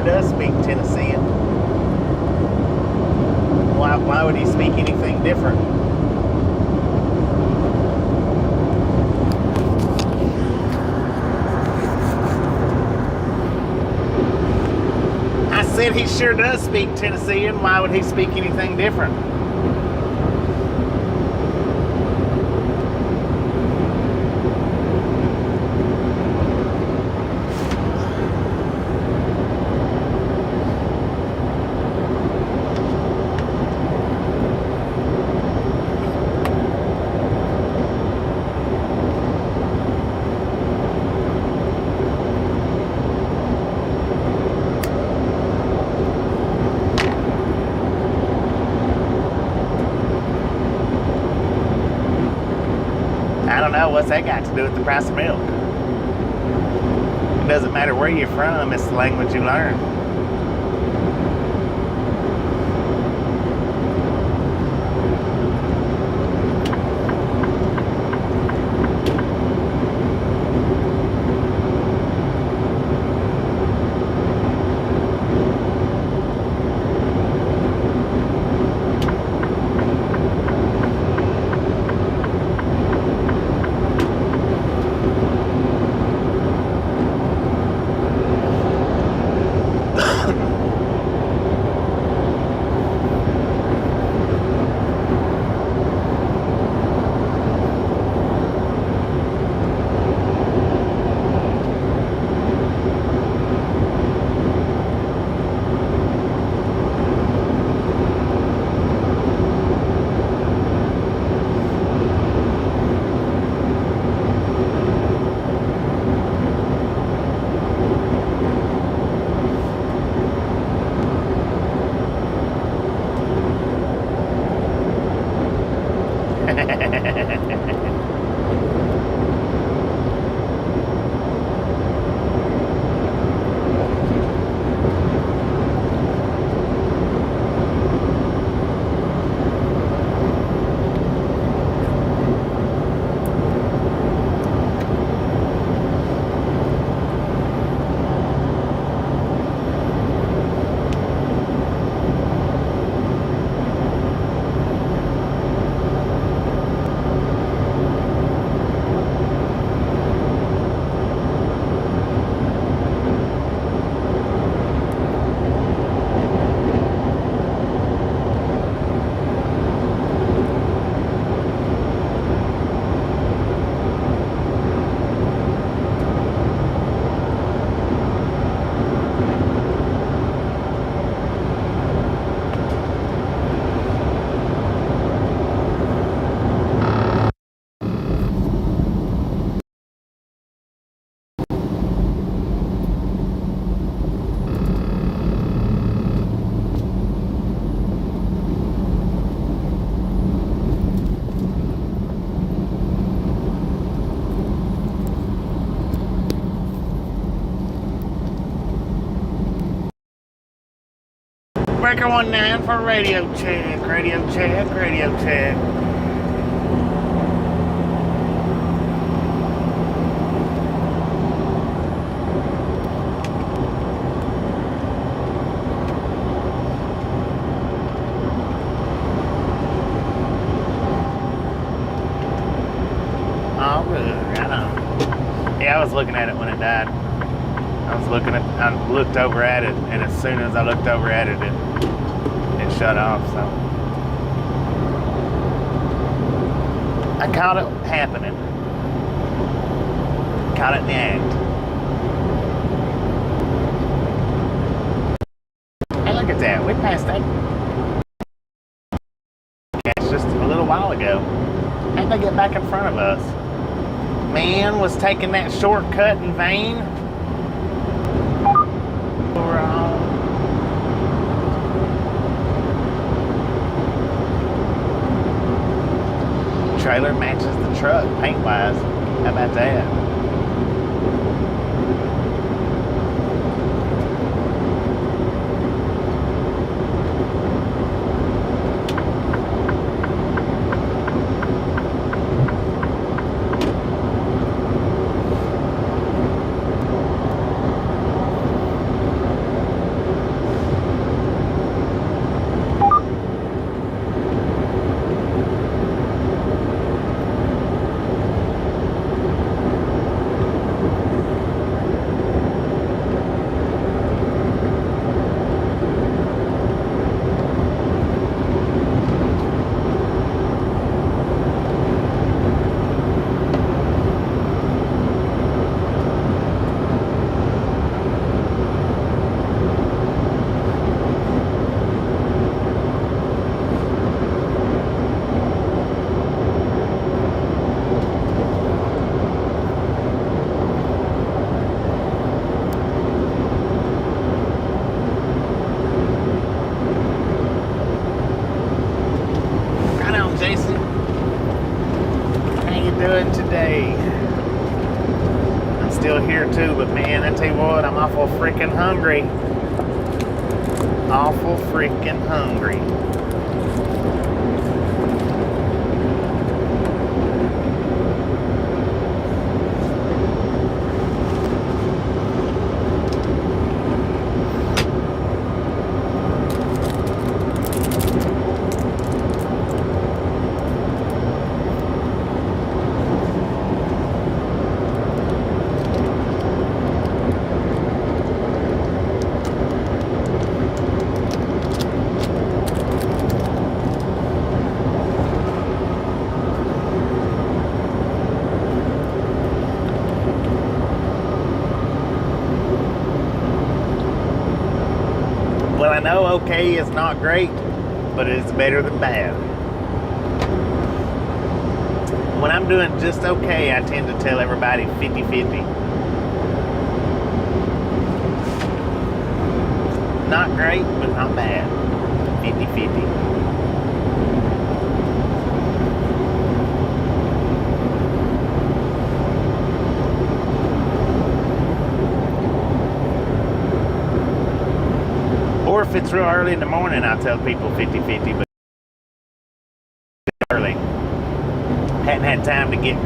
Does speak Tennessean. Why would he speak anything different? I said he sure does speak Tennessean. Why would he speak anything different? I don't know, what's that got to do with the price of milk? It doesn't matter where you're from, it's the language you learn. Breaker 19 for radio check, radio check, radio check. Oh, good, right on. Yeah, I was looking at it when it died. I looked over at it, and as soon as I looked over at it, it shut off, so. I caught it happening. Caught it in the act. Hey, look at that. We passed that gas just a little while ago. How'd they get back in front of us? Man was taking that shortcut in vain. Trailer matches the truck paint-wise. How about that? Too, but man, I tell you what, I'm awful freaking hungry. Awful freaking hungry. I know okay is not great, but it's better than bad. When I'm doing just okay, I tend to tell everybody 50-50. Not great, but not bad. 50-50. Or if it's real early in the morning, I tell people 50-50, but early. Hadn't had time to get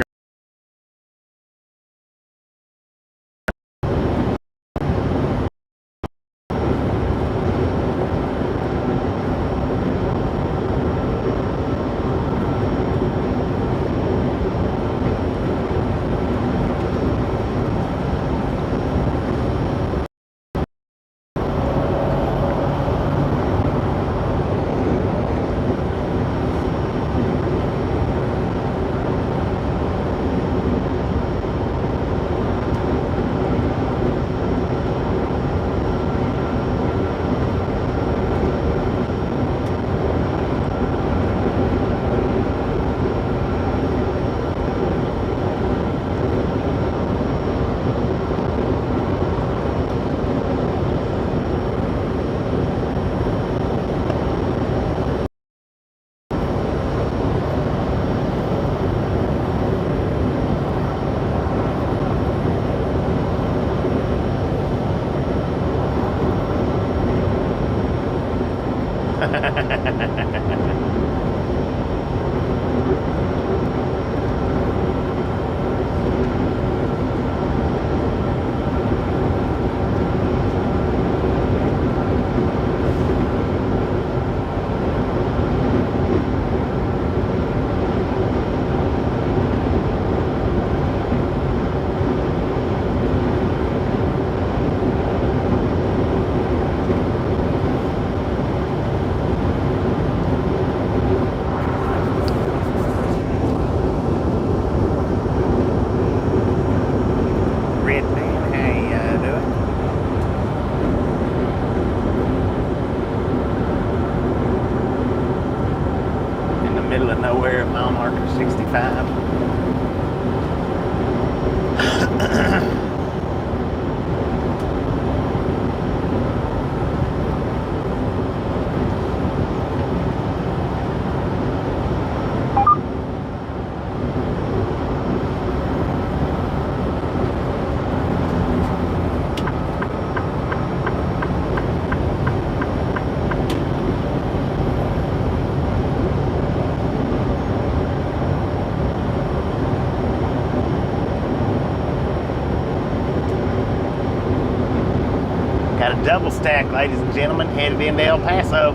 Got a double stack, ladies and gentlemen, headed into El Paso.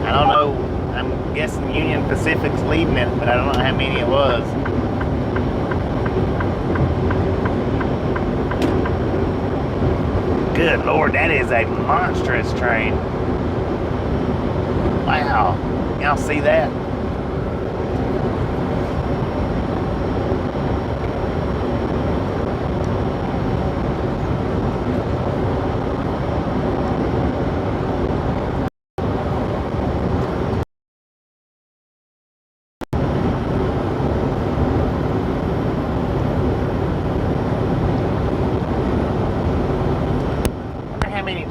I don't know, I'm guessing Union Pacific's leading it, but I don't know how many it was. Good Lord, that is a monstrous train. Wow, y'all see that?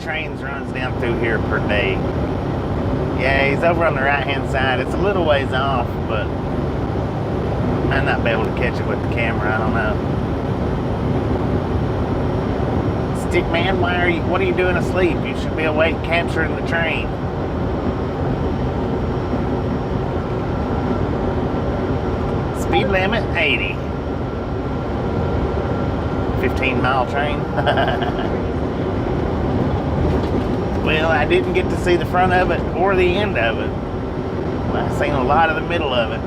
Trains runs down through here per day. Yeah, he's over on the right hand side. It's a little ways off, but I might not be able to catch it with the camera. I don't know. Stickman, what are you doing asleep? You should be awake capturing the train. Speed limit 80. 15-mile train. Well, I didn't get to see the front of it or the end of it. Well, I seen a lot of the middle of it.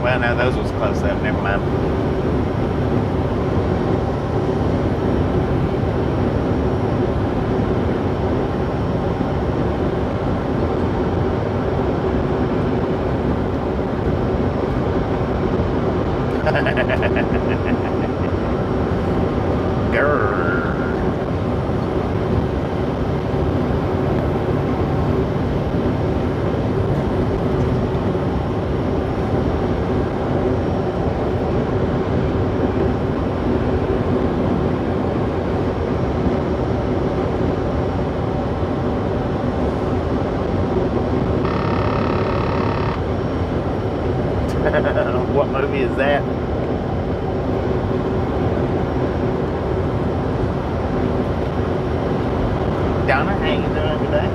Well, now those was close up. Never mind. What movie is that? Donna, how you doing today?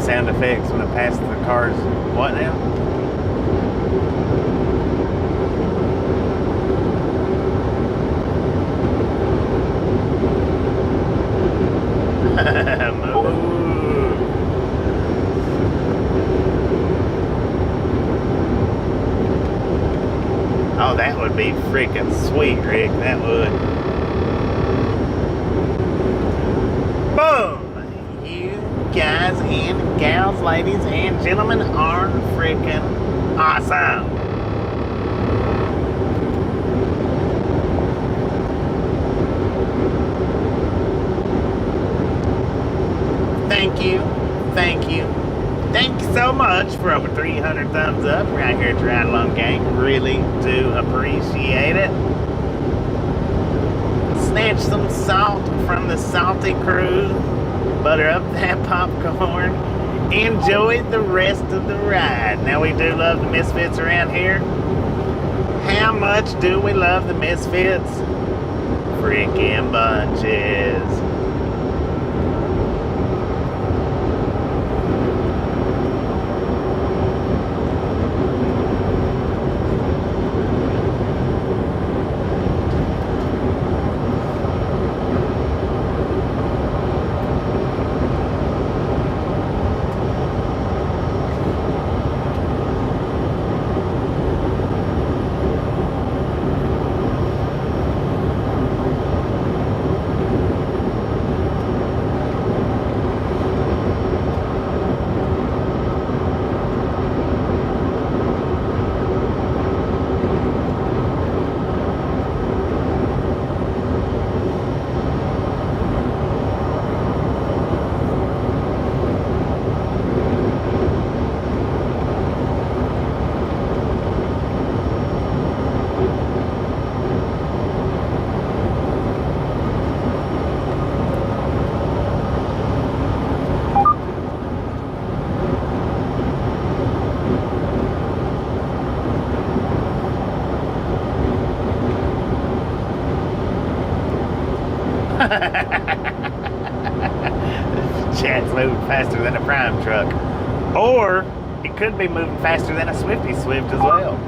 Sound effects when I pass the cars. What now? Oh, that would be freaking sweet, Rick. That would. Boom! Guys and gals, ladies and gentlemen, are freaking awesome. Thank you, thank you, thank you so much for over 300 thumbs up right here at the Ride Along Gang. Really do appreciate it. Snatch some salt from the salty crew. Butter up that popcorn. Enjoy the rest of the ride. Now, we do love the Misfits around here. How much do we love the Misfits? Freaking bunches. Chat's moving faster than a prime truck. Or it could be moving faster than a Swifty Swift as well.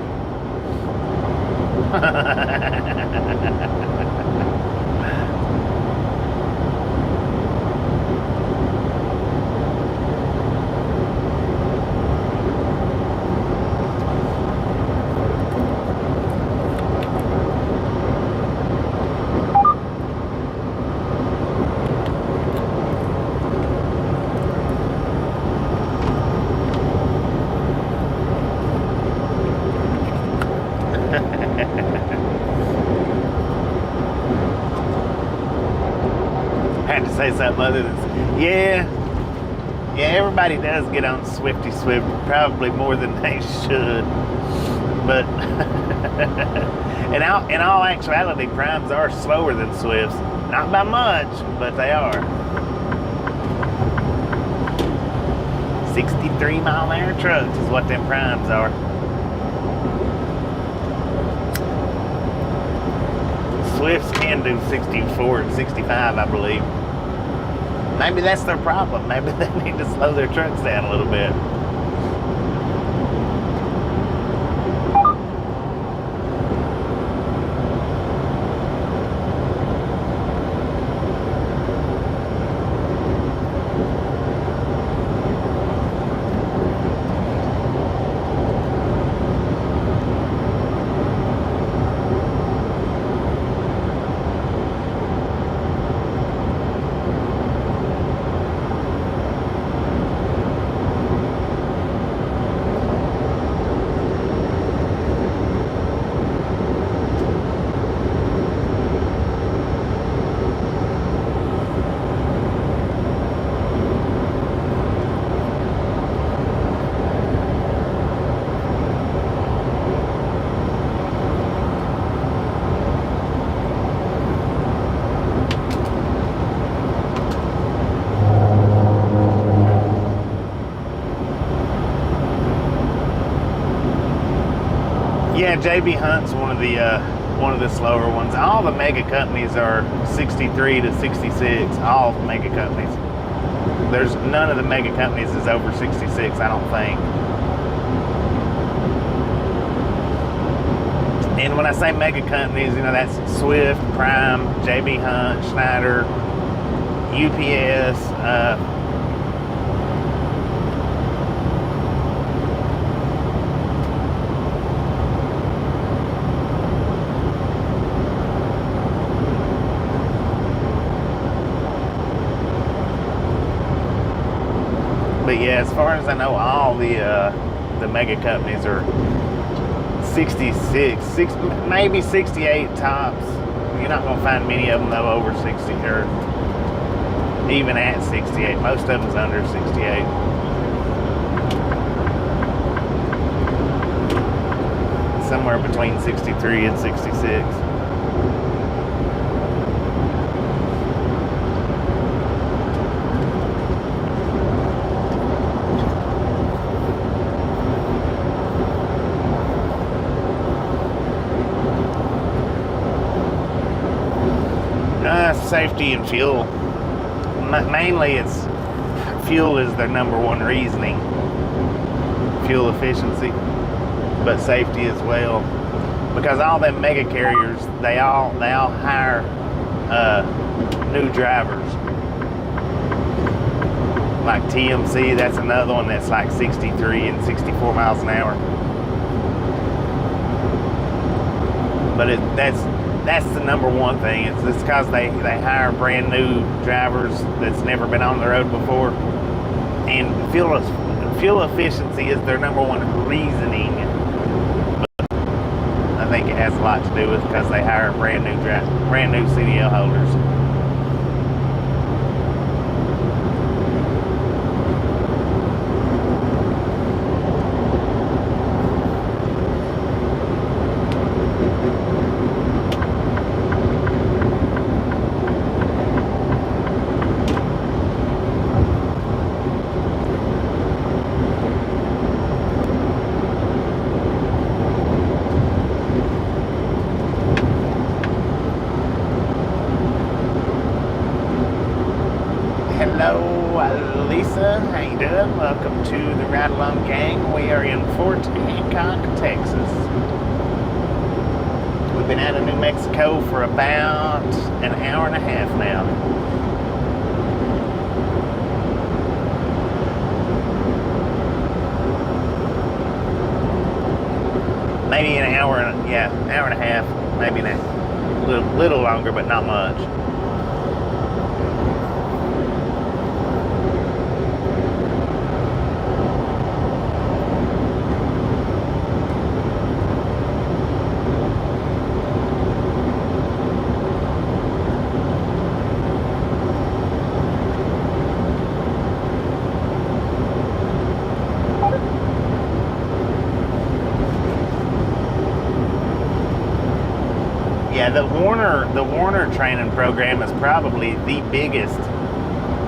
Had to say something other than, yeah, everybody does get on Swifty Swift, probably more than they should, but in all actuality, primes are slower than Swifts, not by much, but they are. 63-mile-an-hour trucks is what them primes are. Swifts can do 64 and 65, I believe. Maybe that's their problem. Maybe they need to slow their trucks down a little bit. Yeah, JB Hunt's one of the slower ones. All the mega companies are 63 to 66. All mega companies. There's none of the mega companies is over 66. I don't think. And when I say mega companies, that's Swift, Prime, JB Hunt, Schneider, UPS. But yeah, as far as I know, all the mega companies are 66, maybe 68 tops. You're not going to find many of them though over 60 or even at 68. Most of them's under 68. Somewhere between 63 and 66. safety and fuel. Mainly it's fuel is their number one reasoning. Fuel efficiency, but safety as well. Because all them mega carriers, they all hire new drivers. Like TMC, that's another one that's like 63 and 64 miles an hour. But that's the number one thing. It's because they hire brand new drivers that's never been on the road before, and fuel efficiency is their number one reasoning. But I think it has a lot to do with because they hire brand new CDL holders. Lisa, how you doing? Welcome to the Ride Along Gang. We are in Fort Hancock, Texas. We've been out of New Mexico for about an hour and a half now. Maybe an hour and a half, maybe a little longer, but not much. Yeah, the Warner training program is probably the biggest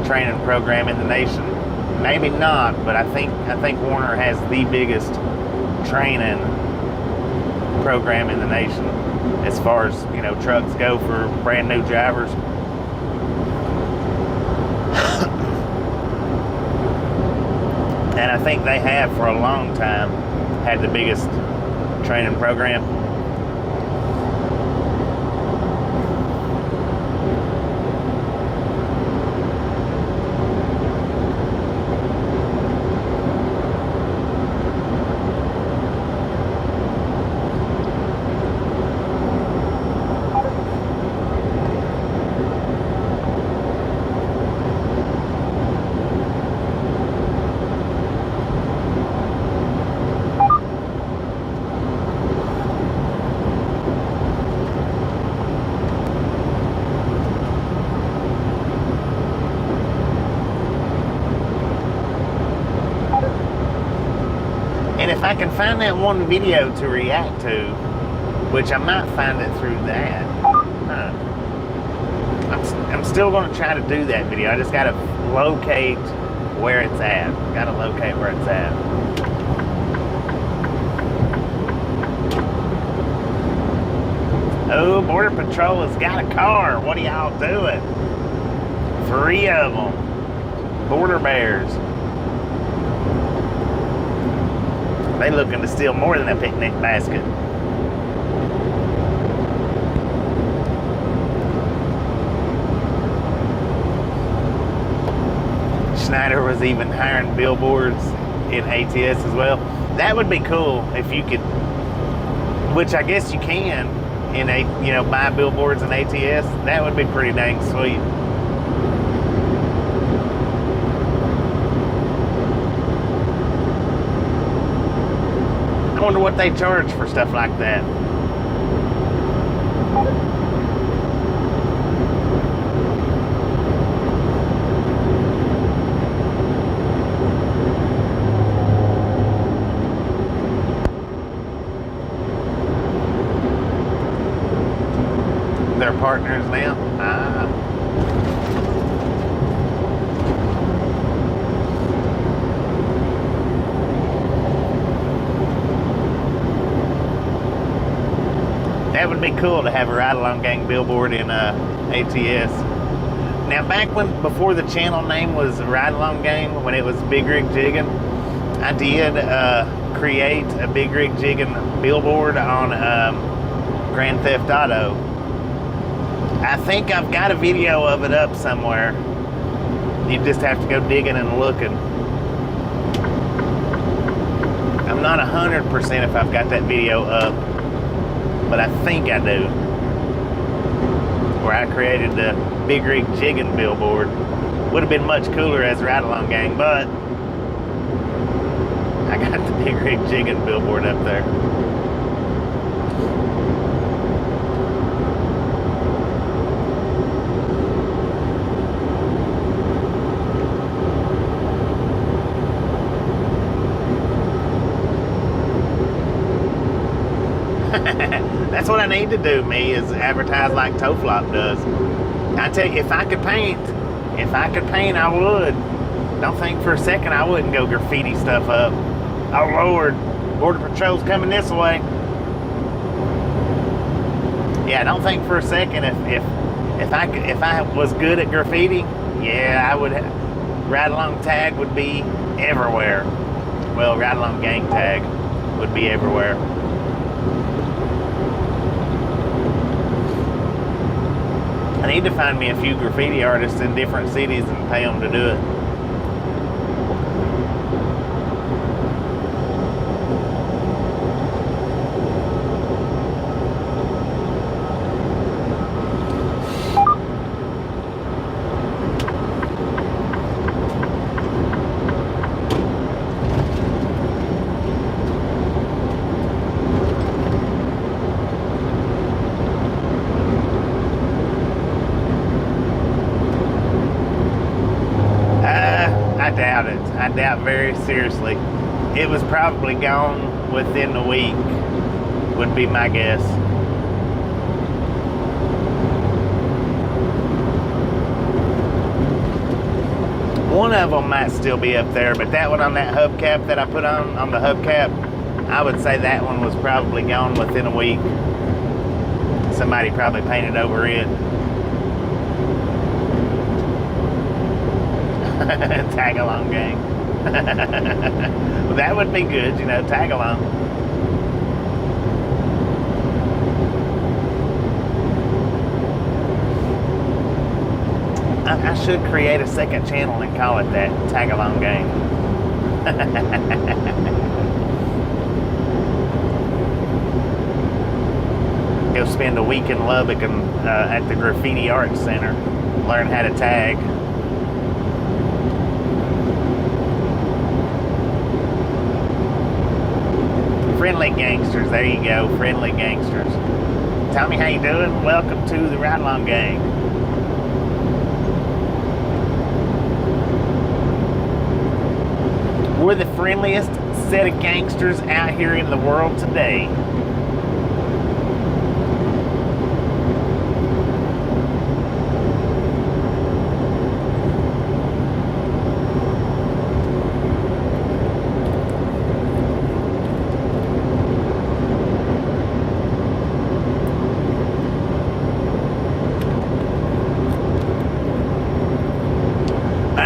training program in the nation. Maybe not, but I think Warner has the biggest training program in the nation as far as, you know, trucks go for brand new drivers. And I think they have for a long time had the biggest training program. And if I can find that one video to react to, which I might find it through that, I'm still going to try to do that video. I just got to locate where it's at. Got to locate where it's at. Oh, Border Patrol has got a car. What are y'all doing? 3 of them. Border Bears. They looking to steal more than a picnic basket. Schneider was even hiring billboards in ATS as well. That would be cool if you could, which I guess you can, buy billboards in ATS. That would be pretty dang sweet. I wonder what they charge for stuff like that. They're partners now. That would be cool to have a ride-along gang billboard in ATS. Now, back before the channel name was Ride Along Gang, when it was Big Rig Jigging, I did create a Big Rig Jigging billboard on Grand Theft Auto. I think I've got a video of it up somewhere. You just have to go digging and looking. I'm not 100% if I've got that video up, but I think I do. Where I created the Big Rig Jigging billboard. Would have been much cooler as Ride Along Gang, but I got the Big Rig Jigging billboard up there. That's what I need to do, me, is advertise like Toflop does. I tell you, if I could paint, I would. Don't think for a second I wouldn't go graffiti stuff up. Oh Lord, Border Patrol's coming this way. Yeah, don't think for a second if I was good at graffiti, yeah, I would. Ride Along tag would be everywhere. Well, Ride Along Gang tag would be everywhere. I need to find me a few graffiti artists in different cities and pay them to do it. I doubt very seriously. It was probably gone within a week, would be my guess. One of them might still be up there, but that one on that hubcap that I put on the hubcap, I would say that one was probably gone within a week. Somebody probably painted over it. Tag along gang. Well, that would be good, you know, tag along. I should create a second channel and call it that, Tag Along Gang. Go spend a week in Lubbock and at the Graffiti Arts Center, learn how to tag. Friendly gangsters, there you go, friendly gangsters. Tommy, how you doing? Welcome to the Ride Along Gang. We're the friendliest set of gangsters out here in the world today.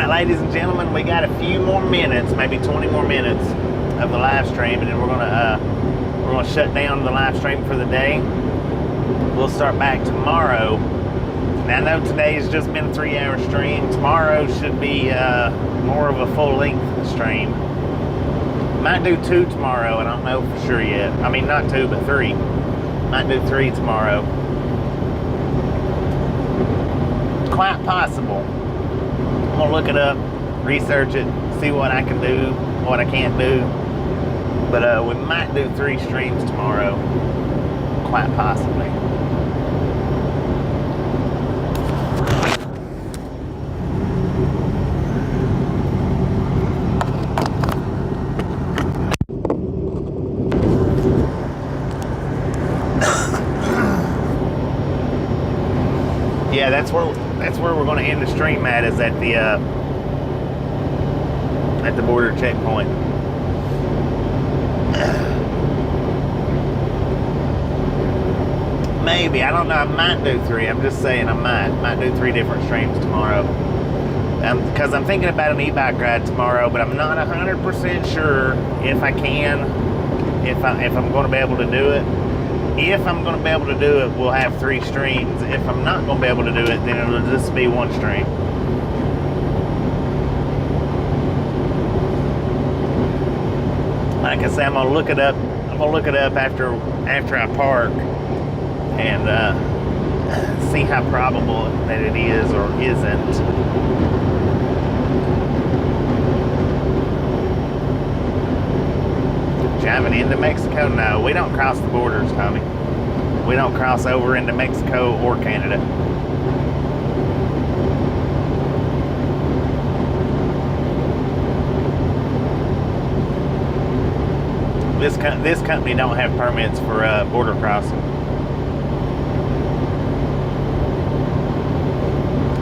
Ladies and gentlemen, we got a few more minutes, maybe 20 more minutes of the live stream, and then we're gonna shut down the live stream for the day. We'll start back tomorrow. Now, I know today's just been a 3-hour stream. Tomorrow should be more of a full-length stream. Might do 2 tomorrow. I don't know for sure yet. I mean, not 2, but 3. Might do 3 tomorrow. Quite possible. I'm gonna look it up, research it, see what I can do, what I can't do. But we might do 3 streams tomorrow, quite possibly. Yeah, that's where we're going to end the stream at, is at the border checkpoint. Maybe, I don't know. I might do 3. I'm just saying I might do 3 different streams tomorrow. Because I'm thinking about an e-bike ride tomorrow, but I'm not 100% sure if I can, if I'm going to be able to do it. If I'm going to be able to do it, we'll have 3 streams. If I'm not going to be able to do it, then it'll just be 1 stream. Like I say, I'm gonna look it up. I'm gonna look it up after I park and see how probable that it is or isn't. Driving into Mexico? No, we don't cross the borders, Tommy. We don't cross over into Mexico or Canada. This company don't have permits for border crossing.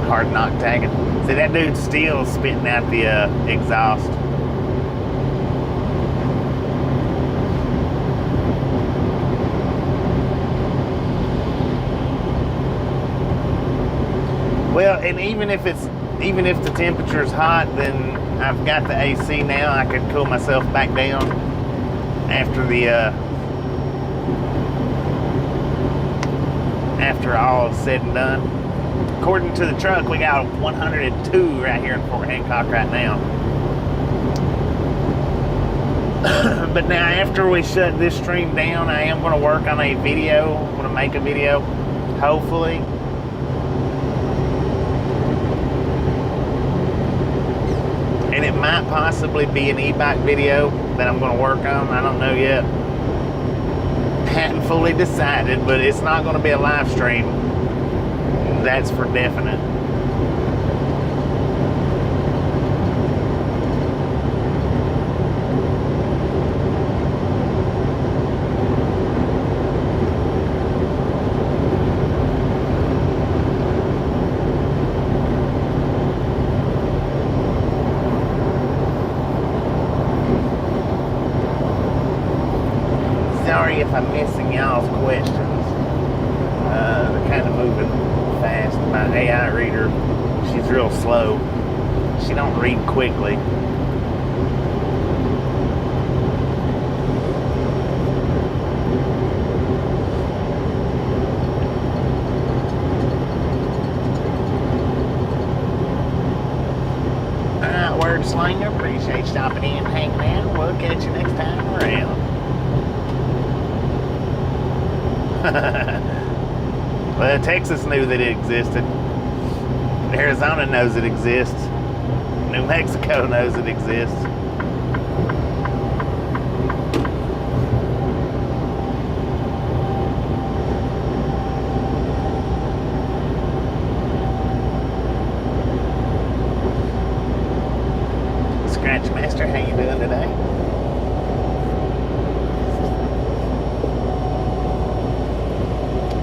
Hard knock tagging. See, that dude's still spitting out the exhaust. Well, and even if the temperature's hot, then I've got the AC now. I could cool myself back down after all is said and done. According to the truck, we got 102 right here in Fort Hancock right now. But now after we shut this stream down, I am going to work on a video. I'm going to make a video, hopefully. And it might possibly be an e-bike video that I'm going to work on. I don't know yet. Hadn't fully decided, but it's not going to be a live stream. That's for definite. Sorry if I'm missing y'all's questions. They're kind of moving fast. My AI reader, she's real slow. She don't read quickly. Alright, word slinger, appreciate you stopping in, hanging out. We'll catch you next time around. Well, Texas knew that it existed. Arizona knows it exists. New Mexico knows it exists. Scratch Master, how you doing today?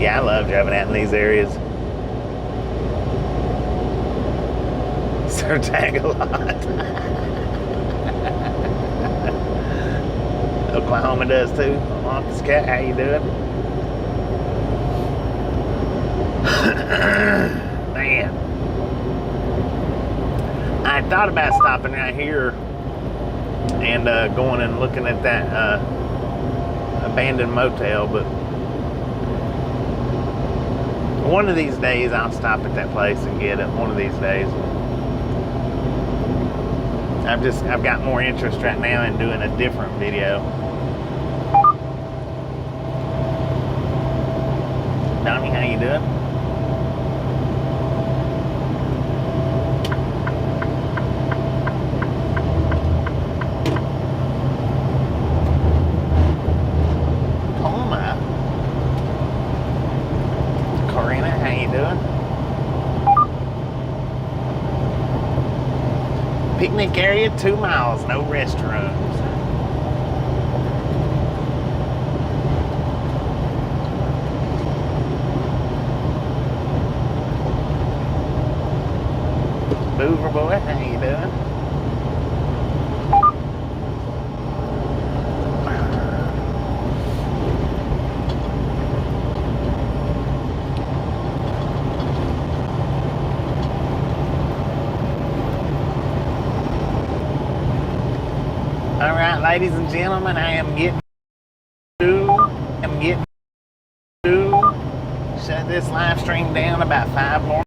Yeah, I love driving out in these areas. Sir Tag-a-lot. Oklahoma does too. Office Cat, how you doing? Man. I thought about stopping right here and going and looking at that abandoned motel, but one of these days I'll stop at that place and get it. One of these days. I've got more interest right now in doing a different video. Donnie, how you doing? Picnic area, 2 miles, no restrooms. Boover boy, how you doing? ladies and gentlemen, I am getting to shut this live stream down about 5 more.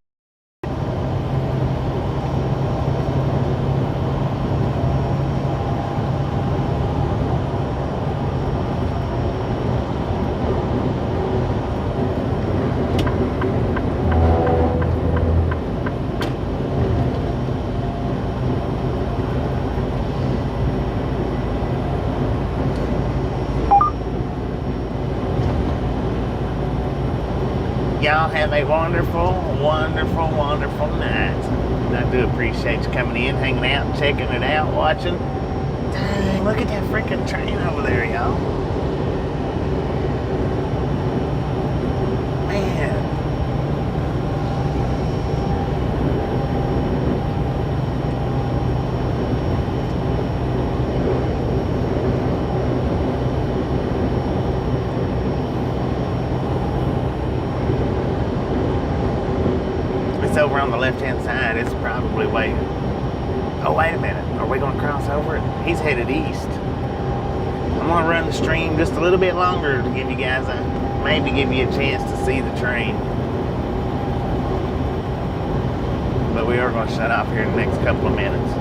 Y'all have a wonderful, wonderful, wonderful night. I do appreciate you coming in, hanging out, checking it out, watching. Dang, look at that freaking train over there, y'all. Man. Over on the left-hand side, it's probably waiting. Oh, wait a minute. Are we going to cross over it? He's headed east. I'm going to run the stream just a little bit longer to give you guys maybe give you a chance to see the train. But we are going to shut off here in the next couple of minutes.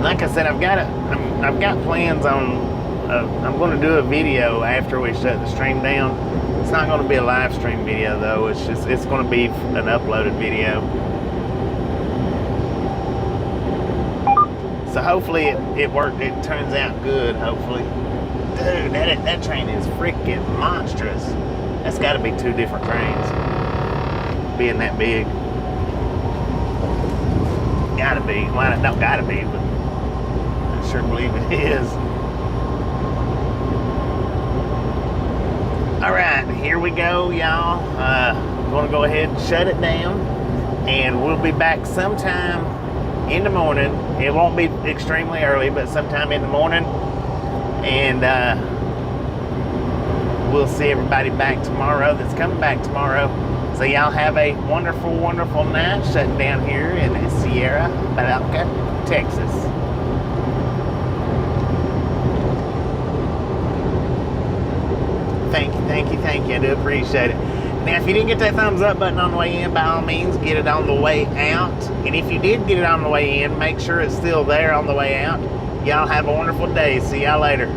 Like I said, I've got plans on. I'm going to do a video after we shut the stream down. It's not going to be a live stream video though. It's going to be an uploaded video. So hopefully it worked. It turns out good. Hopefully, dude, that train is freaking monstrous. That's got to be 2 different trains, being that big. Gotta be. Well, it don't gotta be, but I sure believe it is. Alright, here we go, y'all. I'm going to go ahead and shut it down, and we'll be back sometime in the morning. It won't be extremely early, but sometime in the morning, and we'll see everybody back tomorrow that's coming back tomorrow. So y'all have a wonderful, wonderful night shutting down here in Sierra, Balca, Texas. Thank you. I do appreciate it. Now, if you didn't get that thumbs up button on the way in, by all means, get it on the way out. And if you did get it on the way in, make sure it's still there on the way out. Y'all have a wonderful day. See y'all later.